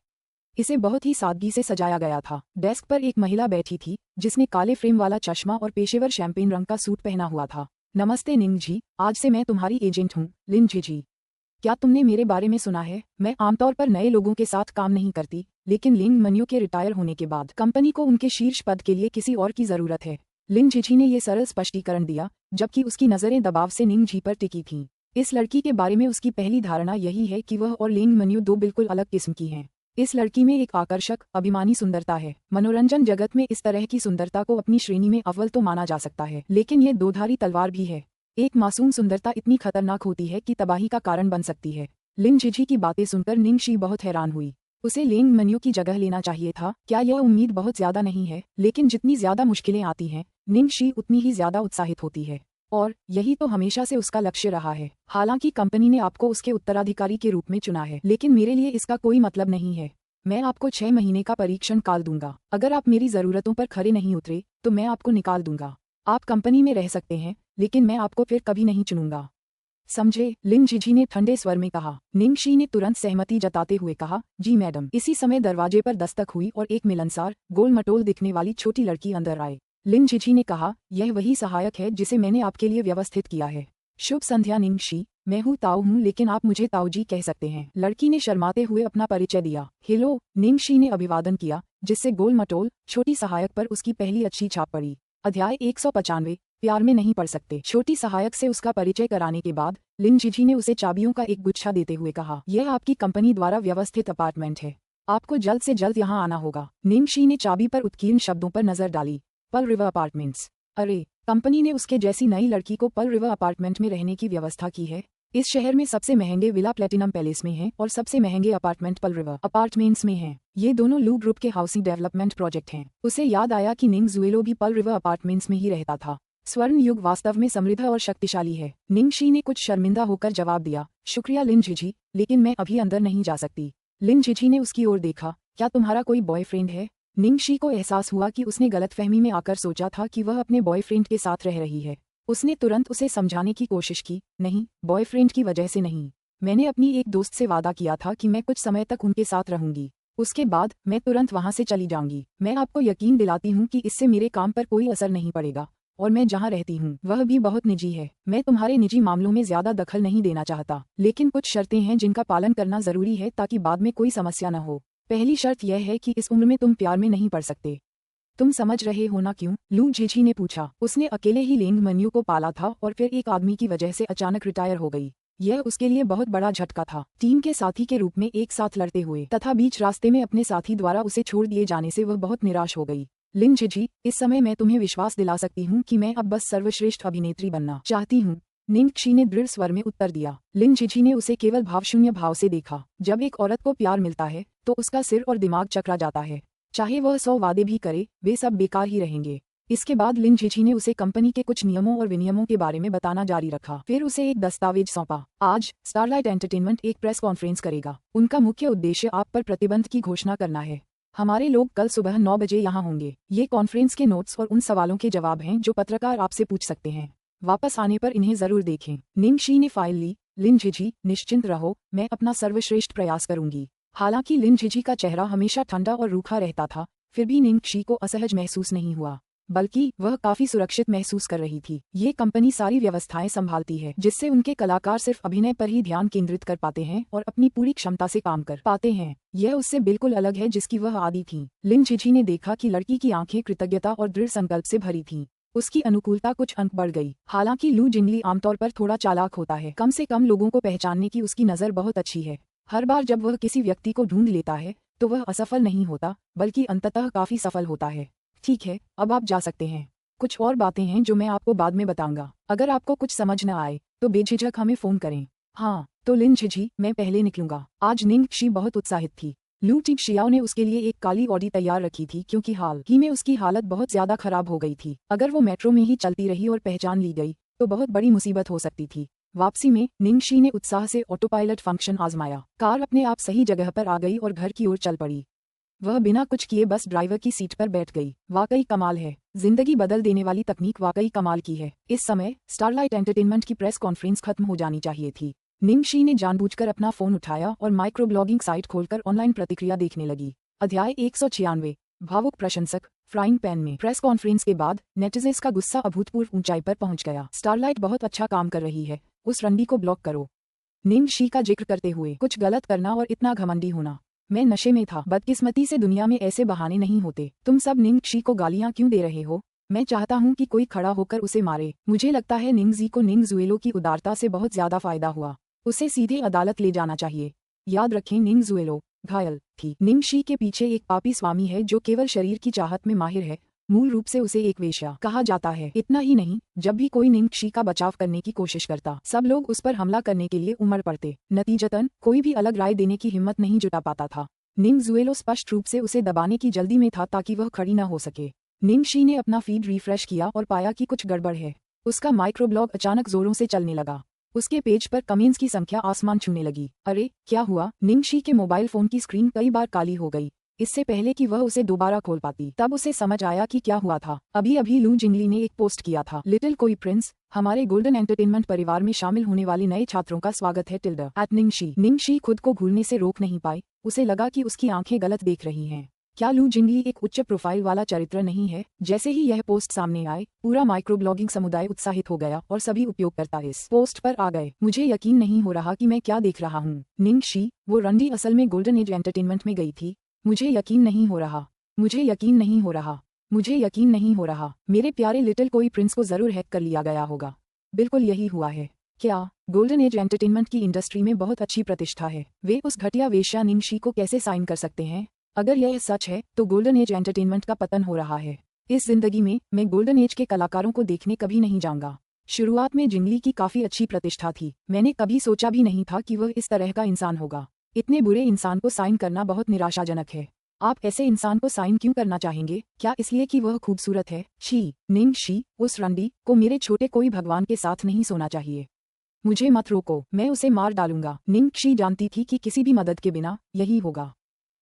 इसे बहुत ही सादगी से सजाया गया था। डेस्क पर एक महिला बैठी थी जिसने काले फ्रेम वाला चश्मा और पेशेवर शैंपेन रंग का सूट पहना हुआ था। नमस्ते निंग जी, आज से मैं तुम्हारी एजेंट हूँ, लिन जी। क्या तुमने मेरे बारे में सुना है? मैं आमतौर पर नए लोगों के साथ काम नहीं करती, लेकिन लिन मन्यू के रिटायर होने के बाद कंपनी को उनके शीर्ष पद के लिए किसी और की जरूरत है। लिन जी ने ये सरल स्पष्टीकरण दिया, जबकि उसकी नजरें दबाव से निंग जी पर टिकी थीं। इस लड़की के बारे में उसकी पहली धारणा यही है कि वह और लिन मन्यू दो बिल्कुल अलग किस्म की हैं। इस लड़की में एक आकर्षक, अभिमानी सुंदरता है। मनोरंजन जगत में इस तरह की सुंदरता को अपनी श्रेणी में अव्वल तो माना जा सकता है, लेकिन ये दोधारी तलवार भी है। एक मासूम सुंदरता इतनी खतरनाक होती है कि तबाही का कारण बन सकती है। लिन जी की बातें सुनकर निंग शी बहुत हैरान हुई। उसे लिंग मन्यू की जगह लेना चाहिए था। क्या यह उम्मीद बहुत ज्यादा नहीं है? लेकिन जितनी ज्यादा मुश्किलें आती हैं, निंग शी उतनी ही ज्यादा उत्साहित होती है। और यही तो हमेशा से उसका लक्ष्य रहा है। हालांकि कंपनी ने आपको उसके उत्तराधिकारी के रूप में चुना है, लेकिन मेरे लिए इसका कोई मतलब नहीं है। मैं आपको 6 महीने का परीक्षण काल दूंगा। अगर आप मेरी जरूरतों पर खरे नहीं उतरे तो मैं आपको निकाल दूंगा। आप कंपनी में रह सकते हैं, लेकिन मैं आपको फिर कभी नहीं चुनूंगा, समझे? लिन जी ने ठंडे स्वर में कहा। निंग शी ने तुरंत सहमति जताते हुए कहा, जी मैडम। इसी समय दरवाजे पर दस्तक हुई और एक मिलनसार, गोल मटोल दिखने वाली छोटी लड़की अंदर आए। लिन जी ने कहा, यह वही सहायक है जिसे मैंने आपके लिए व्यवस्थित किया है। शुभ संध्या निंग शी, मैं हूँ ताऊ हूँ, लेकिन आप मुझे ताऊ जी कह सकते हैं। लड़की ने शर्माते हुए अपना परिचय दिया। हेलो, निंग शी ने अभिवादन किया, जिससे गोल मटोल छोटी सहायक पर उसकी पहली अच्छी छाप पड़ी। अध्याय 195, प्यार में नहीं पड़ सकते। छोटी सहायक से उसका परिचय कराने के बाद लिन जी ने उसे चाबियों का एक गुच्छा देते हुए कहा, यह आपकी कंपनी द्वारा व्यवस्थित अपार्टमेंट है। आपको जल्द से जल्द यहाँ आना होगा। निंग शी ने चाबी पर उत्कीर्ण शब्दों पर नजर डाली। Pearl River apartments. अरे, कंपनी ने उसके जैसी नई लड़की को पर्ल रिवर अपार्टमेंट में रहने की व्यवस्था की है। इस शहर में सबसे महंगे विला प्लेटिनम पैलेस में हैं और सबसे महंगे अपार्टमेंट पर्ल रिवर अपार्टमेंट्स में हैं। ये दोनों लू ग्रुप के हाउसिंग डेवलपमेंट प्रोजेक्ट हैं। उसे याद आया कि निंग जुएलो भी पर्ल रिवर अपार्टमेंट्स में ही रहता था। स्वर्ण युग वास्तव में समृद्ध और शक्तिशाली है। निंग शी ने कुछ शर्मिंदा होकर जवाब दिया, शुक्रिया लिन जी, लेकिन मैं अभी अंदर नहीं जा सकती। लिन जी ने उसकी ओर देखा, क्या तुम्हारा कोई बॉयफ्रेंड है? निंग शी को एहसास हुआ कि उसने गलतफहमी में आकर सोचा था कि वह अपने बॉयफ्रेंड के साथ रह रही है। उसने तुरंत उसे समझाने की कोशिश की, नहीं, बॉयफ्रेंड की वजह से नहीं। मैंने अपनी एक दोस्त से वादा किया था कि मैं कुछ समय तक उनके साथ रहूंगी। उसके बाद मैं तुरंत वहां से चली जाऊंगी। मैं आपको यकीन दिलाती हूँ कि इससे मेरे काम पर कोई असर नहीं पड़ेगा, और मैं जहाँ रहती हूँ वह भी बहुत निजी है। मैं तुम्हारे निजी मामलों में ज्यादा दखल नहीं देना चाहता, लेकिन कुछ शर्तें हैं जिनका पालन करना जरूरी है ताकि बाद में कोई समस्या न हो। पहली शर्त यह है कि इस उम्र में तुम प्यार में नहीं पड़ सकते। तुम समझ रहे हो ना क्यों? लू जी ने पूछा। उसने अकेले ही लिंग मन्यू को पाला था और फिर एक आदमी की वजह से अचानक रिटायर हो गई। यह उसके लिए बहुत बड़ा झटका था। टीम के साथी के रूप में एक साथ लड़ते हुए तथा बीच रास्ते में अपने साथी द्वारा उसे छोड़ दिए जाने से वह बहुत निराश हो गई। लिन जी, इस समय मैं तुम्हें विश्वास दिला सकती हूँ कि मैं अब बस सर्वश्रेष्ठ अभिनेत्री बनना चाहती हूँ। निंग शी ने दृढ़ स्वर में उत्तर दिया। लिन जी ने उसे केवल भावशून्य भाव से देखा। जब एक औरत को प्यार मिलता है तो उसका सिर और दिमाग चकरा जाता है। चाहे वह 100 वादे भी करे, वे सब बेकार ही रहेंगे। इसके बाद लिन जी ने उसे कंपनी के कुछ नियमों और विनियमों के बारे में बताना जारी रखा। फिर उसे एक दस्तावेज सौंपा। आज स्टारलाइट एंटरटेनमेंट एक प्रेस कॉन्फ्रेंस करेगा। उनका मुख्य उद्देश्य आप पर प्रतिबंध की घोषणा करना है। हमारे लोग कल सुबह 9 बजे यहाँ होंगे। ये कॉन्फ्रेंस के नोट्स और उन सवालों के जवाब हैं जो पत्रकार आपसे पूछ सकते हैं। वापस आने पर इन्हें जरूर देखें। निंग शी ने फाइल ली। लिन जी, निश्चिंत रहो, मैं अपना सर्वश्रेष्ठ प्रयास करूंगी। हालांकि लिन जी का चेहरा हमेशा ठंडा और रूखा रहता था, फिर भी निंग शी को असहज महसूस नहीं हुआ, बल्कि वह काफी सुरक्षित महसूस कर रही थी। ये कंपनी सारी व्यवस्थाएं संभालती है, जिससे उनके कलाकार सिर्फ अभिनय पर ही ध्यान केंद्रित कर पाते हैं और अपनी पूरी क्षमता से काम कर पाते हैं। यह उससे बिल्कुल अलग है जिसकी वह आदी थी। लिन जी ने देखा कि लड़की की आंखें कृतज्ञता और दृढ़ संकल्प से भरी थीं। उसकी अनुकूलता कुछ अंक बढ़ गई। हालांकि लू जिंगली आमतौर पर थोड़ा चालाक होता है, कम से कम लोगों को पहचानने की उसकी नजर बहुत अच्छी है। हर बार जब वह किसी व्यक्ति को ढूंढ लेता है तो वह असफल नहीं होता, बल्कि अंततः काफी सफल होता है। ठीक है, अब आप जा सकते हैं। कुछ और बातें हैं जो मैं आपको बाद में बताऊंगा। अगर आपको कुछ समझ न आए तो बेझिझक हमें फोन करें। हाँ, तो लिन जी, मैं पहले निकलूंगा। आज निंग शी बहुत उत्साहित थी। लू शियाओ ने उसके लिए एक काली ऑडी तैयार रखी थी क्योंकि हाल ही में उसकी हालत बहुत ज्यादा खराब हो गई थी। अगर वो मेट्रो में ही चलती रही और पहचान ली गई तो बहुत बड़ी मुसीबत हो सकती थी। वापसी में निंग शी ने उत्साह से ऑटो पायलट फंक्शन आजमाया। कार अपने आप सही जगह पर आ गई और घर की ओर चल पड़ी। वह बिना कुछ किए बस ड्राइवर की सीट पर बैठ गई। वाकई कमाल है, जिंदगी बदल देने वाली तकनीक वाकई कमाल की है। इस समय स्टारलाइट एंटरटेनमेंट की प्रेस कॉन्फ्रेंस खत्म हो जानी चाहिए थी। निंग शी ने जानबूझकर अपना फोन उठाया और माइक्रो ब्लॉगिंग साइट खोलकर ऑनलाइन प्रतिक्रिया देखने लगी। अध्याय 196 भावुक प्रशंसक फ्राइंग पैन में। प्रेस कॉन्फ्रेंस के बाद नेटिजन्स का गुस्सा अभूतपूर्व ऊंचाई पर पहुंच गया। स्टारलाइट बहुत अच्छा काम कर रही है, उस रंडी को ब्लॉक करो। निंग शी का जिक्र करते हुए, कुछ गलत करना और इतना घमंडी होना। मैं नशे में था। बदकिस्मती से दुनिया में ऐसे बहाने नहीं होते। तुम सब निंग शी को गालियां क्यों दे रहे हो? मैं चाहता हूं कि कोई खड़ा होकर उसे मारे। मुझे लगता है निंग जी को निंग जुएलो की उदारता से बहुत ज्यादा फायदा हुआ। उसे सीधे अदालत ले जाना चाहिए। याद रखें, निंग जुएलो घायल थी। निंग शी के पीछे एक पापी स्वामी है जो केवल शरीर की चाहत में माहिर है। मूल रूप से उसे एक वेश्या कहा जाता है। इतना ही नहीं, जब भी कोई निंग शी का बचाव करने की कोशिश करता, सब लोग उस पर हमला करने के लिए उमड़ पड़ते। नतीजतन कोई भी अलग राय देने की हिम्मत नहीं जुटा पाता था। निंग जुएलो स्पष्ट रूप से उसे दबाने की जल्दी में था ताकि वह खड़ी न हो सके। निंग शी ने अपना फीड रिफ्रेश किया और पाया कि कुछ गड़बड़ है। उसका माइक्रोब्लॉग अचानक जोरों से चलने लगा। उसके पेज पर कमेंट्स की संख्या आसमान छूने लगी। अरे क्या हुआ? निंग शी के मोबाइल फोन की स्क्रीन कई बार काली हो गई। इससे पहले कि वह उसे दोबारा खोल पाती, तब उसे समझ आया कि क्या हुआ था। अभी अभी लू जिंगली ने एक पोस्ट किया था, लिटिल कोई प्रिंस, हमारे गोल्डन एंटरटेनमेंट परिवार में शामिल होने वाले नए छात्रों का स्वागत है Tilda at Ning Shi. Ning Shi खुद को घूरने से रोक नहीं पाई। उसे लगा कि उसकी आंखें गलत देख रही हैं। क्या लू जिंगली एक उच्च प्रोफाइल वाला चरित्र नहीं है? जैसे ही यह पोस्ट सामने आए, पूरा माइक्रोब्लॉगिंग समुदाय उत्साहित हो गया और सभी उपयोगकर्ता इस पोस्ट पर आ गए। मुझे यकीन नहीं हो रहा कि मैं क्या देख रहा हूँ। निंग शी, वो रंडी असल में गोल्डन एज एंटरटेनमेंट में गई थी। मुझे यकीन नहीं हो रहा। मुझे यकीन नहीं हो रहा। मुझे यकीन नहीं हो रहा। मेरे प्यारे लिटिल कोई प्रिंस को जरूर हैक कर लिया गया होगा। बिल्कुल यही हुआ है। क्या गोल्डन एज एंटरटेनमेंट की इंडस्ट्री में बहुत अच्छी प्रतिष्ठा है। वे उस घटिया वेश्या निंग शी को कैसे साइन कर सकते हैं? अगर यह सच है तो गोल्डन एज एंटरटेनमेंट का पतन हो रहा है। इस जिंदगी में मैं गोल्डन एज के कलाकारों को देखने कभी नहीं जाऊंगा। शुरुआत में जिंगली की काफी अच्छी प्रतिष्ठा थी। मैंने कभी सोचा भी नहीं था कि वह इस तरह का इंसान होगा। इतने बुरे इंसान को साइन करना बहुत निराशाजनक है। आप ऐसे इंसान को साइन क्यों करना चाहेंगे? क्या इसलिए कि वह खूबसूरत है? शी, निंग शी, उस रंडी को मेरे छोटे कोई भगवान के साथ नहीं सोना चाहिए। मुझे मत रोको, मैं उसे मार डालूंगा। निंग शी जानती थी कि किसी भी मदद के बिना यही होगा।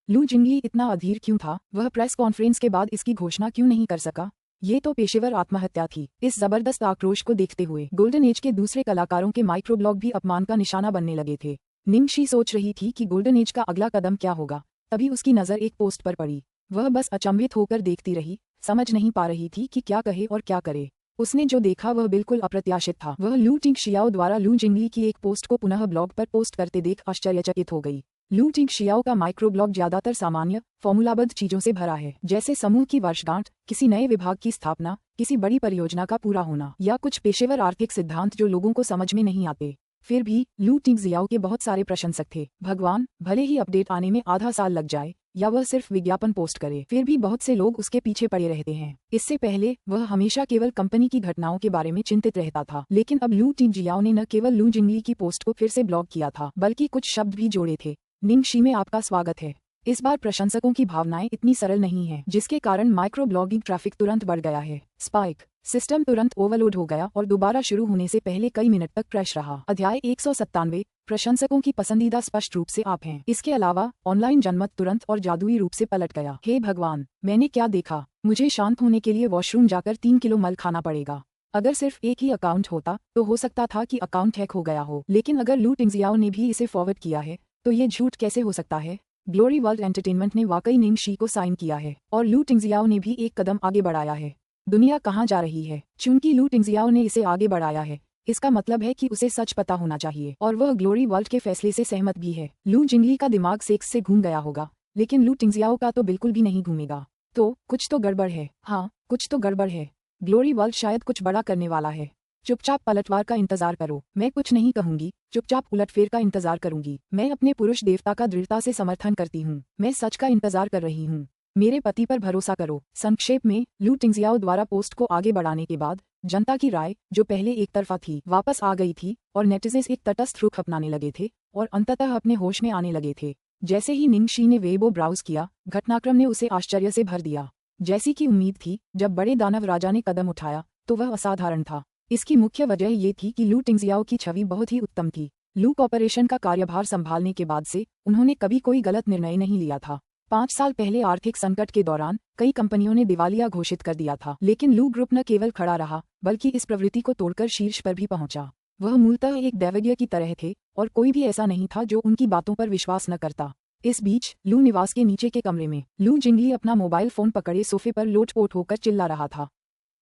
लू जिंगली इतना अधीर क्यों था? वह प्रेस कॉन्फ्रेंस के बाद इसकी घोषणा क्यों नहीं कर सका? ये तो पेशेवर आत्महत्या थी। इस जबरदस्त आक्रोश को देखते हुए गोल्डन एज के दूसरे कलाकारों के माइक्रोब्लॉग भी अपमान का निशाना बनने लगे थे। निंग शी सोच रही थी कि गोल्डन एज का अगला कदम क्या होगा। तभी उसकी नज़र एक पोस्ट पर पड़ी। वह बस अचंभित होकर देखती रही, समझ नहीं पा रही थी कि क्या कहे और क्या करे। उसने जो देखा वह बिल्कुल अप्रत्याशित था। वह लू टिंग शियाओ द्वारा लू जिंगली की एक पोस्ट को पुनः ब्लॉग पर पोस्ट करते देख आश्चर्यचकित हो गई। लू टिंग शियाओ का माइक्रोब्लॉग ज्यादातर सामान्य, फॉर्मूलाबद्ध चीजों से भरा है, जैसे समूह की वर्षगांठ, किसी नए विभाग की स्थापना, किसी बड़ी परियोजना का पूरा होना, या कुछ पेशेवर आर्थिक सिद्धांत जो लोगों को समझ में नहीं आते। फिर भी लू टिंग जियाओ के बहुत सारे प्रशंसक थे। भगवान, भले ही अपडेट आने में आधा साल लग जाए या वह सिर्फ विज्ञापन पोस्ट करे, फिर भी बहुत से लोग उसके पीछे पड़े रहते हैं। इससे पहले वह हमेशा केवल कंपनी की घटनाओं के बारे में चिंतित रहता था, लेकिन अब लू टिंग जियाओ ने न केवल लू जिंगली की पोस्ट को फिर से ब्लॉक किया था, बल्कि कुछ शब्द भी जोड़े थे। निंग शी में आपका स्वागत है। इस बार प्रशंसकों की भावनाएं इतनी सरल नहीं है, जिसके कारण माइक्रो ब्लॉगिंग ट्रैफिक तुरंत बढ़ गया है। स्पाइक, सिस्टम तुरंत ओवरलोड हो गया और दोबारा शुरू होने से पहले कई मिनट तक क्रैश रहा। अध्याय 197 प्रशंसकों की पसंदीदा स्पष्ट रूप से आप हैं। इसके अलावा ऑनलाइन जनमत तुरंत और जादुई रूप से पलट गया। हे भगवान, मैंने क्या देखा? मुझे शांत होने के लिए वॉशरूम जाकर 3 किलो मल खाना पड़ेगा। अगर सिर्फ एक ही अकाउंट होता तो हो सकता था कि अकाउंट हैक हो गया हो, लेकिन अगर लू टिंग जियाओ ने भी इसे फॉरवर्ड किया है तो ये झूठ कैसे हो सकता है? ग्लोरी वर्ल्ड एंटरटेनमेंट ने वाकई निंग शी को साइन किया है और लू टिंग जियाओ ने भी एक कदम आगे बढ़ाया है। दुनिया कहाँ जा रही है? चूंकि लू टिंग जियाओ ने इसे आगे बढ़ाया है, इसका मतलब है कि उसे सच पता होना चाहिए और वह ग्लोरी वर्ल्ड के फैसले से सहमत भी है। लू जिंगली का दिमाग सेक्स से घूम गया होगा, लेकिन लू टिंग जियाओ का तो बिल्कुल भी नहीं घूमेगा। तो कुछ तो गड़बड़ है। हाँ, कुछ तो गड़बड़ है। ग्लोरी वर्ल्ड शायद कुछ बड़ा करने वाला है। चुपचाप पलटवार का इंतजार करो। मैं कुछ नहीं कहूंगी, चुपचाप उलटफेर का इंतजार करूंगी। मैं अपने पुरुष देवता का दृढ़ता से समर्थन करती हूँ। मैं सच का इंतजार कर रही हूँ। मेरे पति पर भरोसा करो। संक्षेप में, लू टिंग जियाओ द्वारा पोस्ट को आगे बढ़ाने के बाद जनता की राय, जो पहले एक तरफा थी, वापस आ गई थी और नेटिजन्स एक तटस्थ रुख अपनाने लगे थे और अंततः अपने होश में आने लगे थे। जैसे ही निंग शी ने वेबो ब्राउज किया, घटनाक्रम ने उसे आश्चर्य से भर दिया। जैसी की उम्मीद थी, जब बड़े दानव राजा ने कदम उठाया तो वह असाधारण था। इसकी मुख्य वजह ये थी कि लू टिंग जियाओ की छवि बहुत ही उत्तम थी। लू कॉर्पोरेशन का कार्यभार संभालने के बाद से उन्होंने कभी कोई गलत निर्णय नहीं लिया था। 5 साल पहले आर्थिक संकट के दौरान कई कंपनियों ने दिवालिया घोषित कर दिया था, लेकिन लू ग्रुप न केवल खड़ा रहा बल्कि इस प्रवृत्ति को तोड़कर शीर्ष पर भी पहुंचा। वह मूलतः एक दैवज्ञ की तरह थे और कोई भी ऐसा नहीं था जो उनकी बातों पर विश्वास न करता। इस बीच लू निवास के नीचे के कमरे में लू जिंगली अपना मोबाइल फोन पकड़े सोफे पर लोटपोट होकर चिल्ला रहा था।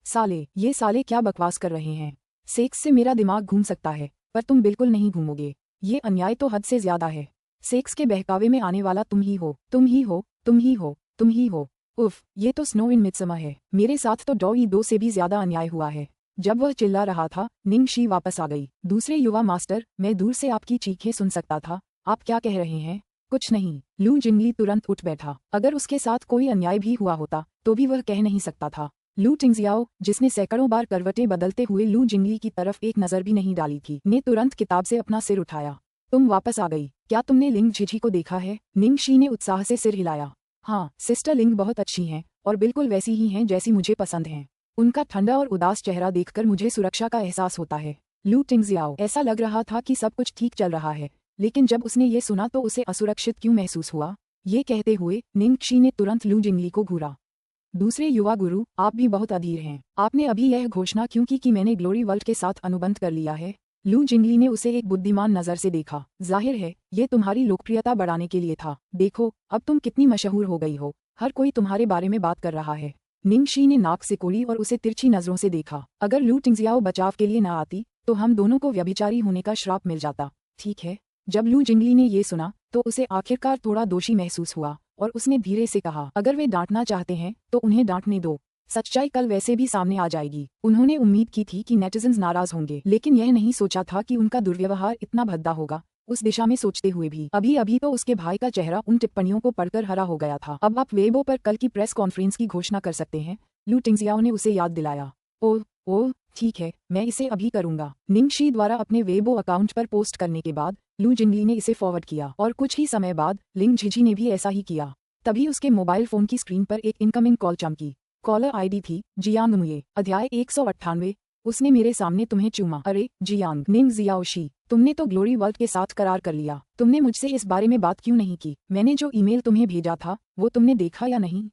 साले, ये साले क्या बकवास कर रहे हैं। सेक्स से मेरा दिमाग घूम सकता है, पर तुम बिल्कुल नहीं घूमोगे। ये अन्याय तो हद से ज्यादा है। सेक्स के बहकावे में आने वाला तुम ही हो, तुम ही हो, तुम ही हो, तुम ही हो। उफ, ये तो स्नो इन मिडसमर है। मेरे साथ तो डॉई 2 से भी ज्यादा अन्याय हुआ है। जब वह चिल्ला रहा था, निंगशी वापस आ गई। दूसरे युवा मास्टर, मैं दूर से आपकी चीखें सुन सकता था। आप क्या कह रहे हैं? कुछ नहीं। लू जिंगली तुरंत उठ बैठा। अगर उसके साथ कोई अन्याय भी हुआ होता तो भी वह कह नहीं सकता था। लू टिंगजियाओ, जिसने सैकड़ों बार करवटें बदलते हुए लू जिंगली की तरफ एक नजर भी नहीं डाली थी, ने तुरंत किताब से अपना सिर उठाया। तुम वापस आ गई। क्या तुमने लिंग झिझी को देखा है? निंगशी ने उत्साह से सिर हिलाया। हाँ, सिस्टर लिंग बहुत अच्छी हैं और बिल्कुल वैसी ही हैं जैसी मुझे पसंद हैं। उनका ठंडा और उदास चेहरा देखकर मुझे सुरक्षा का एहसास होता है। लू टिंगजियाओ, ऐसा लग रहा था कि सब कुछ ठीक चल रहा है, लेकिन जब उसने ये सुना तो उसे असुरक्षित क्यों महसूस हुआ? ये कहते हुए निंगशी ने तुरंत लू जिंगली को घूरा। दूसरे युवा गुरु, आप भी बहुत अधीर हैं। आपने अभी यह घोषणा क्यों की कि मैंने ग्लोरी वर्ल्ड के साथ अनुबंध कर लिया है? लू जिंगली ने उसे एक बुद्धिमान नजर से देखा। जाहिर है, ये तुम्हारी लोकप्रियता बढ़ाने के लिए था। देखो, अब तुम कितनी मशहूर हो गई हो। हर कोई तुम्हारे बारे में बात कर रहा है। निंगशी ने नाक सिकोड़ी और उसे तिरछी नजरों से देखा। अगर लू टिंगजियाओ बचाव के लिए न आती तो हम दोनों को व्यभिचारी होने का श्राप मिल जाता। ठीक है। जब लू जिंगली ने ये सुना तो उसे आखिरकार थोड़ा दोषी महसूस हुआ और उसने धीरे से कहा, अगर वे डांटना चाहते हैं तो उन्हें डांटने दो। सच्चाई कल वैसे भी सामने आ जाएगी। उन्होंने उम्मीद की थी कि नेटिजन्स नाराज होंगे, लेकिन यह नहीं सोचा था कि उनका दुर्व्यवहार इतना भद्दा होगा। उस दिशा में सोचते हुए भी अभी अभी तो उसके भाई का चेहरा उन टिप्पणियों को पढ़कर हरा हो गया था। अब आप वेबो पर कल की प्रेस कॉन्फ्रेंस की घोषणा कर सकते हैं, लू टिंगजियाओ ने उसे याद दिलाया। ओह ठीक है, मैं इसे अभी करूंगा। निंगशी द्वारा अपने वेबो अकाउंट पर पोस्ट करने के बाद लू जिंगली ने इसे फॉरवर्ड किया और कुछ ही समय बाद लिंग झिझी ने भी ऐसा ही किया। तभी उसके मोबाइल फोन की स्क्रीन पर एक इनकमिंग कॉल चमकी। कॉलर आईडी थी जियांग मुये। अध्याय 198। उसने मेरे सामने तुम्हें चूमा। अरे जियांग, निंग जियाओशी, तुमने तो ग्लोरी वर्ल्ड के साथ करार कर लिया। तुमने मुझसे इस बारे में बात क्यों नहीं की? मैंने जो ईमेल तुम्हें भेजा था वो तुमने देखा या नहीं?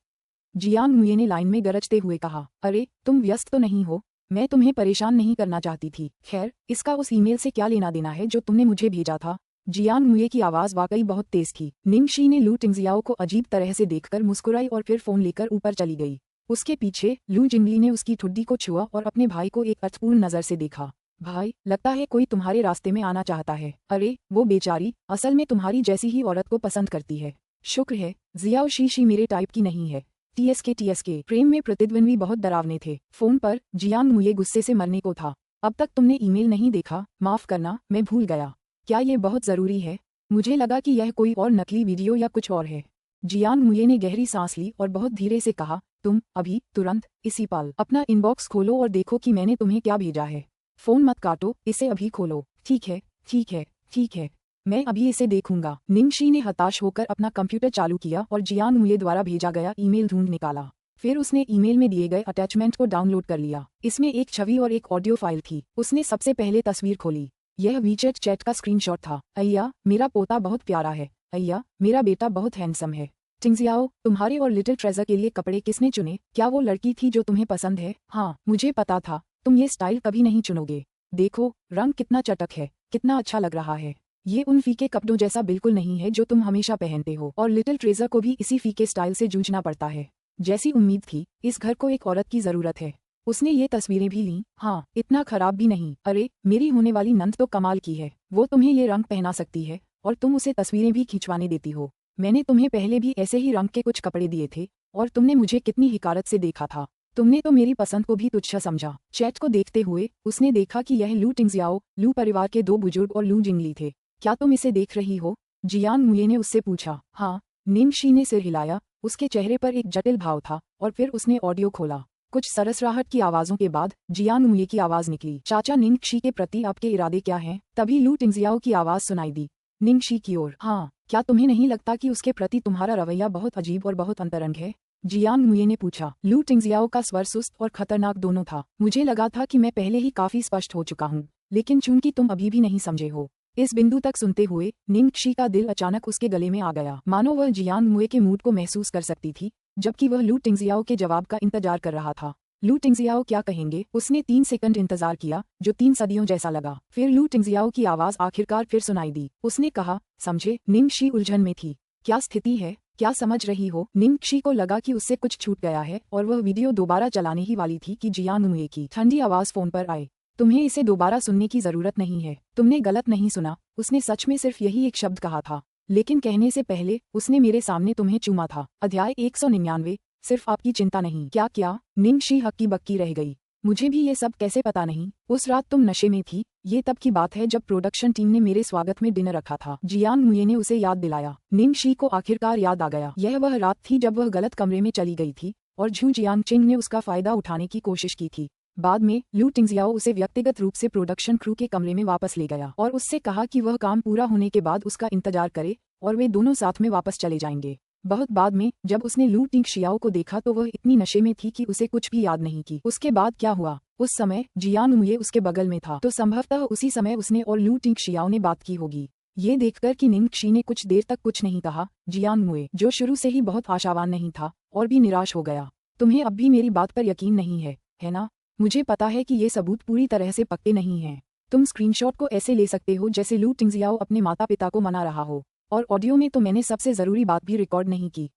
जियांग मुये ने लाइन में गरजते हुए कहा। अरे, तुम व्यस्त तो नहीं हो? मैं तुम्हें परेशान नहीं करना चाहती थी। खैर, इसका उस ईमेल से क्या लेना देना है जो तुमने मुझे भेजा था? जियांग मुये की आवाज वाकई बहुत तेज थी। निंगशी ने लू टिंगजियाओ को अजीब तरह से देखकर मुस्कुराई और फिर फोन लेकर ऊपर चली गई। उसके पीछे लू जिंगली ने उसकी ठुड्डी को छुआ और अपने भाई को एक अर्थपूर्ण नजर से देखा। भाई, लगता है कोई तुम्हारे रास्ते में आना चाहता है। अरे, वो बेचारी असल में तुम्हारी जैसी ही औरत को पसंद करती है। शुक्र है जियाओ शी मेरे टाइप की नहीं है। टीएसके प्रेम में प्रतिद्वंद्वी बहुत डरावने थे। फोन पर जियांग मुये गुस्से से मरने को था। अब तक तुमने ईमेल नहीं देखा? माफ करना, मैं भूल गया। क्या ये बहुत जरूरी है? मुझे लगा कि यह कोई और नकली वीडियो या कुछ और है। जियांग मुये ने गहरी सांस ली और बहुत धीरे से कहा, तुम अभी तुरंत इसी पल अपना इनबॉक्स खोलो और देखो कि मैंने तुम्हें क्या भेजा है। फोन मत काटो, इसे अभी खोलो। ठीक है, ठीक है, ठीक है, मैं अभी इसे देखूंगा। निंगशी ने हताश होकर अपना कंप्यूटर चालू किया और जियांग मुये द्वारा भेजा गया ईमेल ढूंढ निकाला। फिर उसने ईमेल में दिए गए अटैचमेंट को डाउनलोड कर लिया। इसमें एक छवि और एक ऑडियो फाइल थी। उसने सबसे पहले तस्वीर खोली। यह वीचैट चैट का स्क्रीनशॉट था। अय्या, मेरा पोता बहुत प्यारा है। अय्या, मेरा बेटा बहुत हैंडसम है। टिंगजियाओ, तुम्हारे और लिटिल ट्रेजर के लिए कपड़े किसने चुने? क्या वो लड़की थी जो तुम्हें पसंद है? हाँ, मुझे पता था तुम ये स्टाइल कभी नहीं चुनोगे। देखो, रंग कितना चटक है, कितना अच्छा लग रहा है। ये उन फीके कपड़ों जैसा बिल्कुल नहीं है जो तुम हमेशा पहनते हो, और लिटिल ट्रेजर को भी इसी फीके स्टाइल से जूझना पड़ता है। जैसी उम्मीद थी, इस घर को एक औरत की जरूरत है। उसने ये तस्वीरें भी लीं। हाँ, इतना खराब भी नहीं। अरे, मेरी होने वाली नंद तो कमाल की है। वो तुम्हें ये रंग पहना सकती है और तुम उसे तस्वीरें भी खिंचवाने देती हो। मैंने तुम्हें पहले भी ऐसे ही रंग के कुछ कपड़े दिए थे और तुमने मुझे कितनी हिकारत से देखा था। तुमने तो मेरी पसंद को भी तुच्छ समझा। चैट को देखते हुए उसने देखा कि यह लू टिंगजियाओ, लू परिवार के 2 बुजुर्ग और लू जिंगली थे। क्या तुम इसे देख रही हो? जियांग मुये ने उससे पूछा। हाँ, निंगशी ने सिर हिलाया। उसके चेहरे पर एक जटिल भाव था और फिर उसने ऑडियो खोला। कुछ सरसराहट की आवाजों के बाद जियांग मुये की आवाज निकली। चाचा, निंगशी के प्रति आपके इरादे क्या हैं? तभी लू टिंगजियाओ की आवाज सुनाई दी, निंगशी की ओर। हाँ, क्या तुम्हें नहीं लगता कि उसके प्रति तुम्हारा रवैया बहुत अजीब और बहुत अंतरंग है? जियांग मुये ने पूछा। लू टिंगजियाओ का स्वर सुस्त और खतरनाक दोनों था। मुझे लगा था कि मैं पहले ही काफी स्पष्ट हो चुका हूँ, लेकिन चूंकि तुम अभी भी नहीं समझे हो। इस बिंदु तक सुनते हुए निंगशी का दिल अचानक उसके गले में आ गया, मानो वह जियांग मुये के मूड को महसूस कर सकती थी, जबकि वह लू टिंगजियाओ के जवाब का इंतजार कर रहा था। लू टिंगजियाओ क्या कहेंगे? उसने 3 सेकंड इंतजार किया, जो 3 सदियों जैसा लगा। फिर लू टिंगजियाओ की आवाज आखिरकार फिर सुनाई दी। उसने कहा, समझे? निंगशी उलझन में थी। क्या स्थिति है, क्या समझ रही हो? निंगक्षी को लगा कि उससे कुछ छूट गया है और वह वीडियो दोबारा चलाने ही वाली थी कि जियान मुए की ठंडी आवाज फोन पर आए। तुम्हें इसे दोबारा सुनने की जरूरत नहीं है, तुमने गलत नहीं सुना, उसने सच में सिर्फ यही एक शब्द कहा था, लेकिन कहने से पहले उसने मेरे सामने तुम्हें चूमा था। अध्याय 199, सिर्फ आपकी चिंता नहीं। क्या? निंगक्षी हक्की बक्की रह गई। मुझे भी ये सब कैसे पता नहीं, उस रात तुम नशे में थी। ये तब की बात है जब प्रोडक्शन टीम ने मेरे स्वागत में डिनर रखा था। जियान मुये ने उसे याद दिलाया। निंगक्षी को आखिरकार याद आ गया। यह वह रात थी जब वह गलत कमरे में चली गई थी और झू जियांगचिंग ने उसका फायदा उठाने की कोशिश की थी। बाद में लू टिंगजियाओ उसे व्यक्तिगत रूप से प्रोडक्शन क्रू के कमरे में वापस ले गया और उससे कहा कि वह काम पूरा होने के बाद उसका इंतजार करे और वे दोनों साथ में वापस चले जाएंगे। बहुत बाद में जब उसने लू टिंगजियाओ को देखा तो वह इतनी नशे में थी कि उसे कुछ भी याद नहीं की। उसके बाद क्या हुआ? उस समय जियान मुये उसके बगल में था, तो संभवतः उसी समय उसने और लू टिंगजियाओ ने बात की होगी। ये देखकर कि निंगक्षी ने कुछ देर तक कुछ नहीं कहा, जियान मुये, जो शुरू से ही बहुत आशावान नहीं था, और भी निराश हो गया। तुम्हें अब भी मेरी बात पर यकीन नहीं है ना? मुझे पता है कि ये सबूत पूरी तरह से पक्के नहीं हैं। तुम स्क्रीनशॉट को ऐसे ले सकते हो जैसे लू टिंगजियाओ अपने माता पिता को मना रहा हो, और ऑडियो में तो मैंने सबसे जरूरी बात भी रिकॉर्ड नहीं की।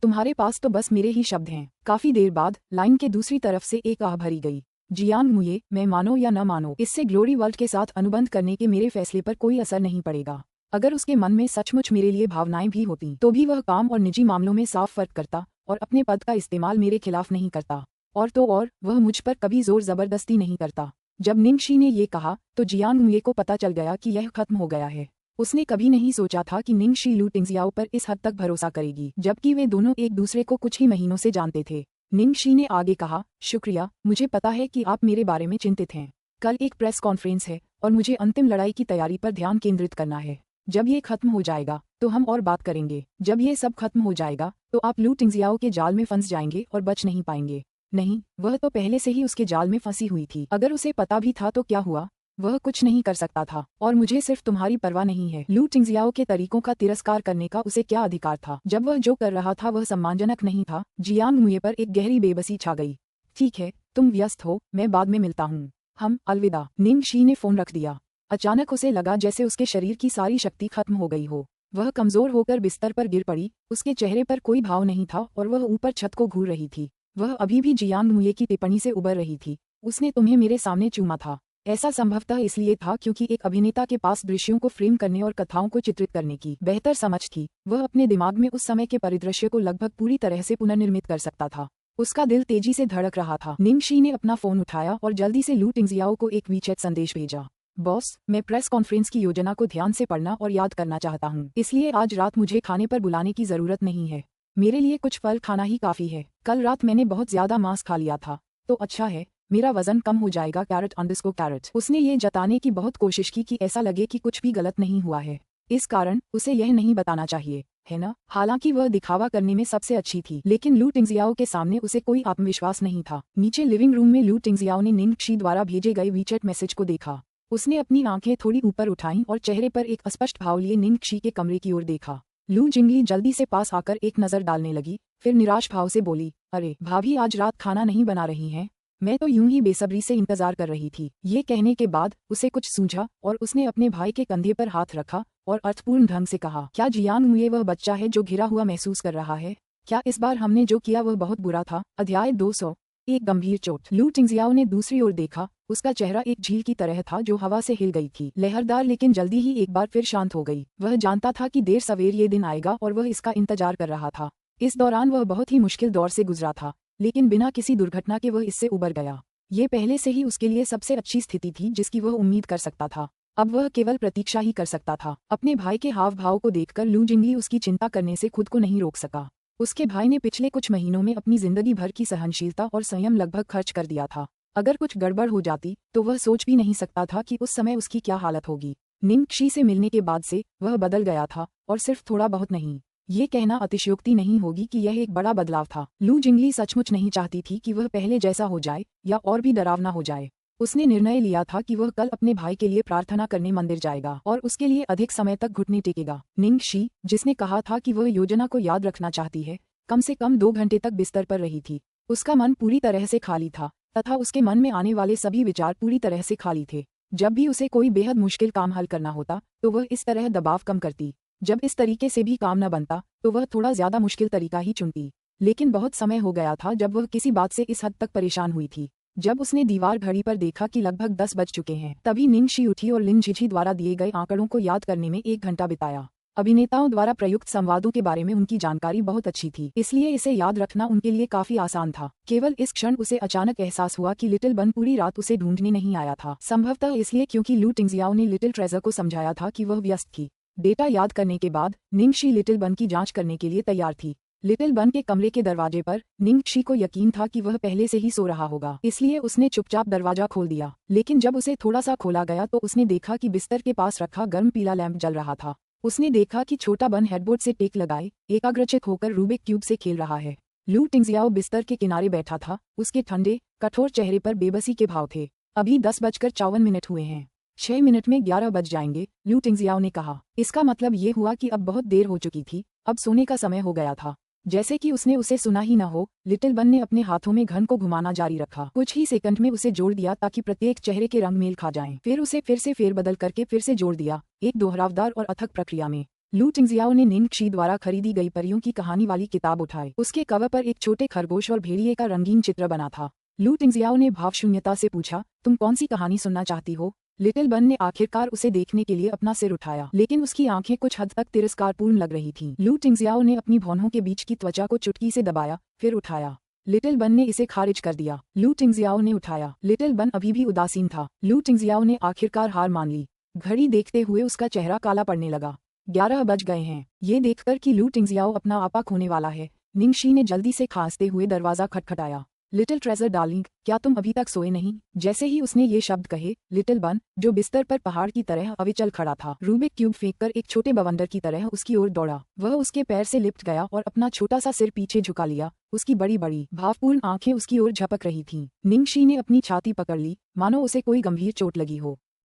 तुम्हारे पास तो बस मेरे ही शब्द हैं। काफी देर बाद लाइन के दूसरी तरफ से एक आह भरी गई। जियान मुये, मैं मानो या न मानो, इससे ग्लोरी वर्ल्ड के साथ अनुबंध करने के मेरे फैसले पर कोई असर नहीं पड़ेगा। अगर उसके मन में सचमुच मेरे लिए भावनाएं भी होती तो भी वह काम और निजी मामलों में साफ फर्क करता और अपने पद का इस्तेमाल मेरे खिलाफ नहीं करता। और वह मुझ पर कभी जोर जबरदस्ती नहीं करता। जब निंगक्षी ने ये कहा तो जियान मुये को पता चल गया कि यह खत्म हो गया है। उसने कभी नहीं सोचा था कि निंगक्षी लू टिंगजियाओ पर इस हद तक भरोसा करेगी, जबकि वे दोनों एक दूसरे को कुछ ही महीनों से जानते थे। निंगक्षी ने आगे कहा, शुक्रिया, मुझे पता है कि आप मेरे बारे में चिंतित हैं। कल एक प्रेस कॉन्फ्रेंस है और मुझे अंतिम लड़ाई की तैयारी पर ध्यान केंद्रित करना है। जब ये खत्म हो जाएगा तो हम और बात करेंगे। जब ये सब खत्म हो जाएगा तो आप लू टिंगजियाओ के जाल में फंस जाएंगे और बच नहीं पाएंगे। नहीं, वह तो पहले से ही उसके जाल में फंसी हुई थी। अगर उसे पता भी था तो क्या हुआ? वह कुछ नहीं कर सकता था, और मुझे सिर्फ तुम्हारी परवाह नहीं है। लू टिंगजियाओ के तरीकों का तिरस्कार करने का उसे क्या अधिकार था? जब वह जो कर रहा था वह सम्मानजनक नहीं था। जियान मुये पर एक गहरी बेबसी छा गई। ठीक है, तुम व्यस्त हो, मैं बाद में मिलता हूँ। हम अलविदा। निंगक्षी ने फोन रख दिया। अचानक उसे लगा जैसे उसके शरीर की सारी शक्ति खत्म हो गई हो। वह कमजोर होकर बिस्तर पर गिर पड़ी। उसके चेहरे पर कोई भाव नहीं था और वह ऊपर छत को घूर रही थी। वह अभी भी जियान मुये की टिप्पणी से उबर रही थी। उसने तुम्हें मेरे सामने चूमा था। ऐसा संभवतः इसलिए था क्योंकि एक अभिनेता के पास दृश्यों को फ्रेम करने और कथाओं को चित्रित करने की बेहतर समझ थी। वह अपने दिमाग में उस समय के परिदृश्य को लगभग पूरी तरह से पुनर्निर्मित कर सकता था। उसका दिल तेजी से धड़क रहा था। निंगक्षी ने अपना फोन उठाया और जल्दी से लू टिंगजियाओ को एक वीचैट संदेश भेजा। बॉस, मैं प्रेस कॉन्फ्रेंस की योजना को ध्यान से पढ़ना और याद करना चाहता हूँ, इसलिए आज रात मुझे खाने पर बुलाने की जरूरत नहीं है। मेरे लिए कुछ फल खाना ही काफी है। कल रात मैंने बहुत ज्यादा मांस खा लिया था, तो अच्छा है, मेरा वजन कम हो जाएगा। कैरेट। उसने ये जताने की बहुत कोशिश की कि ऐसा लगे कि कुछ भी गलत नहीं हुआ है। इस कारण उसे यह नहीं बताना चाहिए, है ना? हालांकि वह दिखावा करने में सबसे अच्छी थी, लेकिन लू टिंगजियाओ के सामने उसे कोई आत्मविश्वास नहीं था। नीचे लिविंग रूम में लू टिंगजियाओ ने निंगक्षी द्वारा भेजे गए वीचैट मैसेज को देखा। उसने अपनी आंखें थोड़ी ऊपर उठाईं और चेहरे पर एक अस्पष्ट भाव लिए निंगक्षी के कमरे की ओर देखा। लू जिंगली जल्दी से पास आकर एक नजर डालने लगी, फिर निराश भाव से बोली, अरे भाभी, आज रात खाना नहीं बना रही हैं? मैं तो यूं ही बेसब्री से इंतजार कर रही थी। ये कहने के बाद उसे कुछ सूझा और उसने अपने भाई के कंधे पर हाथ रखा और अर्थपूर्ण ढंग से कहा, क्या जियान मुये वह बच्चा है जो घिरा हुआ महसूस कर रहा है? क्या इस बार हमने जो किया वह बहुत बुरा था? अध्याय 200, एक गंभीर चोट। लू टिंगजियाओ ने दूसरी ओर देखा। उसका चेहरा एक झील की तरह था जो हवा से हिल गई थी, लहरदार, लेकिन जल्दी ही एक बार फिर शांत हो गई। वह जानता था कि देर सवेर ये दिन आएगा और वह इसका इंतजार कर रहा था। इस दौरान वह बहुत ही मुश्किल दौर से गुजरा था, लेकिन बिना किसी दुर्घटना के वह इससे उबर गया। ये पहले से ही उसके लिए सबसे अच्छी स्थिति थी जिसकी वह उम्मीद कर सकता था। अब वह केवल प्रतीक्षा ही कर सकता था। अपने भाई के हाव भाव को देखकर लू जिंगली उसकी चिंता करने से खुद को नहीं रोक सका। उसके भाई ने पिछले कुछ महीनों में अपनी जिंदगी भर की सहनशीलता और संयम लगभग खर्च कर दिया था। अगर कुछ गड़बड़ हो जाती तो वह सोच भी नहीं सकता था कि उस समय उसकी क्या हालत होगी। निंगक्षी से मिलने के बाद से वह बदल गया था, और सिर्फ थोड़ा बहुत नहीं। ये कहना अतिशयोक्ति नहीं होगी कि यह एक बड़ा बदलाव था। लू जिंगली सचमुच नहीं चाहती थी कि वह पहले जैसा हो जाए या और भी डरावना हो जाए। उसने निर्णय लिया था कि वह कल अपने भाई के लिए प्रार्थना करने मंदिर जाएगा और उसके लिए अधिक समय तक घुटने टेकेगा। निंगक्षी, जिसने कहा था कि वह योजना को याद रखना चाहती है, कम से कम 2 घंटे तक बिस्तर पर रही थी। उसका मन पूरी तरह से खाली था तथा उसके मन में आने वाले सभी विचार पूरी तरह से खाली थे। जब भी उसे कोई बेहद मुश्किल काम हल करना होता तो वह इस तरह दबाव कम करती। जब इस तरीके से भी काम न बनता तो वह थोड़ा ज्यादा मुश्किल तरीका ही चुनती। लेकिन बहुत समय हो गया था जब वह किसी बात से इस हद तक परेशान हुई थी। जब उसने दीवार घड़ी पर देखा कि लगभग 10 बज चुके हैं, तभी निंगशी उठी और लिन झिझी द्वारा दिए गए आंकड़ों को याद करने में 1 घंटा बिताया। अभिनेताओं द्वारा प्रयुक्त संवादों के बारे में उनकी जानकारी बहुत अच्छी थी, इसलिए इसे याद रखना उनके लिए काफी आसान था। केवल इस क्षण उसे अचानक एहसास हुआ कि लिटिल बन पूरी रात उसे ढूंढने नहीं आया था, संभवतः इसलिए क्योंकि लू टिंगजियाओ ने लिटिल ट्रेजर को समझाया था कि वह व्यस्त थी। डेटा याद करने के बाद निंगशी लिटिल बन की जांच करने के लिए तैयार थी। लिटिल बन के कमरे के दरवाजे पर निंगशी को यकीन था कि वह पहले से ही सो रहा होगा, इसलिए उसने चुपचाप दरवाजा खोल दिया। लेकिन जब उसे थोड़ा सा खोला गया तो उसने देखा कि बिस्तर के पास रखा गर्म पीला लैंप जल रहा था। उसने देखा कि छोटा बन हेडबोर्ड से टेक लगाए एकाग्रचित होकर रूबिक क्यूब से खेल रहा है। लू टिंगजियाओ बिस्तर के किनारे बैठा था, उसके ठंडे कठोर चेहरे पर बेबसी के भाव थे। अभी 10:54 हुए हैं। 6 मिनट में 11 बज जाएंगे, लू टिंगजियाओ ने कहा। इसका मतलब ये हुआ कि अब बहुत देर हो चुकी थी, अब सोने का समय हो गया था। जैसे कि उसने उसे सुना ही न हो, लिटिल बन ने अपने हाथों में घन को घुमाना जारी रखा। कुछ ही सेकंड में उसे जोड़ दिया ताकि प्रत्येक चेहरे के रंग मेल खा जाएं। फिर उसे फिर से फेरबदल करके फिर से जोड़ दिया, एक दोहरावदार और अथक प्रक्रिया में। लू टिंगजियाओ ने निंगशी द्वारा खरीदी गई परियों की कहानी वाली किताब उठाई। उसके कवर पर एक छोटे खरगोश और भेड़िए का रंगीन चित्र बना था। लू टिंगजियाओ ने भावशून्यता से पूछा, तुम कौन सी कहानी सुनना चाहती हो? लिटिल बन ने आखिरकार उसे देखने के लिए अपना सिर उठाया, लेकिन उसकी आंखें कुछ हद तक तिरस्कारपूर्ण लग रही थीं। लू टिंगजियाओ ने अपनी भौहों के बीच की त्वचा को चुटकी से दबाया, फिर उठाया। लिटिल बन ने इसे खारिज कर दिया। लू टिंगजियाओ ने उठाया। लिटिल बन अभी भी उदासीन था। लू टिंगजियाओ ने आखिरकार हार मान ली। घड़ी देखते हुए उसका चेहरा काला पड़ने लगा। 11 बज गए हैं। ये देखकर कि लू टिंगजियाओ अपना आपा खोने वाला है, निंगशी ने जल्दी से खांसते हुए दरवाजा खटखटाया। लिटिल ट्रेजर डार्लिंग, क्या तुम अभी तक सोए नहीं? जैसे ही उसने ये शब्द कहे, लिटिल बन, जो बिस्तर पर पहाड़ की तरह अविचल खड़ा था, रूबिक क्यूब फेंककर एक छोटे बवंडर की तरह उसकी ओर दौड़ा। वह उसके पैर से लिपट गया और अपना छोटा सा सिर पीछे झुका लिया। उसकी बड़ी बड़ी भावपूर्ण आंखें उसकी ओर झपक रही थीं। निंगशी ने अपनी छाती पकड़ ली, मानो उसे कोई गंभीर चोट लगी हो।